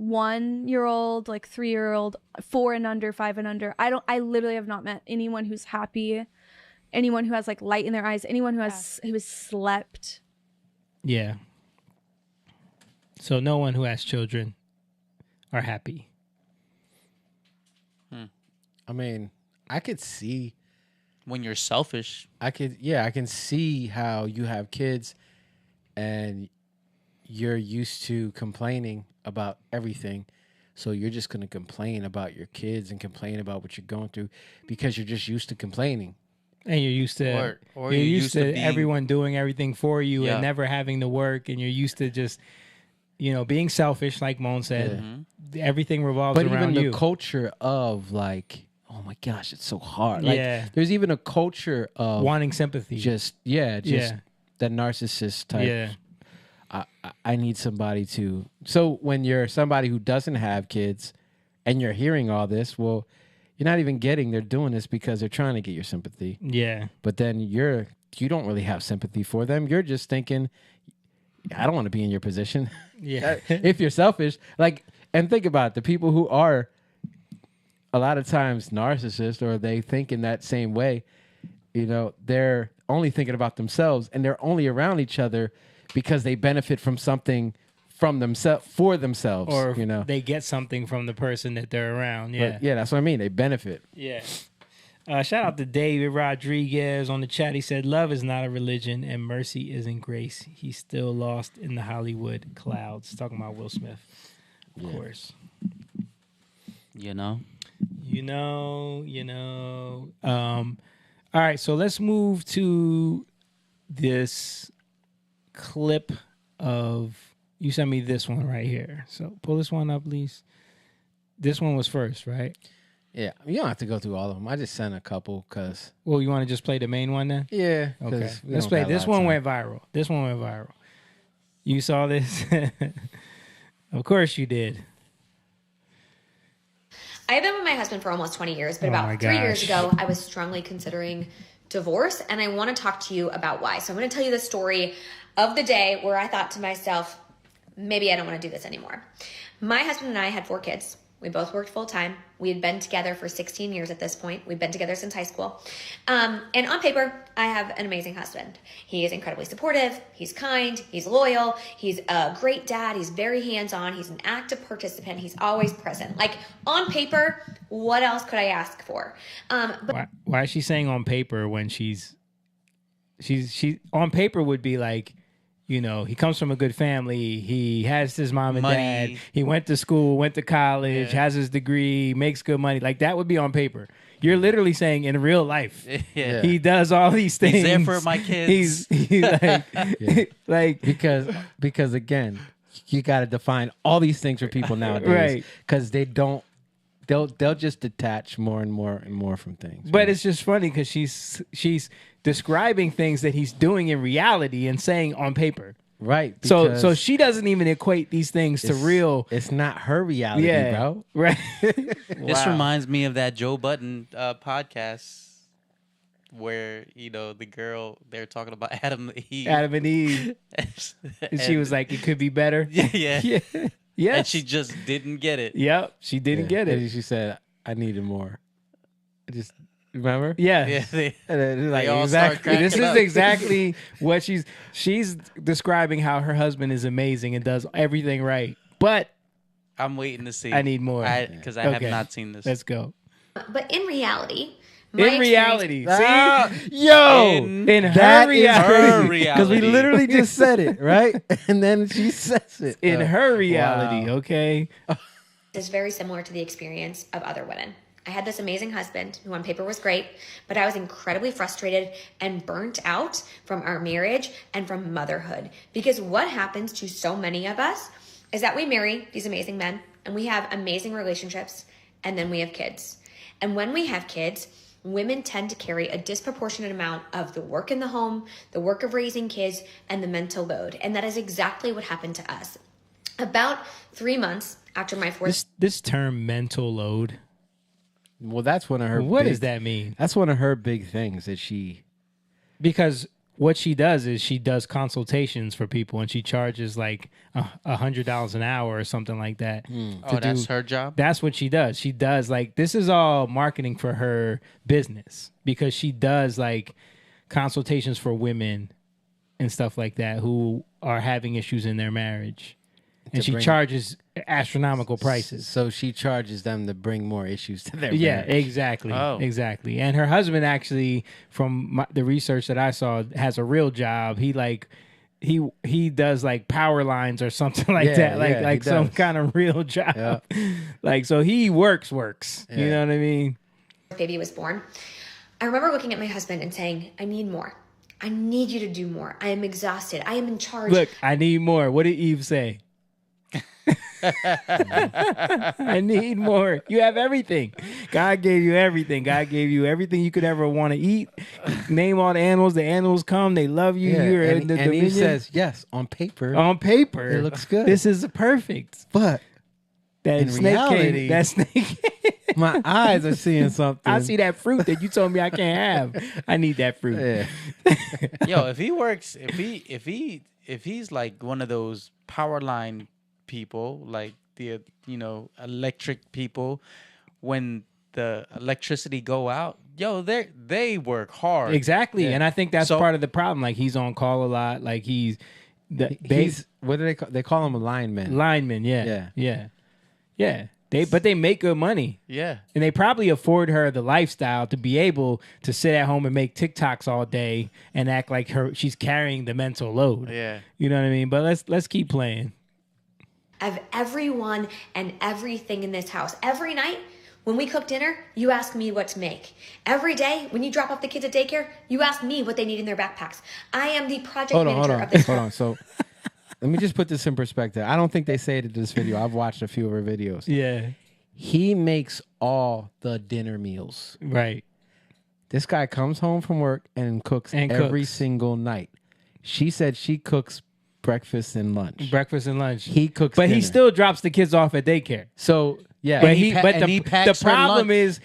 1-year-old, like 3-year-old, 4 and under, 5 and under. I literally have not met anyone who's happy, anyone who has like light in their eyes, anyone who has slept. Yeah. So no one who has children are happy. I mean, I could see when you're selfish. I can see how you have kids and you're used to complaining about everything. So you're just going to complain about your kids and complain about what you're going through because you're just used to complaining. And you're used to or you're you're used to being, everyone doing everything for you Yeah. and never having to work, and you're used to just being selfish, like Moan said. Everything revolves But around even you. the culture of like, oh my gosh, it's so hard. Like, Yeah. there's even a culture of wanting sympathy. Just that narcissist type. Yeah. I need somebody to. So when you're somebody who doesn't have kids and you're hearing all this, well, you're not even getting they're doing this because they're trying to get your sympathy. Yeah. But then you don't really have sympathy for them. You're just thinking, I don't want to be in your position. Yeah. If you're selfish, and think about it, the people who are a lot of times narcissists, or they think in that same way, they're only thinking about themselves, and they're only around each other because they benefit from something from themselves for themselves, or they get something from the person that they're around. Yeah. But, that's what I mean. They benefit. Yeah. Shout out to David Rodriguez on the chat. He said, "Love is not a religion, and mercy isn't grace. He's still lost in the Hollywood clouds." Talking about Will Smith, of course. All right, so let's move to this clip of, you sent me this one right here. So pull this one up, please. This one was first, right? Yeah, you don't have to go through all of them. I just sent a couple because. Well, you want to just play the main one then? Yeah. Okay. Let's play. This one went viral. This one went viral. You saw this? Of course you did. I have been with my husband for almost 20 years, but about 3 years ago, I was strongly considering divorce, and I want to talk to you about why. So I'm going to tell you the story of the day where I thought to myself, maybe I don't want to do this anymore. My husband and I had 4 kids. We both worked full time. We had been together for 16 years at this point. We've been together since high school. And on paper, I have an amazing husband. He is incredibly supportive. He's kind. He's loyal. He's a great dad. He's very hands-on. He's an active participant. He's always present. Like, on paper, what else could I ask for? Why is she saying on paper when she's on paper would be like, he comes from a good family. He has his mom and dad. He went to school, went to college, has his degree, makes good money. Like, that would be on paper. You're literally saying in real life, he does all these things. He's there for my kids. He's like, because again, you got to define all these things for people nowadays, right? Because they'll just detach more and more and more from things. But it's just funny because she's describing things that he's doing in reality and saying on paper. Right. So she doesn't even equate these things to real. It's not her reality, bro. Right. This reminds me of that Joe Budden podcast where, the girl, they're talking about Adam and Eve. And she was like, it could be better. Yeah. Yes. And she just didn't get it. Yep, she didn't get it. And she said, "I needed more." Just remember? Yeah. Yeah, And then, like, they all start exactly. cracking This is up. exactly what she's describing how her husband is amazing and does everything right. But I'm waiting to see. I need more. Because I have not seen this. Let's go. But in reality, In reality, Ah, see, yo, in her that is reality, crazy because we literally just said it, right? And then she says it in her reality. Wow. Okay. is very similar to the experience of other women. I had this amazing husband who on paper was great, but I was incredibly frustrated and burnt out from our marriage and from motherhood. Because what happens to so many of us is that we marry these amazing men and we have amazing relationships and then we have kids. And when we have kids, women tend to carry a disproportionate amount of the work in the home, the work of raising kids, and the mental load. And that is exactly what happened to us. About 3 months after my fourth... This term mental load. Well, that's one of her. What does that mean? That's one of her big things that she. Because what she does is she does consultations for people and she charges like $100 an hour or something like that. Oh, that's her job? That's what she does. She does like, this is all marketing for her business because she does like consultations for women and stuff like that who are having issues in their marriage. And she charges astronomical prices. So she charges them to bring more issues to their Yeah, marriage. exactly. Oh. Exactly. And her husband actually, from the research that I saw, has a real job. He does like power lines or something like that. Like some kind of real job. Yeah. Like, so he works. Yeah. You know what I mean? baby was born, I remember looking at my husband and saying, I need more. I need you to do more. I am exhausted. I am in charge. Look, I need more. What did Eve say? I need more. You have everything. God gave you everything. God gave you everything you could ever want to eat. Name all the animals. The animals come. They love you. Yeah, You're and, in the and dominion. he says, yes, on paper. On paper. It looks good. This is perfect. But that in snake reality, came. That snake. my eyes are seeing something. I see that fruit that you told me I can't have. I need that fruit. Yeah. Yo, if he works, if he's like one of those power line people, like the electric people, when the electricity go out, yo, they work hard. Exactly, Yeah. and I think that's part of the problem. Like he's on call a lot. Like he's what do they call? They call him a lineman. Lineman, yeah. But they make good money. Yeah. And they probably afford her the lifestyle to be able to sit at home and make TikToks all day and act like she's carrying the mental load. Yeah. You know what I mean? But let's keep playing. Of everyone and everything in this house. Every night when we cook dinner, you ask me what to make. Every day when you drop off the kids at daycare, you ask me what they need in their backpacks. I am the project manager of this Hold on. So let me just put this in perspective. I don't think they say it in this video. I've watched a few of her videos. Yeah. He makes all the dinner meals. Right. This guy comes home from work and cooks every single night. She said she cooks breakfast and lunch. He cooks, but dinner. he still drops the kids off at daycare. So yeah, but the problem is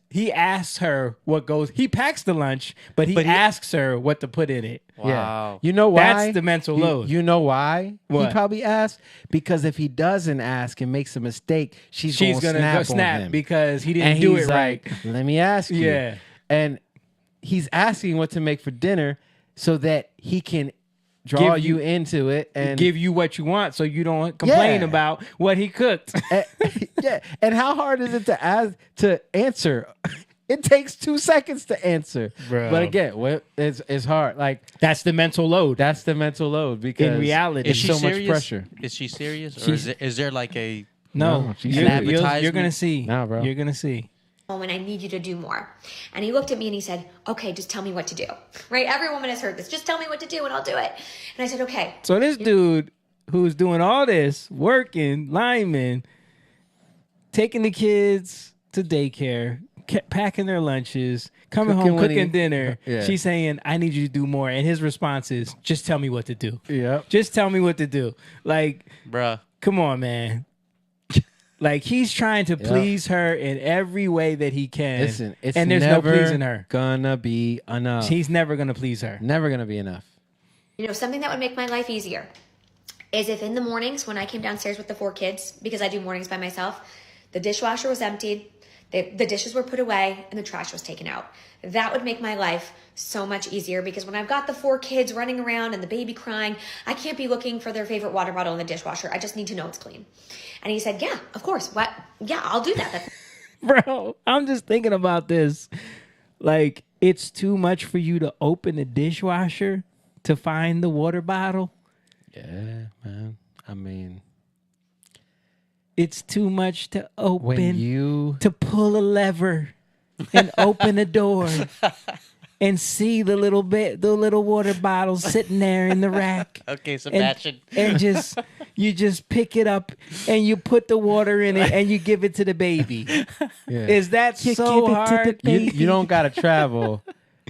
he asks her what goes. He packs the lunch, but he asks her what to put in it. Wow. Yeah. You know why? That's the mental load. You know why? What? He probably asked because if he doesn't ask and makes a mistake, she's gonna go snap on him because he didn't do it right. Let me ask you. Yeah. And he's asking what to make for dinner so that he can draw you into it and give you what you want so you don't complain Yeah. about what he cooked. Yeah. And how hard is it to answer? It takes 2 seconds to answer. Bro. But again, it's hard. Like that's the mental load. That's the mental load because in reality, it's so much pressure. Is she serious, or is there like a no? she's an advertisement? You're gonna see. Nah, bro. You're gonna see. And I need you to do more. And he looked at me and he said, okay, just tell me what to do. Right? Every woman has heard this. Just tell me what to do and I'll do it. And I said, okay. So this dude who's doing all this, working, lineman, taking the kids to daycare, packing their lunches, coming home, cooking dinner. Yeah. She's saying, I need you to do more. And his response is, just tell me what to do. Yep. Just tell me what to do. Like, bruh, come on, man. Like, he's trying to please her in every way that he can. Listen, it's and there's never no pleasing her. Gonna be enough. He's never gonna please her. Never gonna be enough. Something that would make my life easier. is if in the mornings when I came downstairs with the 4 kids, because I do mornings by myself, the dishwasher was emptied, the dishes were put away, and the trash was taken out. That would make my life so much easier, because when I've got the 4 kids running around and the baby crying, I can't be looking for their favorite water bottle in the dishwasher. I just need to know it's clean. And he said, yeah, of course. What? Yeah, I'll do that. Bro, I'm just thinking about this. Like, it's too much for you to open the dishwasher to find the water bottle. Yeah, man. I mean, it's too much to open when you to pull a lever and open a door and see the little water bottle sitting there in the rack. Okay, Sebastian. And you just pick it up and you put the water in it and you give it to the baby. Yeah. Is that so hard? You don't gotta travel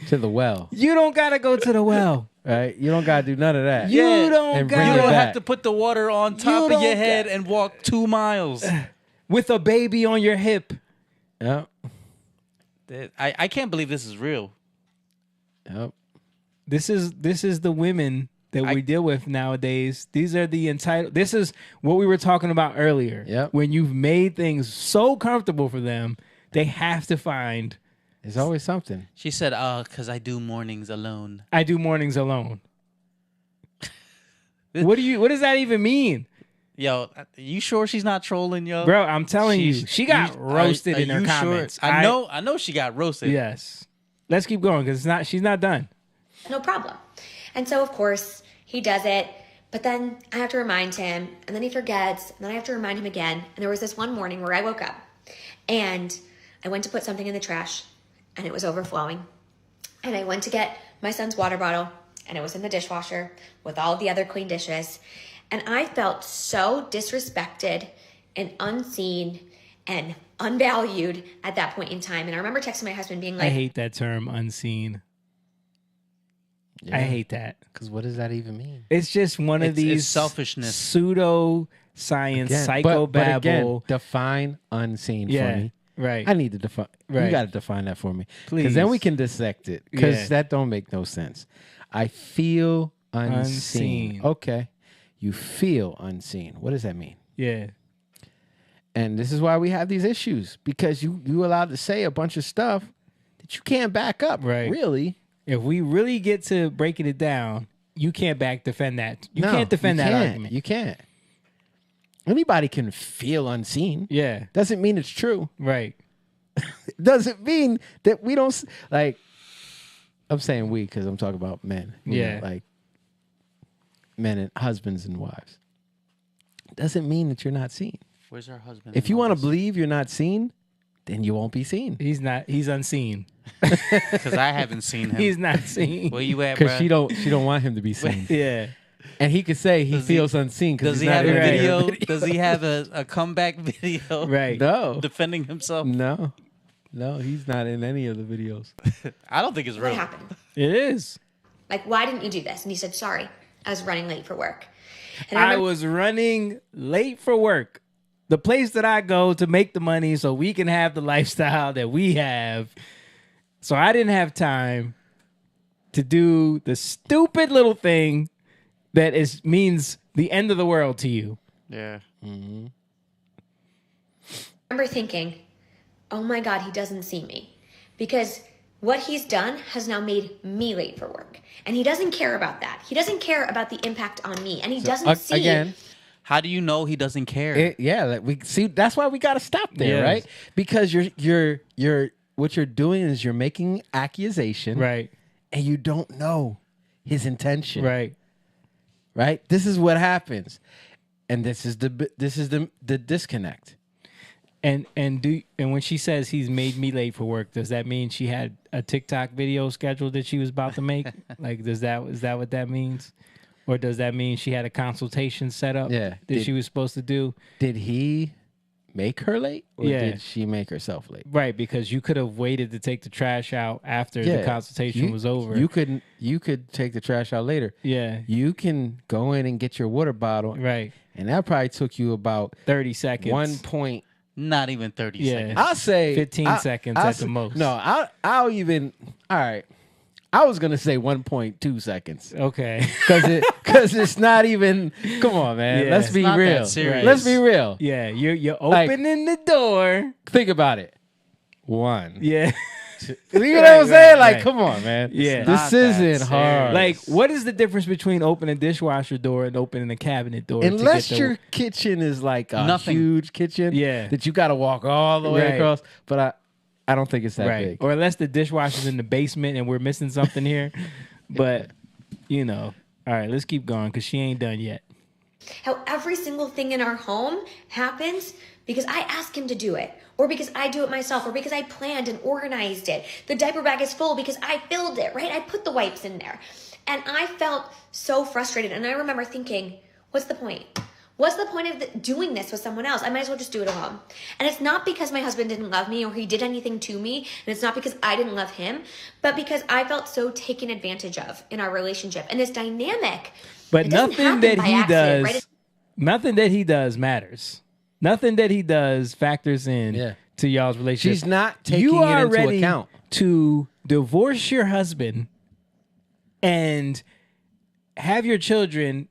to the well. You don't gotta go to the well. Right? You don't gotta do none of that. You don't have to put the water on top of your head and walk 2 miles with a baby on your hip. Yep. I can't believe this is real. Yep. This is the women that we deal with nowadays. These are the entitled. This is what we were talking about earlier. Yep. When you've made things so comfortable for them, they have to find. There's always something. She said, because I do mornings alone. I do mornings alone. What does that even mean? Yo, you sure she's not trolling, yo? Bro, I'm telling you, she got roasted in her comments. Sure? I know she got roasted. Yes. Let's keep going because she's not done. No problem. And so, of course, he does it. But then I have to remind him, and then he forgets, and then I have to remind him again. And there was this one morning where I woke up, and I went to put something in the trash, and it was overflowing. And I went to get my son's water bottle, and it was in the dishwasher with all the other clean dishes. And I felt so disrespected and unseen and unvalued at that point in time. And I remember texting my husband being like, I hate that term, unseen. Yeah. I hate that. Because what does that even mean? It's just one of these it's selfishness, pseudo science, psychobabble. But again, define unseen for me. Right. I need to define. Right. You got to define that for me, please. Because then we can dissect it. Because that don't make no sense. I feel unseen. Okay, you feel unseen. What does that mean? Yeah. And this is why we have these issues, because you allowed to say a bunch of stuff that you can't back up. Right. Really. If we really get to breaking it down, you can't defend that. You can't defend that argument. You can't. Anybody can feel unseen. Yeah. Doesn't mean it's true. Right. Doesn't mean that we don't, like, I'm saying we because I'm talking about men. You know, like men and husbands and wives. Doesn't mean that you're not seen. Where's our husband? If you want to believe you're not seen, then you won't be seen. He's not. He's unseen. Because I haven't seen him. He's not seen. Where you at, bro? Because she don't want him to be seen. Yeah. And he could say he feels unseen because does he have a video? Does he have a comeback video? Right. No. Defending himself? No, he's not in any of the videos. I don't think it's real. what happened? It is. Like, why didn't you do this? And he said, sorry, I was running late for work. And I was running late for work. The place that I go to make the money so we can have the lifestyle that we have. So I didn't have time to do the stupid little thing that means the end of the world to you. Yeah. Mm-hmm. I remember thinking, oh my God, he doesn't see me. Because what he's done has now made me late for work. And he doesn't care about that. He doesn't care about the impact on me. And he doesn't see. Again, how do you know he doesn't care? We see. That's why we got to stop there, right? Because you're what you're doing is you're making accusation, right? And you don't know his intention, right? Right. This is what happens, and this is the disconnect. And when she says he's made me late for work, does that mean she had a TikTok video scheduled that she was about to make? Like, is that what that means? Or does that mean she had a consultation set up that she was supposed to do? Did he make her late? Or did she make herself late? Right, because you could have waited to take the trash out after the consultation was over. You could take the trash out later. Yeah. You can go in and get your water bottle. Right. And that probably took you about 30 seconds. Not even 30 seconds. I'll say 15 seconds at the most. No, I'll even. All right. I was gonna say 1.2 seconds. Okay. Because it's not even. Come on, man. Yeah. Let's It's be not real. that serious. Let's be real. Yeah, you're Like- opening the door. Think about it. 1. Yeah. You know what I'm saying? Like, come on, man. Yeah. This isn't hard. Like, what is the difference between opening a dishwasher door and opening a cabinet door? Unless to get your kitchen is like a Nothing. huge kitchen, Yeah. that you got to walk all the way Right. across. But I don't think it's that right, big. or unless the dishwasher's in the basement and we're missing something here. But you know, all right, let's keep going because she ain't done yet. How every single thing in our home happens because I ask him to do it, or because I do it myself, or because I planned and organized it. The diaper bag is full because I filled it, right? I put the wipes in there. And I felt so frustrated. And I remember thinking, what's the point? What's the point of doing this with someone else? I might as well just do it alone. And it's not because my husband didn't love me or he did anything to me. And it's not because I didn't love him, but because I felt so taken advantage of in our relationship. And this dynamic. But it doesn't nothing happen that by he accident, does, right? nothing that he does matters. Nothing that he does factors in to y'all's relationship. She's not taking you it are into ready account. to divorce your husband and have your children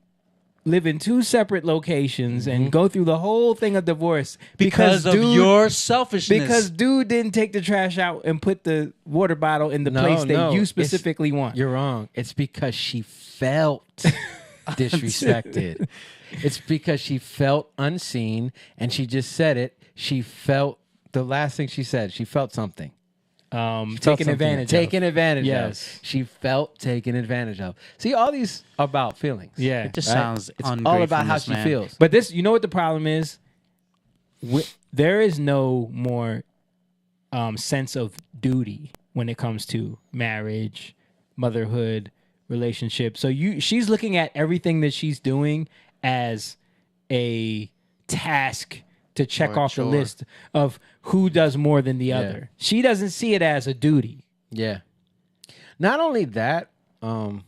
live in 2 separate locations and go through the whole thing of divorce Because of your selfishness. Because dude didn't take the trash out and put the water bottle in the place that you specifically want. You're wrong. It's because she felt disrespected. It's because she felt unseen, and she just said it. She felt the last thing she said. She felt something. Taken advantage of. Taken advantage Yes. of. She felt taken advantage of. See, all these are about feelings. Yeah. It just sounds It's all about how she feels. But this, you know what the problem is? There is no more sense of duty when it comes to marriage, motherhood, relationship. So she's looking at everything that she's doing as a task to check Or a off the chore. list of who does more than the other. She doesn't see it as a duty. Yeah. Not only that, I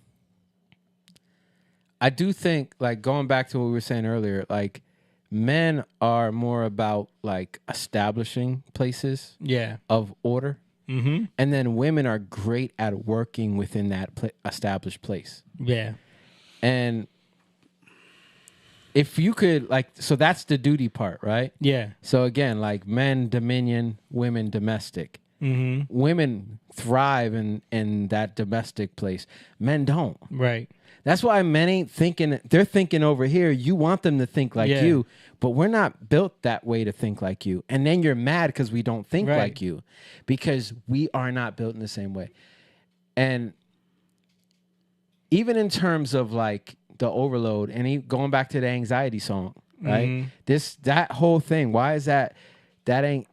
do think, like, going back to what we were saying earlier, like, men are more about like establishing places of order. Mm-hmm. And then women are great at working within that established place. Yeah. And if you could, like, so that's the duty part, right? Yeah. So again, like, men dominion, women domestic. Mm-hmm. Women thrive in that domestic place. Men don't. Right. That's why men ain't thinking, they're thinking over here. You want them to think like you, but we're not built that way to think like you. And then you're mad because we don't think like you, because we are not built in the same way. And even in terms of like the overload, and going back to the anxiety song, right? Mhm. That whole thing, why is that ain't,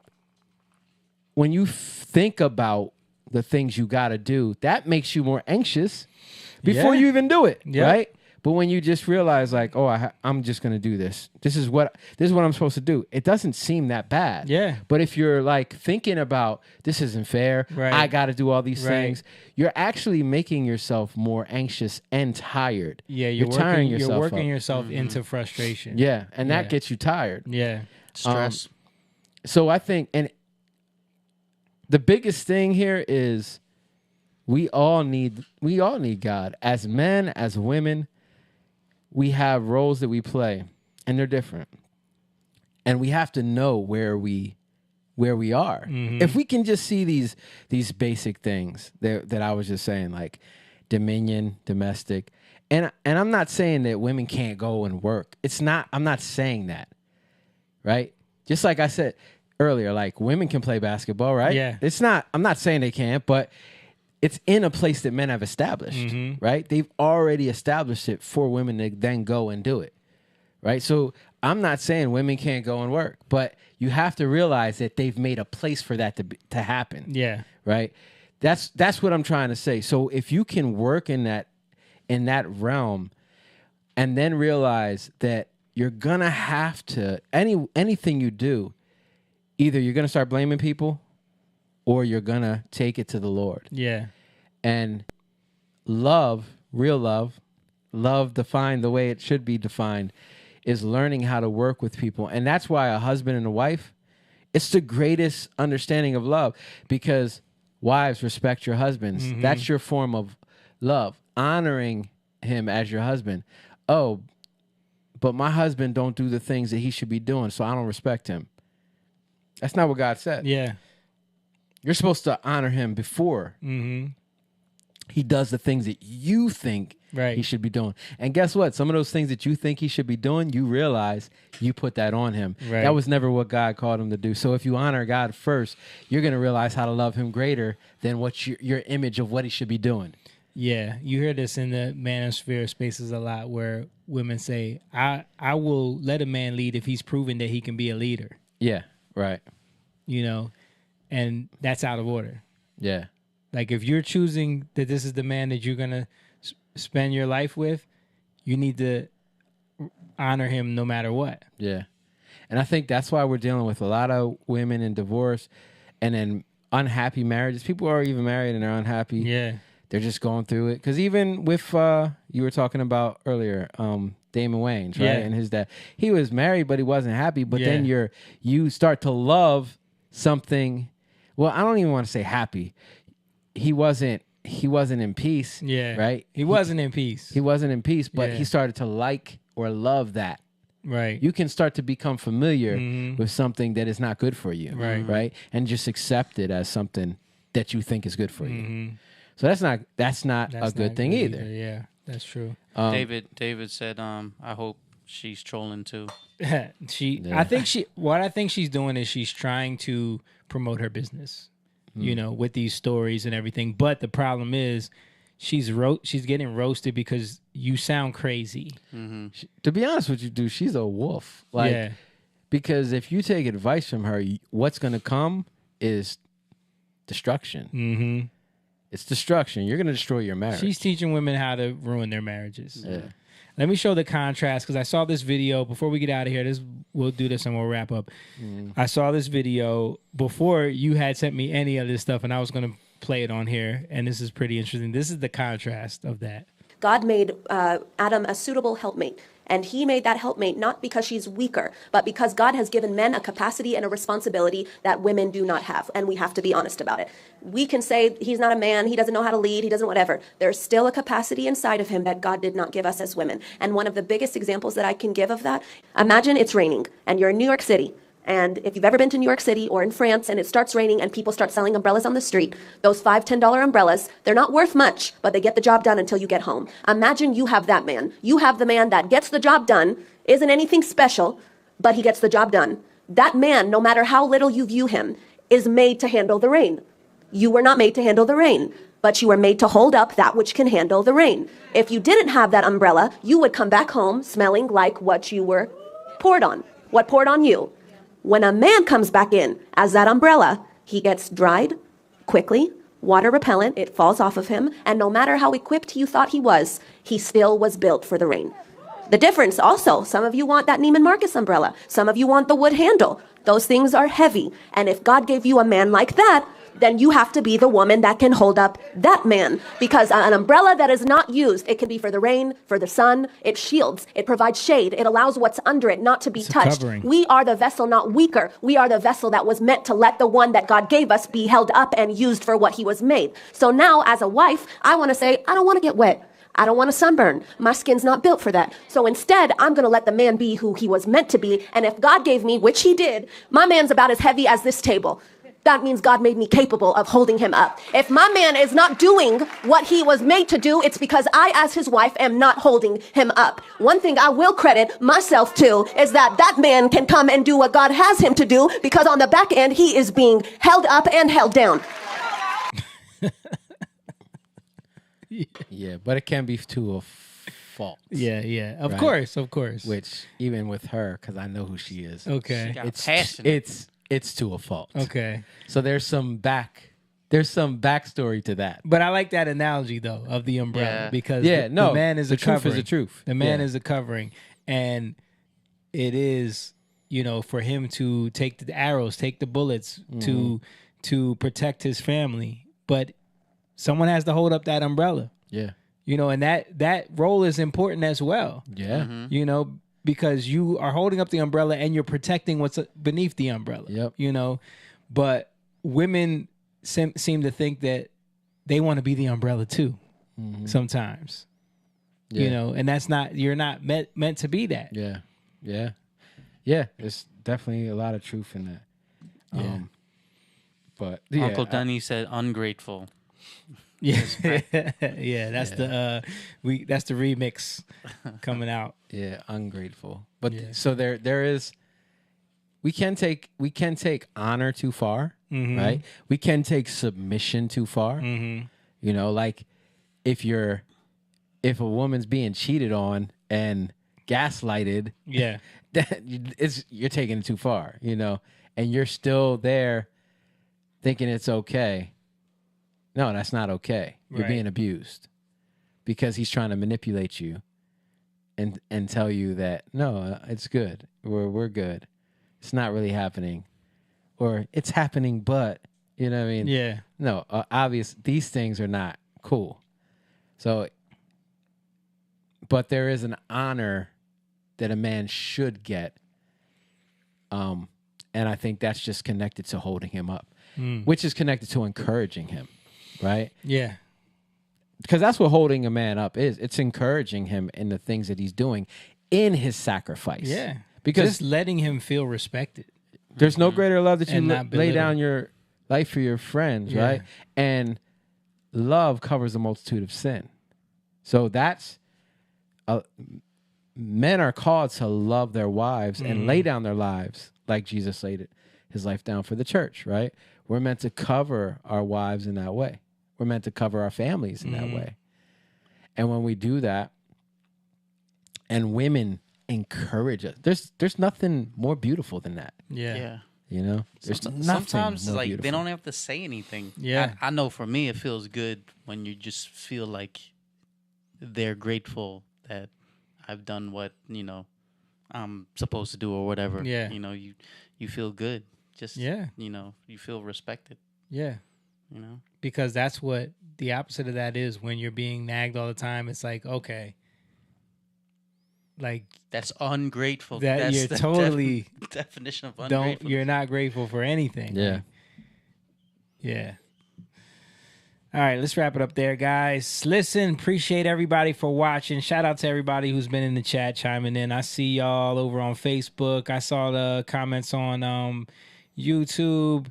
when you think about the things you got to do, that makes you more anxious before you even do it, right? But when you just realize, like, oh, I'm just gonna do this. This is what I'm supposed to do. It doesn't seem that bad. Yeah. But if you're like thinking about this isn't fair, I got to do all these things, you're actually making yourself more anxious and tired. Yeah, you're tiring yourself. You're working up. yourself into frustration. Yeah, and that gets you tired. Yeah. Stress. So I think, and the biggest thing here is we all need God. As men, as women, we have roles that we play, and they're different. And we have to know where we are. If we can just see these basic things that I was just saying, like dominion, domestic, and I'm not saying that women can't go and work. I'm not saying that, right? Just like I said earlier, like, women can play basketball, right? Yeah. I'm not saying they can't, but it's in a place that men have established, right? They've already established it for women to then go and do it, right? So I'm not saying women can't go and work, but you have to realize that they've made a place for that to happen. Yeah. Right? That's what I'm trying to say. So if you can work in that realm and then realize that you're gonna have to, anything you do, either you're gonna start blaming people or you're gonna take it to the Lord. Yeah. And love, real love defined the way it should be defined, is learning how to work with people. And that's why a husband and a wife, it's the greatest understanding of love, because wives, respect your husbands. Mhm. That's your form of love, honoring him as your husband. Oh, but my husband don't do the things that he should be doing, so I don't respect him. That's not what God said. Yeah. You're supposed to honor him before he does the things that you think he should be doing. And guess what? Some of those things that you think he should be doing, you realize you put that on him. Right. That was never what God called him to do. So if you honor God first, you're going to realize how to love him greater than what your image of what he should be doing. Yeah, you hear this in the manosphere spaces a lot, where women say, I will let a man lead if he's proven that he can be a leader. Yeah, right. You know, and that's out of order. Yeah. Like, if you're choosing that this is the man that you're going to spend your life with, you need to honor him no matter what. Yeah. And I think that's why we're dealing with a lot of women in divorce and in unhappy marriages. People are even married and they're unhappy. Yeah. They're just going through it. Because even with, you were talking about earlier, Damon Wayans, right? Yeah. And his dad. He was married, but he wasn't happy. But Yeah. then you start to love something. Well, I don't even want to say happy. He wasn't in peace. Yeah. Right? He wasn't in peace. He wasn't in peace, but Yeah. he started to like or love that. Right. You can start to become familiar with something that is not good for you. Right. Right? And just accept it as something that you think is good for you. So that's not a good thing either. Yeah, that's true. David said, I hope she's trolling too. I think what I think she's doing is she's trying to promote her business, you know, with these stories and everything. But the problem is she's getting roasted because you sound crazy. To be honest with you, dude, she's a wolf. Yeah. Because if you take advice from her, what's going to come is destruction. Mm-hmm. It's destruction. You're going to destroy your marriage. She's teaching women how to ruin their marriages. Yeah. Let me show the contrast, because I saw this video before we get out of here. We'll do this and we'll wrap up. I saw this video before you had sent me any of this stuff, and I was going to play it on here, and this is pretty interesting. This is the contrast of that. God made Adam a suitable helpmate. And he made that helpmate not because she's weaker, but because God has given men a capacity and a responsibility that women do not have. And we have to be honest about it. We can say he's not a man, he doesn't know how to lead, he doesn't whatever. There's still a capacity inside of him that God did not give us as women. And one of the biggest examples that I can give of that, imagine it's raining and you're in New York City. And if you've ever been to New York City or in France and it starts raining and people start selling umbrellas on the street, those $5, $10 umbrellas, they're not worth much, but they get the job done until you get home. Imagine you have that man. You have the man that gets the job done, isn't anything special, but he gets the job done. That man, no matter how little you view him, is made to handle the rain. You were not made to handle the rain, but you were made to hold up that which can handle the rain. If you didn't have that umbrella, you would come back home smelling like what you were poured on, what poured on you. When a man comes back in as that umbrella, he gets dried quickly, water repellent, it falls off of him, and no matter how equipped you thought he still was built for the rain. The difference also, some of you want that Neiman Marcus umbrella, some of you want the wood handle. Those things are heavy, and if God gave you a man like that, then you have to be the woman that can hold up that man. Because an umbrella that is not used, it can be for the rain, for the sun, it shields, it provides shade, it allows what's under it not to be touched. Covering. We are the vessel, not weaker. We are the vessel that was meant to let the one that God gave us be held up and used for what he was made. So now, as a wife, I want to say, I don't want to get wet. I don't want to sunburn. My skin's not built for that. So instead, I'm going to let the man be who he was meant to be. And if God gave me, which he did, my man's about as heavy as this table. That means God made me capable of holding him up. If my man is not doing what he was made to do, it's because I, as his wife, am not holding him up. One thing I will credit myself to is that man can come and do what God has him to do, because on the back end, he is being held up and held down. Yeah, but it can be to a fault. Yeah. Of right? course. Which, even with her, because I know who she is. Okay. She got passionate. It's to a fault. Okay. So there's some backstory to that. But I like that analogy though of the umbrella, because the man is the a truth covering. is the truth. The man is a covering, and it is, for him to take the arrows, take the bullets to protect his family. But someone has to hold up that umbrella. Yeah. And that role is important as well. Yeah. Because you are holding up the umbrella and you're protecting what's beneath the umbrella. Yep. But women seem to think that they want to be the umbrella too. Sometimes, you know, and that's not, you're not meant to be that. Yeah. There's definitely a lot of truth in that. But Uncle Dunny said ungrateful. Yeah, that's the remix coming out. Yeah, ungrateful. But so there is, we can take honor too far, right? We can take submission too far. You know, like if a woman's being cheated on and gaslighted, you're taking it too far, you know, and you're still there thinking it's okay. No, that's not okay. You're being abused because he's trying to manipulate you and tell you that, no, it's good. We're good. It's not really happening. Or it's happening, but, you know what I mean? Yeah. No, obvious. These things are not cool. So, but there is an honor that a man should get. And I think that's just connected to holding him up, which is connected to encouraging him. Right? Yeah. Because that's what holding a man up is. It's encouraging him in the things that he's doing in his sacrifice. Yeah. Because just letting him feel respected. There's no greater love that you not lay belittle. down your life for your friends, right? And love covers a multitude of sin. So that's men are called to love their wives and lay down their lives like Jesus laid his life down for the church, right? We're meant to cover our wives in that way. We're meant to cover our families in that way. And when we do that, and women encourage us, there's nothing more beautiful than that. Yeah. You know? There's nothing Sometimes more like beautiful. they don't have to say anything. Yeah. I know for me it feels good when you just feel like they're grateful that I've done what, you know, I'm supposed to do or whatever. Yeah. You know, you feel good. Just, you know, you feel respected. Yeah. You know? Because that's what the opposite of that is. When you're being nagged all the time, it's like, okay. Like, that's ungrateful. That that's you're the totally definition of ungrateful. You're not grateful for anything. Yeah. Yeah. All right, let's wrap it up there, guys. Listen, appreciate everybody for watching. Shout out to everybody who's been in the chat chiming in. I see y'all over on Facebook. I saw the comments on YouTube.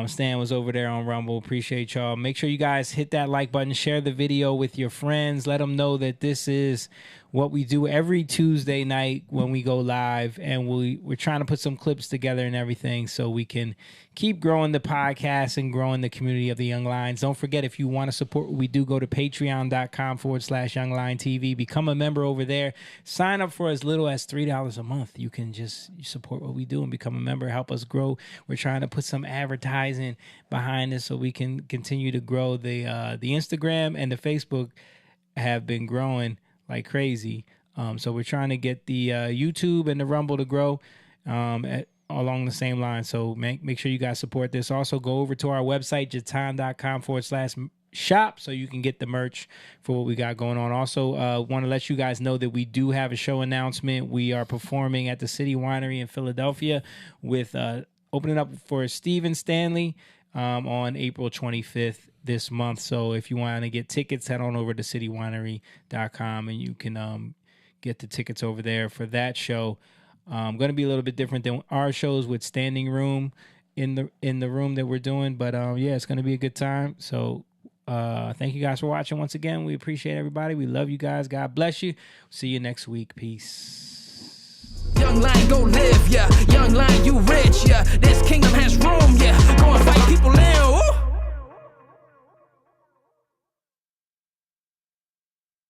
Stan was over there on Rumble. Appreciate y'all. Make sure you guys hit that like button. Share the video with your friends. Let them know that this is what we do every Tuesday night when we go live. And we're trying to put some clips together and everything so we can keep growing the podcast and growing the community of the Young Lions. Don't forget, if you want to support what we do, go to patreon.com/youngliontv. Become a member over there. Sign up for as little as $3 a month. You can just support what we do and become a member. Help us grow. We're trying to put some advertising behind this so we can continue to grow. The Instagram and the Facebook have been growing like crazy. So we're trying to get the YouTube and the Rumble to grow along the same line. So make sure you guys support this. Also, go over to our website, jatan.com/shop, so you can get the merch for what we got going on. Also, want to let you guys know that we do have a show announcement. We are performing at the City Winery in Philadelphia with opening up for Stephen Stanley on April 25th this month. So if you want to get tickets, head on over to citywinery.com and you can get the tickets over there for that show. Going to be a little bit different than our shows with standing room in the room that we're doing, but yeah, it's going to be a good time. So thank you guys for watching once again. We appreciate everybody. We love you guys. God bless you. See you next week. Peace. Young lion, go live, yeah. Young lion, you rich, yeah. This kingdom has room, yeah. Go and fight people in.